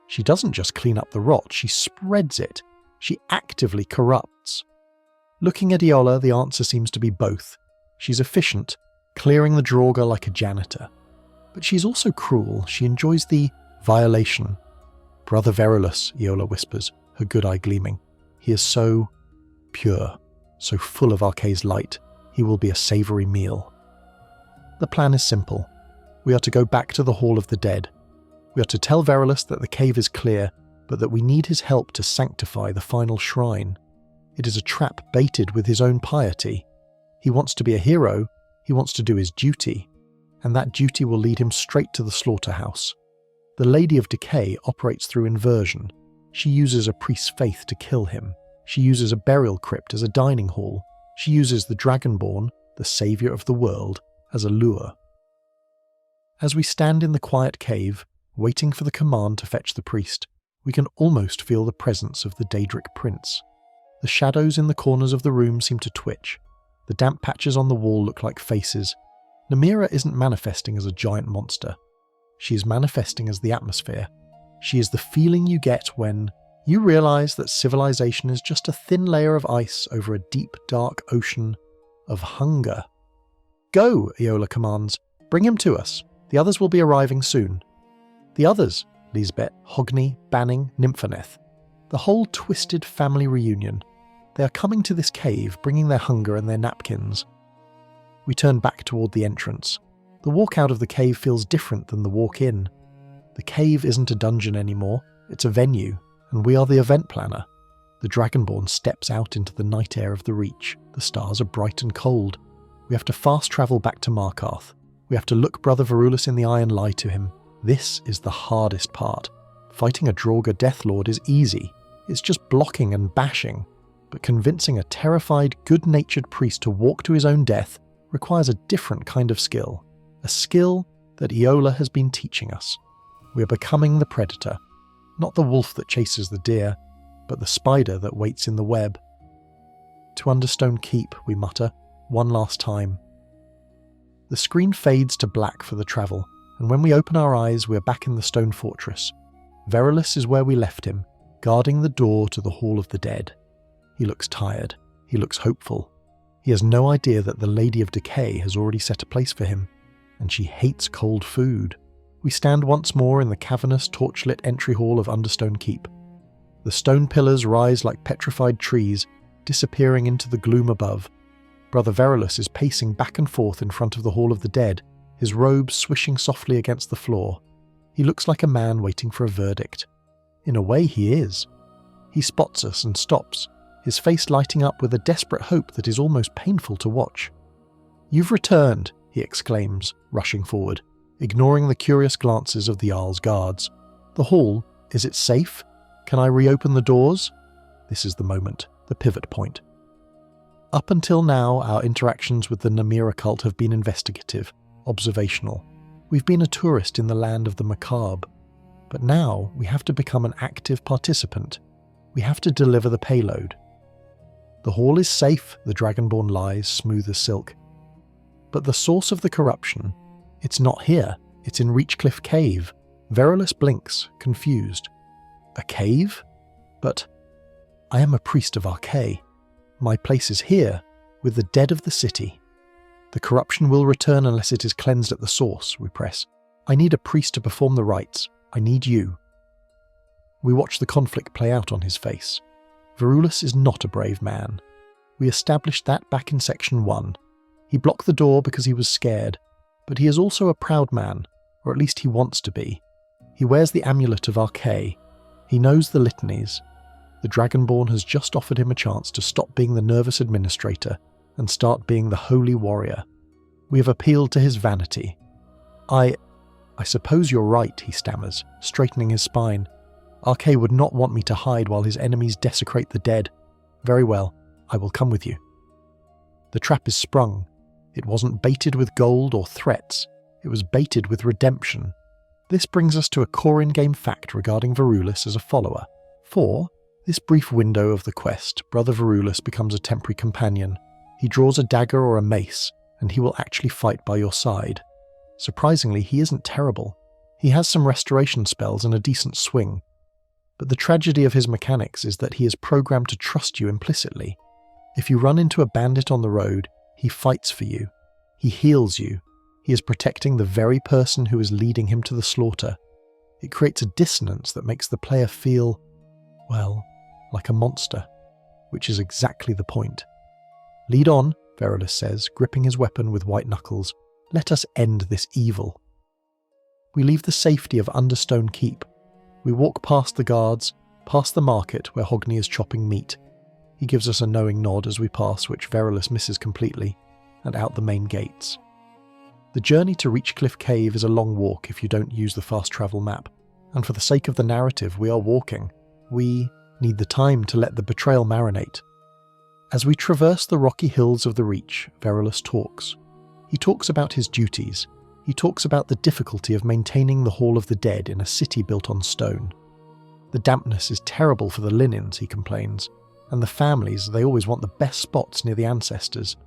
She doesn't just clean up the rot, she spreads it. She actively corrupts. Looking at Eola, the answer seems to be both. She's efficient, clearing the Draugr like a janitor. But she's also cruel. She enjoys the violation. Brother Verulus, Eola whispers, her good eye gleaming. He is so pure, so full of Arkay's light. He will be a savoury meal. The plan is simple. We are to go back to the Hall of the Dead. We are to tell Verulus that the cave is clear, but that we need his help to sanctify the final shrine. It is a trap baited with his own piety. He wants to be a hero, he wants to do his duty, and that duty will lead him straight to the slaughterhouse. The Lady of Decay operates through inversion. She uses a priest's faith to kill him. She uses a burial crypt as a dining hall. She uses the Dragonborn, the saviour of the world, as a lure. As we stand in the quiet cave, waiting for the command to fetch the priest, we can almost feel the presence of the Daedric Prince. The shadows in the corners of the room seem to twitch. The damp patches on the wall look like faces. Namira isn't manifesting as a giant monster. She is manifesting as the atmosphere. She is the feeling you get when you realise that civilization is just a thin layer of ice over a deep, dark ocean of hunger. Go, Eola commands. Bring him to us. The others will be arriving soon. The others, Lisbet, Hogni, Banning, Nymphaneth. The whole twisted family reunion. They are coming to this cave, bringing their hunger and their napkins. We turn back toward the entrance. The walk out of the cave feels different than the walk in. The cave isn't a dungeon anymore, it's a venue, and we are the event planner. The Dragonborn steps out into the night air of the Reach. The stars are bright and cold. We have to fast travel back to Markarth. We have to look Brother Verulus in the eye and lie to him. This is the hardest part. Fighting a Draugr Deathlord is easy. It's just blocking and bashing. But convincing a terrified, good-natured priest to walk to his own death requires a different kind of skill. A skill that Eola has been teaching us. We are becoming the predator. Not the wolf that chases the deer, but the spider that waits in the web. To Understone Keep, we mutter, one last time. The screen fades to black for the travel, and when we open our eyes, we are back in the stone fortress. Verulus is where we left him, guarding the door to the Hall of the Dead. He looks tired. He looks hopeful. He has no idea that the Lady of Decay has already set a place for him, and she hates cold food. We stand once more in the cavernous, torchlit entry hall of Understone Keep. The stone pillars rise like petrified trees, disappearing into the gloom above. Brother Verulus is pacing back and forth in front of the Hall of the Dead, his robes swishing softly against the floor. He looks like a man waiting for a verdict. In a way, he is. He spots us and stops, his face lighting up with a desperate hope that is almost painful to watch. "You've returned," he exclaims, rushing forward, ignoring the curious glances of the Jarl's guards. "The hall, is it safe? Can I reopen the doors?" This is the moment, the pivot point. Up until now, our interactions with the Namira Cult have been investigative, observational. We've been a tourist in the land of the macabre, but now we have to become an active participant. We have to deliver the payload. The hall is safe, the Dragonborn lies, smooth as silk. But the source of the corruption, it's not here, it's in Reachcliff Cave. Verulus blinks, confused. A cave? But I am a priest of Archay. My place is here, with the dead of the city. The corruption will return unless it is cleansed at the source, we press. I need a priest to perform the rites. I need you. We watch the conflict play out on his face. Verulus is not a brave man. We established that back in Section 1. He blocked the door because he was scared, but he is also a proud man, or at least he wants to be. He wears the amulet of Archay. He knows the litanies. The Dragonborn has just offered him a chance to stop being the nervous administrator and start being the holy warrior. We have appealed to his vanity. I suppose you're right, he stammers, straightening his spine. Archay would not want me to hide while his enemies desecrate the dead. Very well, I will come with you. The trap is sprung. It wasn't baited with gold or threats. It was baited with redemption. This brings us to a core in-game fact regarding Verulus as a follower. For this brief window of the quest, Brother Verulus becomes a temporary companion. He draws a dagger or a mace, and he will actually fight by your side. Surprisingly, he isn't terrible. He has some restoration spells and a decent swing. But the tragedy of his mechanics is that he is programmed to trust you implicitly. If you run into a bandit on the road, he fights for you. He heals you. He is protecting the very person who is leading him to the slaughter. It creates a dissonance that makes the player feel, well, like a monster, which is exactly the point. Lead on, Verulus says, gripping his weapon with white knuckles. Let us end this evil. We leave the safety of Understone Keep. We walk past the guards, past the market where Hogni is chopping meat. He gives us a knowing nod as we pass, which Verulus misses completely, and out the main gates. The journey to Reachcliff Cave is a long walk if you don't use the fast travel map, and for the sake of the narrative we are walking. We need the time to let the betrayal marinate. As we traverse the rocky hills of the Reach, Verulus talks. He talks about his duties. He talks about the difficulty of maintaining the Hall of the Dead in a city built on stone. The dampness is terrible for the linens, he complains, and the families, they always want the best spots near the ancestors.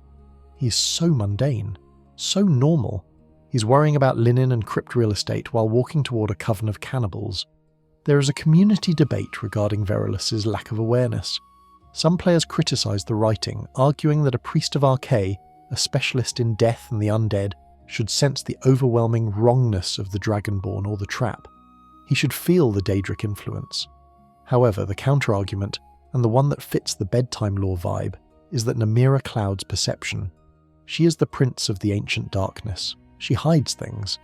He is so mundane, so normal. He's worrying about linen and crypt real estate while walking toward a coven of cannibals. There is a community debate regarding Verulus's lack of awareness. Some players criticize the writing, arguing that a priest of Archay, a specialist in death and the undead, should sense the overwhelming wrongness of the Dragonborn or the trap. He should feel the Daedric influence. However, the counter-argument, and the one that fits the bedtime lore vibe, is that Namira clouds perception. She is the prince of the ancient darkness. She hides things.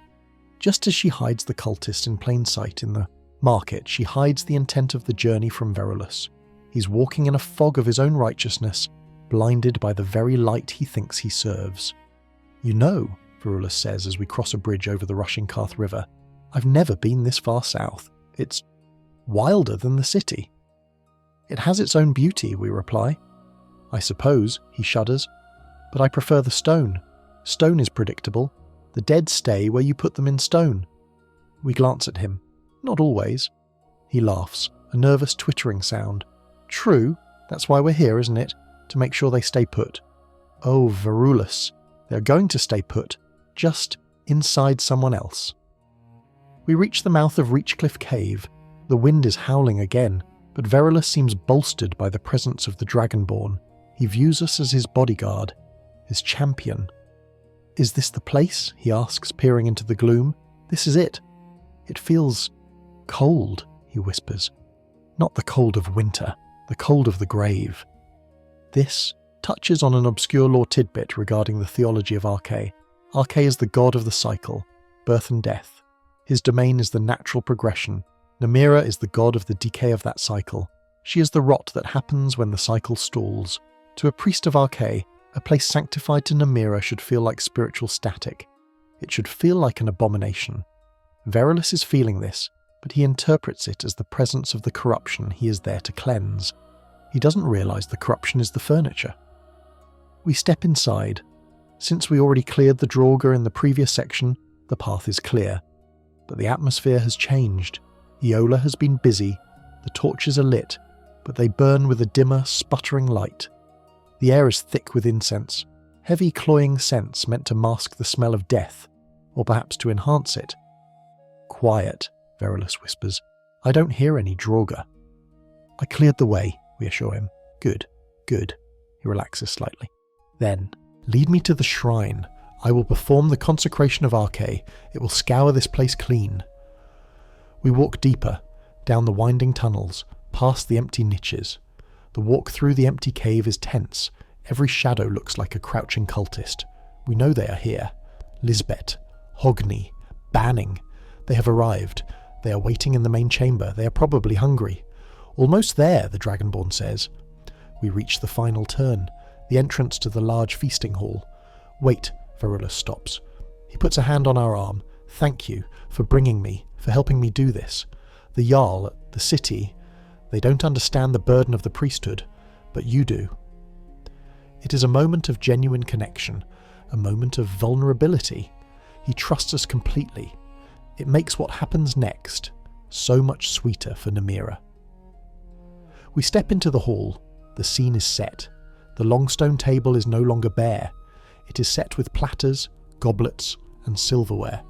Just as she hides the cultist in plain sight in the market, she hides the intent of the journey from Verulus. He's walking in a fog of his own righteousness, blinded by the very light he thinks he serves. You know, Verulus says as we cross a bridge over the rushing Carth River, I've never been this far south. It's wilder than the city. It has its own beauty, we reply. I suppose, he shudders, but I prefer the stone. Stone is predictable. The dead stay where you put them in stone. We glance at him. Not always. He laughs, a nervous twittering sound. True, that's why we're here, isn't it? To make sure they stay put. Oh, Verulus. They're going to stay put, just inside someone else. We reach the mouth of Reachcliff Cave. The wind is howling again, but Verulus seems bolstered by the presence of the Dragonborn. He views us as his bodyguard, his champion. Is this the place? He asks, peering into the gloom. This is it. It feels cold, he whispers. Not the cold of winter, the cold of the grave. This touches on an obscure lore tidbit regarding the theology of Archay. Archay is the god of the cycle, birth and death. His domain is the natural progression. Namira is the god of the decay of that cycle. She is the rot that happens when the cycle stalls. To a priest of Archay, a place sanctified to Namira should feel like spiritual static. It should feel like an abomination. Verulus is feeling this, but he interprets it as the presence of the corruption he is there to cleanse. He doesn't realise the corruption is the furniture. We step inside. Since we already cleared the Draugr in the previous section, The path is clear. But the atmosphere has changed. Eola has been busy, the torches are lit, but they burn with a dimmer, sputtering light. The air is thick with incense, heavy cloying scents meant to mask the smell of death, or perhaps to enhance it. "Quiet," Verulus whispers. "I don't hear any Draugr." "I cleared the way," we assure him. "Good, good." He relaxes slightly. "Then, lead me to the shrine. I will perform the consecration of Arche. It will scour this place clean." We walk deeper, down the winding tunnels, past the empty niches. The walk through the empty cave is tense. Every shadow looks like a crouching cultist. We know they are here. Lisbet, Hogni, Banning. They have arrived. They are waiting in the main chamber. They are probably hungry. "Almost there," the Dragonborn says. We reach the final turn, the entrance to the large feasting hall. "Wait," Verulus stops. He puts a hand on our arm. "Thank you for bringing me, for helping me do this. The Jarl, the city, they don't understand the burden of the priesthood, but you do." It is a moment of genuine connection, a moment of vulnerability. He trusts us completely. It makes what happens next so much sweeter for Namira. We step into the hall. The scene is set. The long stone table is no longer bare. It is set with platters, goblets, and silverware.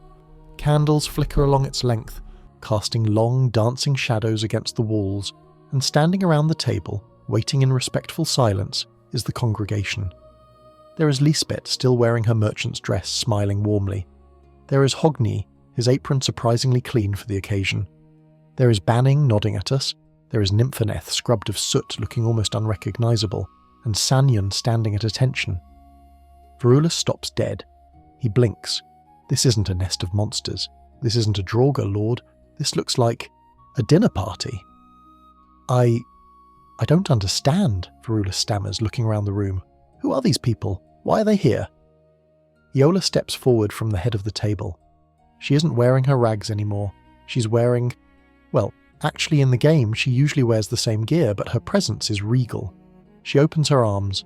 Candles flicker along its length, casting long, dancing shadows against the walls, and standing around the table, waiting in respectful silence, is the congregation. There is Lisbet still wearing her merchant's dress, smiling warmly. There is Hogni, his apron surprisingly clean for the occasion. There is Banning nodding at us. There is Nympheneth scrubbed of soot looking almost unrecognisable, and Sanyon standing at attention. Verulus stops dead. He blinks. This isn't a nest of monsters. This isn't a Draugr lord. This looks like a dinner party. I don't understand, Verulus stammers, looking around the room. Who are these people? Why are they here? Eola steps forward from the head of the table. She isn't wearing her rags anymore. She's wearing... well, actually in the game she usually wears the same gear, but her presence is regal. She opens her arms.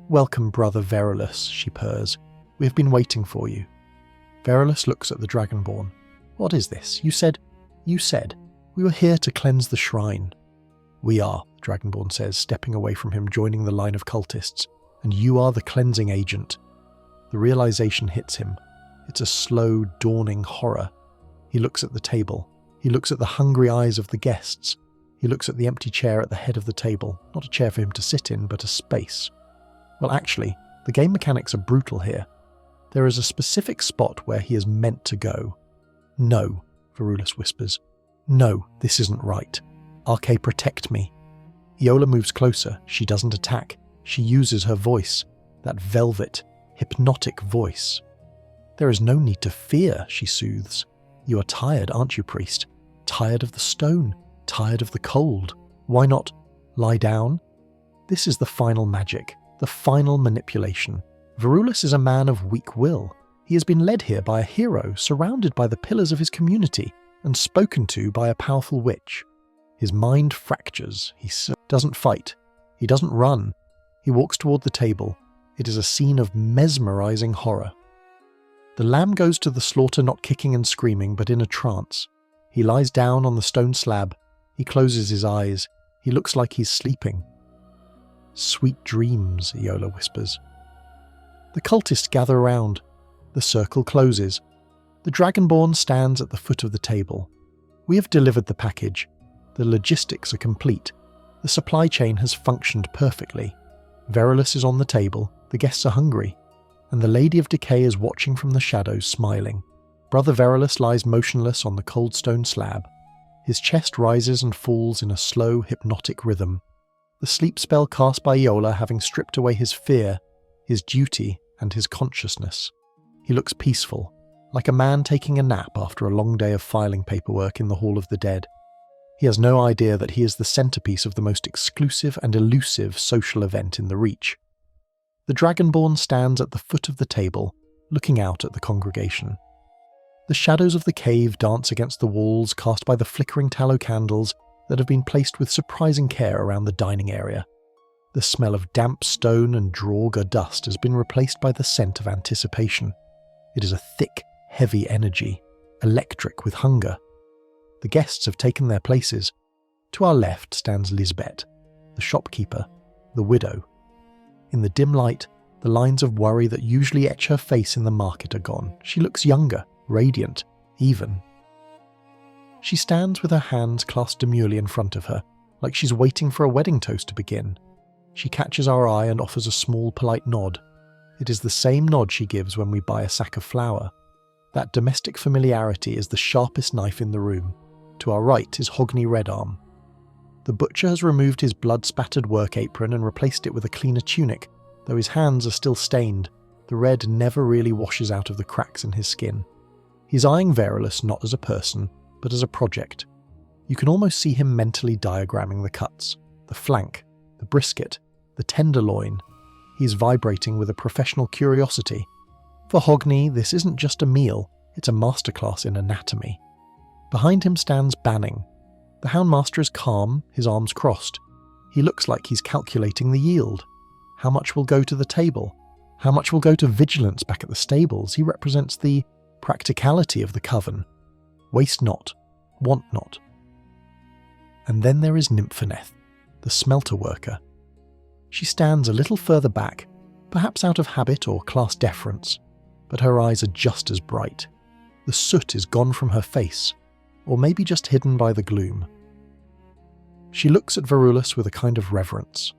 "Welcome, brother Verulus," she purrs. "We have been waiting for you." Verulus looks at the Dragonborn. "What is this? You said... we were here to cleanse the shrine." "We are," the Dragonborn says, stepping away from him, joining the line of cultists. "And you are the cleansing agent." The realization hits him. It's a slow, dawning horror. He looks at the table. He looks at the hungry eyes of the guests. He looks at the empty chair at the head of the table. Not a chair for him to sit in, but a space. Well, actually, the game mechanics are brutal here. There is a specific spot where he is meant to go. "No," Verulus whispers. "No, this isn't right. Arche, protect me." Eola moves closer. She doesn't attack. She uses her voice. That velvet, hypnotic voice. "There is no need to fear," she soothes. "You are tired, aren't you, priest? Tired of the stone? Tired of the cold? Why not lie down?" This is the final magic, the final manipulation. Verulus is a man of weak will. He has been led here by a hero, surrounded by the pillars of his community, and spoken to by a powerful witch. His mind fractures. He doesn't fight. He doesn't run. He walks toward the table. It is a scene of mesmerizing horror. The lamb goes to the slaughter not kicking and screaming, but in a trance. He lies down on the stone slab. He closes his eyes. He looks like he's sleeping. "Sweet dreams," Eola whispers. The cultists gather around. The circle closes. The Dragonborn stands at the foot of the table. We have delivered the package. The logistics are complete. The supply chain has functioned perfectly. Verulus is on the table. The guests are hungry. And the Lady of Decay is watching from the shadows, smiling. Brother Verulus lies motionless on the cold stone slab. His chest rises and falls in a slow, hypnotic rhythm. The sleep spell cast by Eola having stripped away his fear, his duty, and his consciousness. He looks peaceful, like a man taking a nap after a long day of filing paperwork in the Hall of the Dead. He has no idea that he is the centerpiece of the most exclusive and elusive social event in the Reach. The Dragonborn stands at the foot of the table, looking out at the congregation. The shadows of the cave dance against the walls cast by the flickering tallow candles that have been placed with surprising care around the dining area. The smell of damp stone and Draugr dust has been replaced by the scent of anticipation. It is a thick, heavy energy, electric with hunger. The guests have taken their places. To our left stands Lisbet, the shopkeeper, the widow. In the dim light, the lines of worry that usually etch her face in the market are gone. She looks younger, radiant, even. She stands with her hands clasped demurely in front of her, like she's waiting for a wedding toast to begin. She catches our eye and offers a small, polite nod. It is the same nod she gives when we buy a sack of flour. That domestic familiarity is the sharpest knife in the room. To our right is Hogni Red-Arm. The butcher has removed his blood-spattered work apron and replaced it with a cleaner tunic. Though his hands are still stained, the red never really washes out of the cracks in his skin. He's eyeing Verulus not as a person, but as a project. You can almost see him mentally diagramming the cuts, the flank, the brisket, the tenderloin. He's vibrating with a professional curiosity. For Hogni, this isn't just a meal, it's a masterclass in anatomy. Behind him stands Banning. The houndmaster is calm, his arms crossed. He looks like he's calculating the yield. How much will go to the table? How much will go to vigilance back at the stables? He represents the practicality of the coven. Waste not, want not. And then there is Nympheneth, the smelter worker. She stands a little further back, perhaps out of habit or class deference, but her eyes are just as bright. The soot is gone from her face, or maybe just hidden by the gloom. She looks at Verulus with a kind of reverence.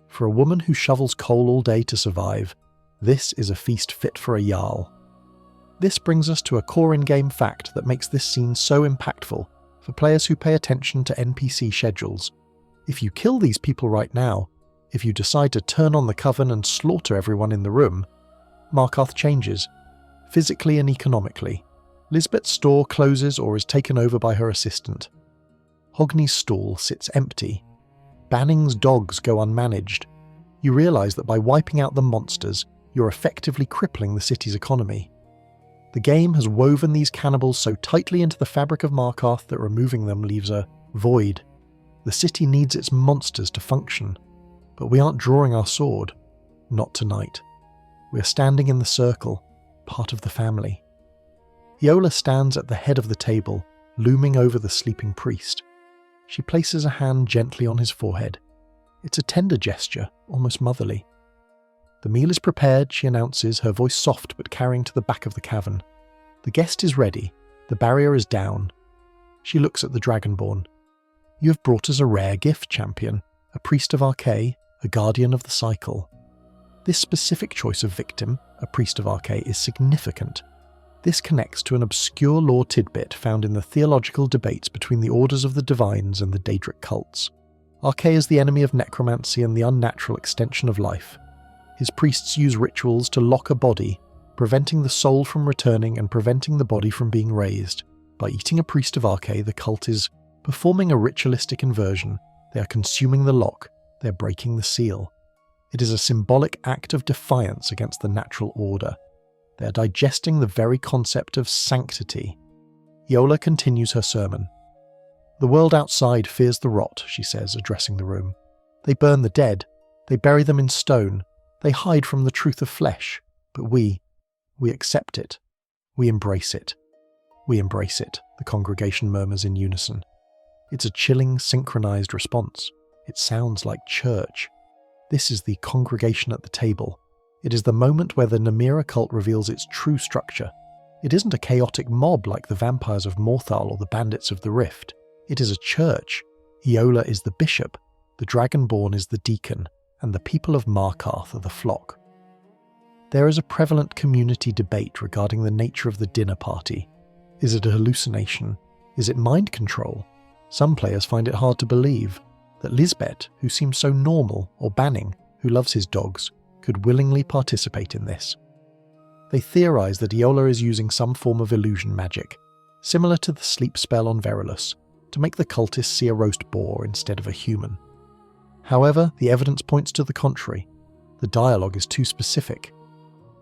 For a woman who shovels coal all day to survive, this is a feast fit for a Jarl. This brings us to a core in-game fact that makes this scene so impactful for players who pay attention to NPC schedules. If you kill these people right now, if you decide to turn on the coven and slaughter everyone in the room, Markarth changes, physically and economically. Lisbet's store closes or is taken over by her assistant. Hogni's stall sits empty. Banning's dogs go unmanaged. You realise that by wiping out the monsters, you're effectively crippling the city's economy. The game has woven these cannibals so tightly into the fabric of Markarth that removing them leaves a void. The city needs its monsters to function. But we aren't drawing our sword. Not tonight. We're standing in the circle, part of the family. Eola stands at the head of the table, looming over the sleeping priest. She places a hand gently on his forehead. It's a tender gesture, almost motherly. The meal is prepared, she announces, her voice soft but carrying to the back of the cavern. The guest is ready. The barrier is down. She looks at the Dragonborn. You have brought us a rare gift, champion. A priest of Archay, a guardian of the cycle. This specific choice of victim, a priest of Archay, is significant. This connects to an obscure lore tidbit found in the theological debates between the orders of the Divines and the Daedric cults. Archay is the enemy of necromancy and the unnatural extension of life. His priests use rituals to lock a body, preventing the soul from returning and preventing the body from being raised. By eating a priest of Archay, the cult is performing a ritualistic inversion. They are consuming the lock, they are breaking the seal. It is a symbolic act of defiance against the natural order. They are digesting the very concept of sanctity. Eola continues her sermon. The world outside fears the rot, she says, addressing the room. They burn the dead. They bury them in stone. They hide from the truth of flesh. But we accept it. We embrace it. We embrace it, the congregation murmurs in unison. It's a chilling, synchronized response. It sounds like church. This is the congregation at the table. It is the moment where the Namira Cult reveals its true structure. It isn't a chaotic mob like the vampires of Morthal or the bandits of the Rift. It is a church. Eola is the bishop, the Dragonborn is the deacon, and the people of Markarth are the flock. There is a prevalent community debate regarding the nature of the dinner party. Is it a hallucination? Is it mind control? Some players find it hard to believe that Lisbet, who seems so normal, or Banning, who loves his dogs, could willingly participate in this. They theorize that Eola is using some form of illusion magic, similar to the sleep spell on Verulus, to make the cultists see a roast boar instead of a human. However, the evidence points to the contrary. The dialogue is too specific.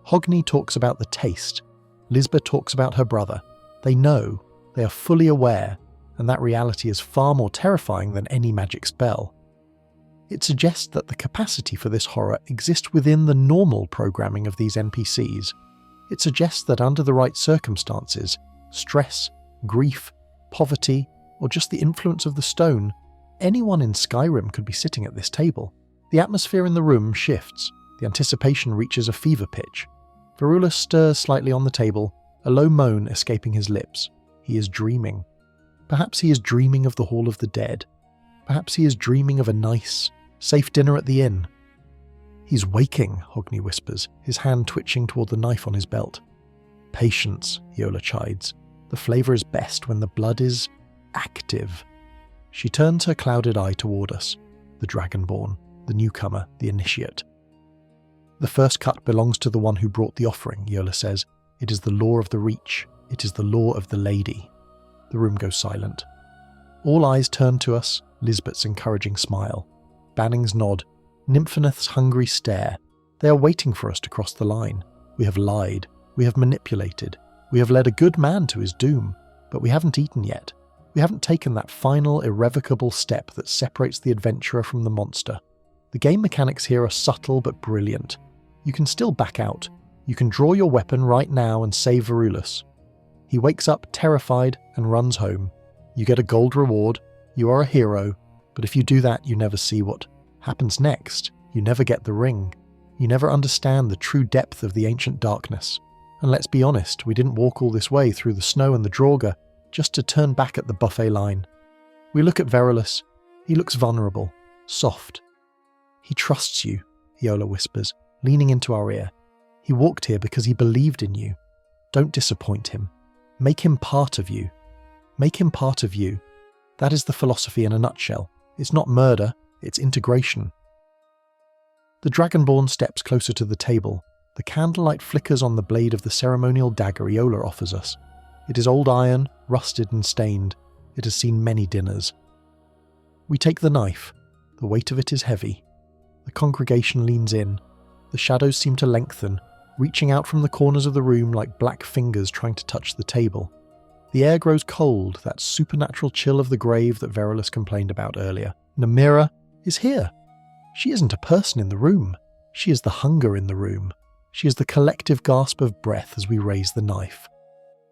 Hogni talks about the taste. Lisbet talks about her brother. They know, they are fully aware, and that reality is far more terrifying than any magic spell. It suggests that the capacity for this horror exists within the normal programming of these NPCs. It suggests that under the right circumstances, stress, grief, poverty, or just the influence of the stone, anyone in Skyrim could be sitting at this table. The atmosphere in the room shifts. The anticipation reaches a fever pitch. Varulus stirs slightly on the table, a low moan escaping his lips. He is dreaming. Perhaps he is dreaming of the Hall of the Dead. Perhaps he is dreaming of a nice, safe dinner at the inn. "He's waking," Hogni whispers, his hand twitching toward the knife on his belt. "Patience," Eola chides. "The flavour is best when the blood is active." She turns her clouded eye toward us, the Dragonborn, the newcomer, the initiate. "The first cut belongs to the one who brought the offering," Eola says. "It is the law of the Reach. It is the law of the Lady." The room goes silent. All eyes turn to us, Lisbet's encouraging smile, Banning's nod, Nympheneth's hungry stare. They are waiting for us to cross the line. We have lied. We have manipulated. We have led a good man to his doom, but we haven't eaten yet. We haven't taken that final, irrevocable step that separates the adventurer from the monster. The game mechanics here are subtle but brilliant. You can still back out. You can draw your weapon right now and save Varulus. He wakes up terrified and runs home. You get a gold reward. You are a hero. But if you do that, you never see what happens next. You never get the ring. You never understand the true depth of the ancient darkness. And let's be honest, we didn't walk all this way through the snow and the Draugr just to turn back at the buffet line. We look at Varulus. He looks vulnerable, soft. "He trusts you," Eola whispers, leaning into our ear. "He walked here because he believed in you. Don't disappoint him. Make him part of you. Make him part of you." That is the philosophy in a nutshell. It's not murder, it's integration. The Dragonborn steps closer to the table. The candlelight flickers on the blade of the ceremonial dagger Eola offers us. It is old iron, rusted and stained. It has seen many dinners. We take the knife. The weight of it is heavy. The congregation leans in. The shadows seem to lengthen, reaching out from the corners of the room like black fingers trying to touch the table. The air grows cold, that supernatural chill of the grave that Varulus complained about earlier. Namira is here. She isn't a person in the room. She is the hunger in the room. She is the collective gasp of breath as we raise the knife.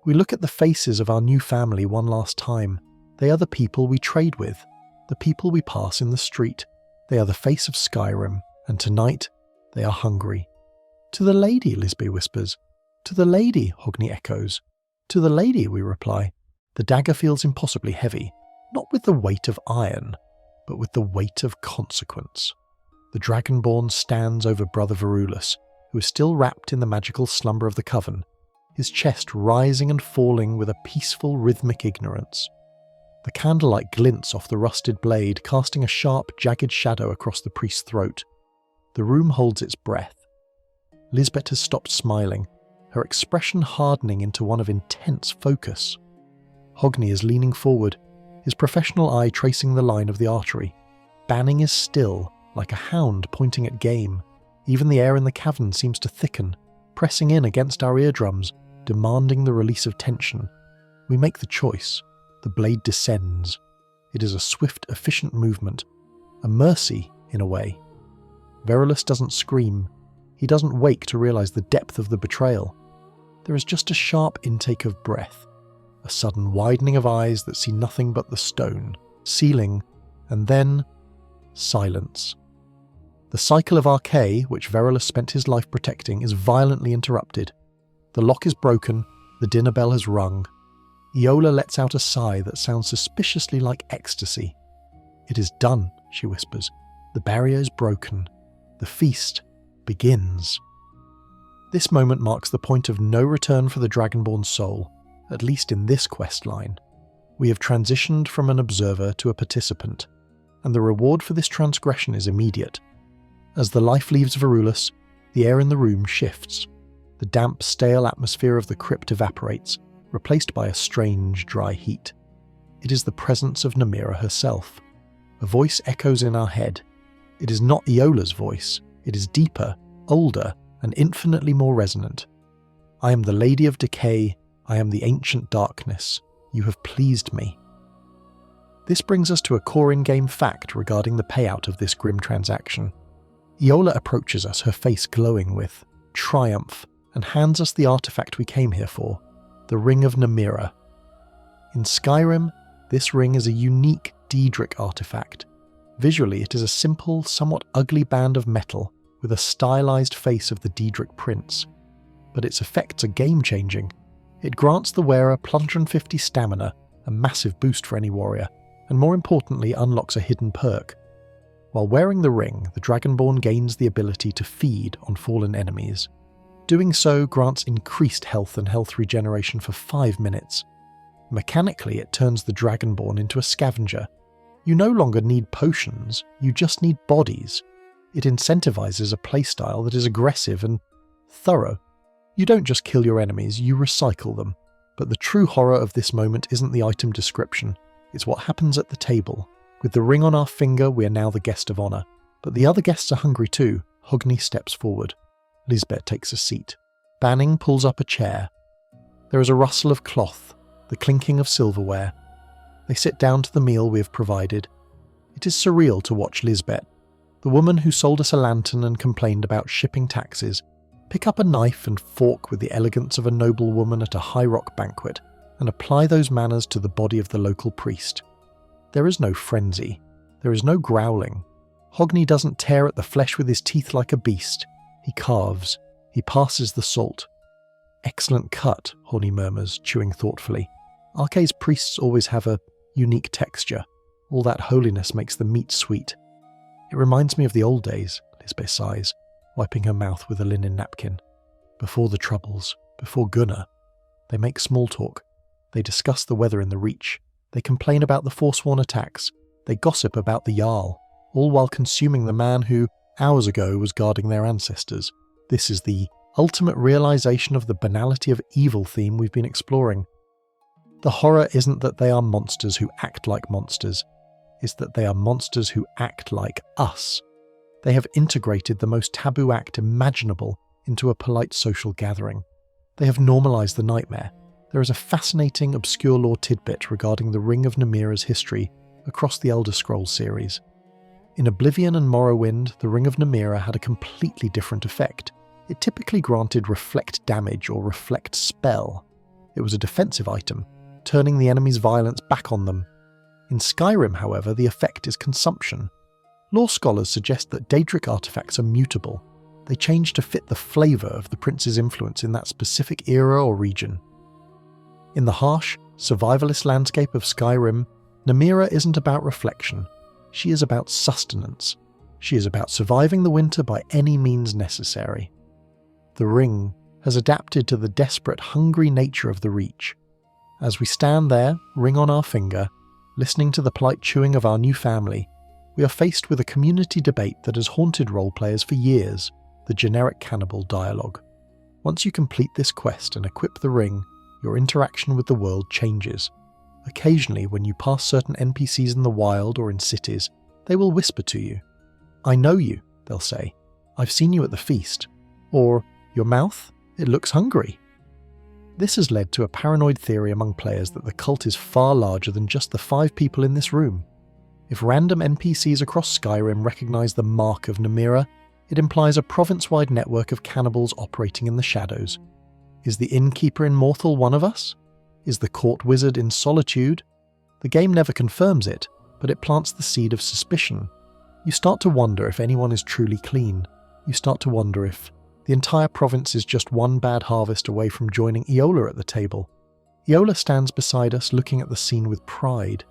We look at the faces of our new family one last time. They are the people we trade with, the people we pass in the street. They are the face of Skyrim, and tonight they are hungry. "To the lady," Lisbet whispers. "To the lady," Hogni echoes. "To the lady," we reply. The dagger feels impossibly heavy, not with the weight of iron, but with the weight of consequence. The Dragonborn stands over Brother Varulus, who is still wrapped in the magical slumber of the coven, his chest rising and falling with a peaceful, rhythmic ignorance. The candlelight glints off the rusted blade, casting a sharp, jagged shadow across the priest's throat. The room holds its breath. Lisbet has stopped smiling, her expression hardening into one of intense focus. Hogni is leaning forward, his professional eye tracing the line of the artery. Banning is still, like a hound pointing at game. Even the air in the cavern seems to thicken, pressing in against our eardrums, demanding the release of tension. We make the choice. The blade descends. It is a swift, efficient movement, a mercy, in a way. Varulus doesn't scream. He doesn't wake to realize the depth of the betrayal. There is just a sharp intake of breath, a sudden widening of eyes that see nothing but the stone, ceiling, and then silence. The cycle of Archay, which Varulus spent his life protecting, is violently interrupted. The lock is broken, the dinner bell has rung. Eola lets out a sigh that sounds suspiciously like ecstasy. "It is done," she whispers. "The barrier is broken. The feast begins." This moment marks the point of no return for the Dragonborn soul, at least in this quest line. We have transitioned from an observer to a participant, and the reward for this transgression is immediate. As the life leaves Varulus, the air in the room shifts. The damp, stale atmosphere of the crypt evaporates, replaced by a strange, dry heat. It is the presence of Namira herself. A voice echoes in our head. It is not Eola's voice. It is deeper, older, and infinitely more resonant. "I am the Lady of Decay. I am the ancient darkness. You have pleased me." This brings us to a core in-game fact regarding the payout of this grim transaction. Eola approaches us, her face glowing with triumph and hands us the artifact we came here for, the Ring of Namira. In Skyrim, this ring is a unique Daedric artifact. Visually, it is a simple, somewhat ugly band of metal with a stylized face of the Daedric prince. But its effects are game-changing. It grants the wearer 150 stamina, a massive boost for any warrior, and more importantly unlocks a hidden perk. While wearing the ring, the Dragonborn gains the ability to feed on fallen enemies. Doing so grants increased health and health regeneration for 5 minutes. Mechanically, it turns the Dragonborn into a scavenger. You no longer need potions, you just need bodies. It incentivizes a playstyle that is aggressive and thorough. You don't just kill your enemies, you recycle them. But the true horror of this moment isn't the item description, it's what happens at the table. With the ring on our finger, we are now the guest of honour. But the other guests are hungry too. Hogni steps forward. Lisbet takes a seat. Banning pulls up a chair. There is a rustle of cloth, the clinking of silverware. They sit down to the meal we have provided. It is surreal to watch Lisbet, the woman who sold us a lantern and complained about shipping taxes, pick up a knife and fork with the elegance of a noblewoman at a high-rock banquet and apply those manners to the body of the local priest. There is no frenzy. There is no growling. Hogni doesn't tear at the flesh with his teeth like a beast. He carves. He passes the salt. Excellent cut, Hogni murmurs, chewing thoughtfully. Arke's priests always have a unique texture. All that holiness makes the meat sweet. It reminds me of the old days, Lisbet sighs, wiping her mouth with a linen napkin. Before the troubles, before Gunnar. They make small talk. They discuss the weather in the Reach. They complain about the Forsworn attacks. They gossip about the Jarl, all while consuming the man who, hours ago, was guarding their ancestors. This is the ultimate realization of the banality of evil theme we've been exploring. The horror isn't that they are monsters who act like monsters. It's that they are monsters who act like us. They have integrated the most taboo act imaginable into a polite social gathering. They have normalized the nightmare. There is a fascinating, obscure lore tidbit regarding the Ring of Namira's history across the Elder Scrolls series. In Oblivion and Morrowind, the Ring of Namira had a completely different effect. It typically granted reflect damage or reflect spell. It was a defensive item, turning the enemy's violence back on them. In Skyrim, however, the effect is consumption. Lore scholars suggest that Daedric artifacts are mutable. They change to fit the flavour of the prince's influence in that specific era or region. In the harsh, survivalist landscape of Skyrim, Namira isn't about reflection. She is about sustenance. She is about surviving the winter by any means necessary. The ring has adapted to the desperate, hungry nature of the Reach. As we stand there, ring on our finger, listening to the polite chewing of our new family, we are faced with a community debate that has haunted roleplayers for years, the generic cannibal dialogue. Once you complete this quest and equip the ring, your interaction with the world changes. Occasionally, when you pass certain NPCs in the wild or in cities, they will whisper to you. "I know you," they'll say. "I've seen you at the feast." Or, "Your mouth? It looks hungry." This has led to a paranoid theory among players that the cult is far larger than just the 5 people in this room. If random NPCs across Skyrim recognize the mark of Namira, it implies a province-wide network of cannibals operating in the shadows. Is the innkeeper in Morthal one of us? Is the court wizard in Solitude? The game never confirms it, but it plants the seed of suspicion. You start to wonder if anyone is truly clean. You start to wonder if the entire province is just one bad harvest away from joining Eola at the table. Eola stands beside us, looking at the scene with pride.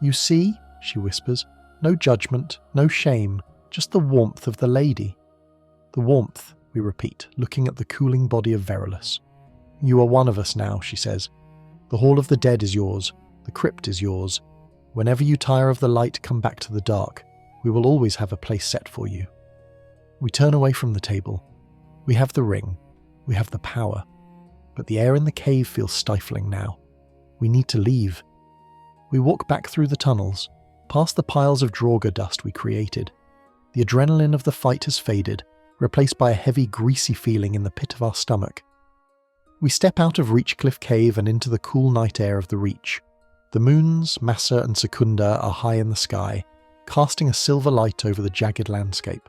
"You see," she whispers, "no judgment, no shame, just the warmth of the lady." "The warmth," we repeat, looking at the cooling body of Verulus. "You are one of us now," she says. "The Hall of the Dead is yours. The crypt is yours. Whenever you tire of the light, come back to the dark. We will always have a place set for you." We turn away from the table. We have the ring. We have the power. But the air in the cave feels stifling now. We need to leave. We walk back through the tunnels, past the piles of Draugr dust we created. The adrenaline of the fight has faded, replaced by a heavy, greasy feeling in the pit of our stomach. We step out of Reachcliff Cave and into the cool night air of the Reach. The moons, Massa and Secunda, are high in the sky, casting a silver light over the jagged landscape.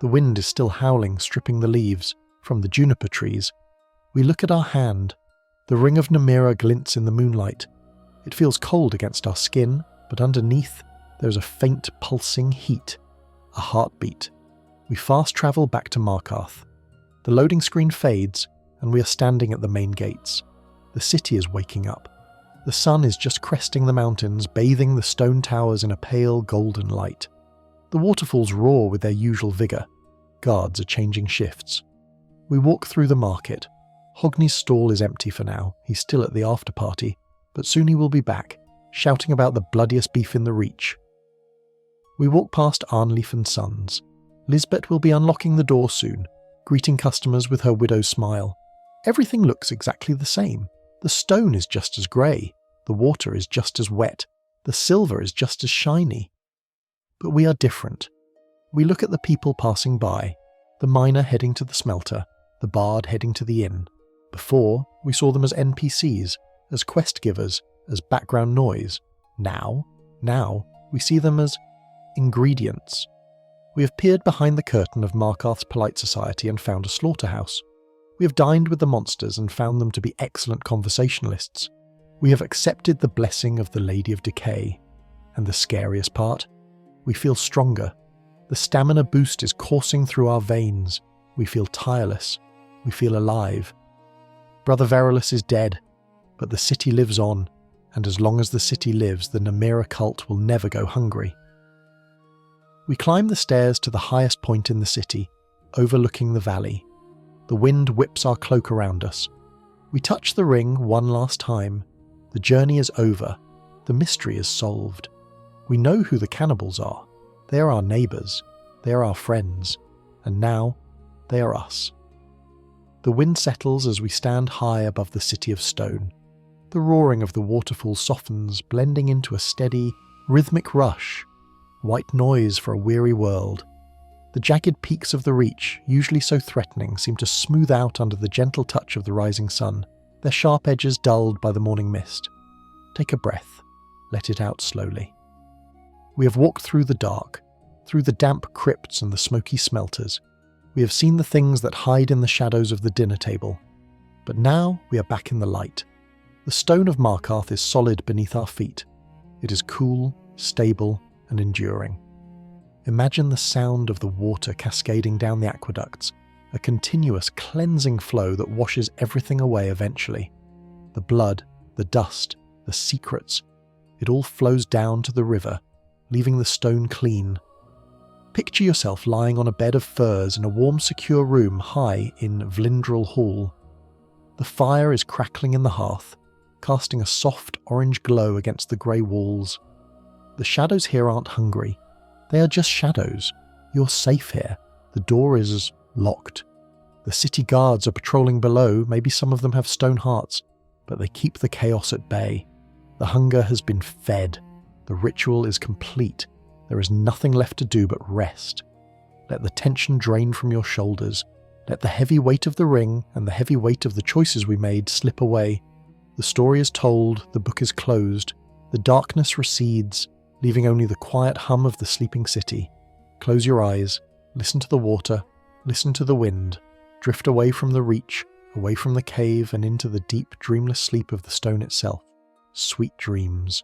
The wind is still howling, stripping the leaves from the juniper trees We look at our hand. The ring of Namira glints in the moonlight. It feels cold against our skin, but underneath there is a faint pulsing heat, a heartbeat. We fast travel back to Markarth. The loading screen fades, and we are standing at the main gates. The city is waking up. The sun is just cresting the mountains, bathing the stone towers in a pale golden light. The waterfalls roar with their usual vigour. Guards are changing shifts. We walk through the market. Hogni's stall is empty for now. He's still at the after party, but soon he will be back, shouting about the bloodiest beef in the Reach. We walk past Arnleif and Sons. Lisbet will be unlocking the door soon, greeting customers with her widow's smile. Everything looks exactly the same. The stone is just as grey, the water is just as wet, the silver is just as shiny. But we are different. We look at the people passing by, the miner heading to the smelter, the bard heading to the inn. Before, we saw them as NPCs, as quest givers, as background noise. Now, we see them as ingredients. We have peered behind the curtain of Markarth's polite society and found a slaughterhouse. We have dined with the monsters and found them to be excellent conversationalists. We have accepted the blessing of the Lady of Decay. And the scariest part? We feel stronger. The stamina boost is coursing through our veins. We feel tireless. We feel alive. Brother Verulus is dead, but the city lives on, and as long as the city lives, the Namira Cult will never go hungry. We climb the stairs to the highest point in the city, overlooking the valley. The wind whips our cloak around us. We touch the ring one last time. The journey is over. The mystery is solved. We know who the cannibals are. They are our neighbours. They are our friends. And now, they are us. The wind settles as we stand high above the city of stone. The roaring of the waterfall softens, blending into a steady, rhythmic rush. White noise for a weary world. The jagged peaks of the Reach, usually so threatening, seem to smooth out under the gentle touch of the rising sun, their sharp edges dulled by the morning mist. Take a breath. Let it out slowly. We have walked through the dark, through the damp crypts and the smoky smelters. We have seen the things that hide in the shadows of the dinner table. But now we are back in the light. The stone of Markarth is solid beneath our feet. It is cool, stable, and enduring. Imagine the sound of the water cascading down the aqueducts, a continuous cleansing flow that washes everything away eventually. The blood, the dust, the secrets, it all flows down to the river, leaving the stone clean. Picture yourself lying on a bed of furs in a warm, secure room high in Vlindrel Hall. The fire is crackling in the hearth, casting a soft orange glow against the grey walls. The shadows here aren't hungry. They are just shadows. You're safe here. The door is locked. The city guards are patrolling below. Maybe some of them have stone hearts, but they keep the chaos at bay. The hunger has been fed. The ritual is complete. There is nothing left to do but rest. Let the tension drain from your shoulders. Let the heavy weight of the ring and the heavy weight of the choices we made slip away. The story is told, the book is closed. The darkness recedes, leaving only the quiet hum of the sleeping city. Close your eyes, listen to the water, listen to the wind, drift away from the Reach, away from the cave and into the deep, dreamless sleep of the stone itself. Sweet dreams.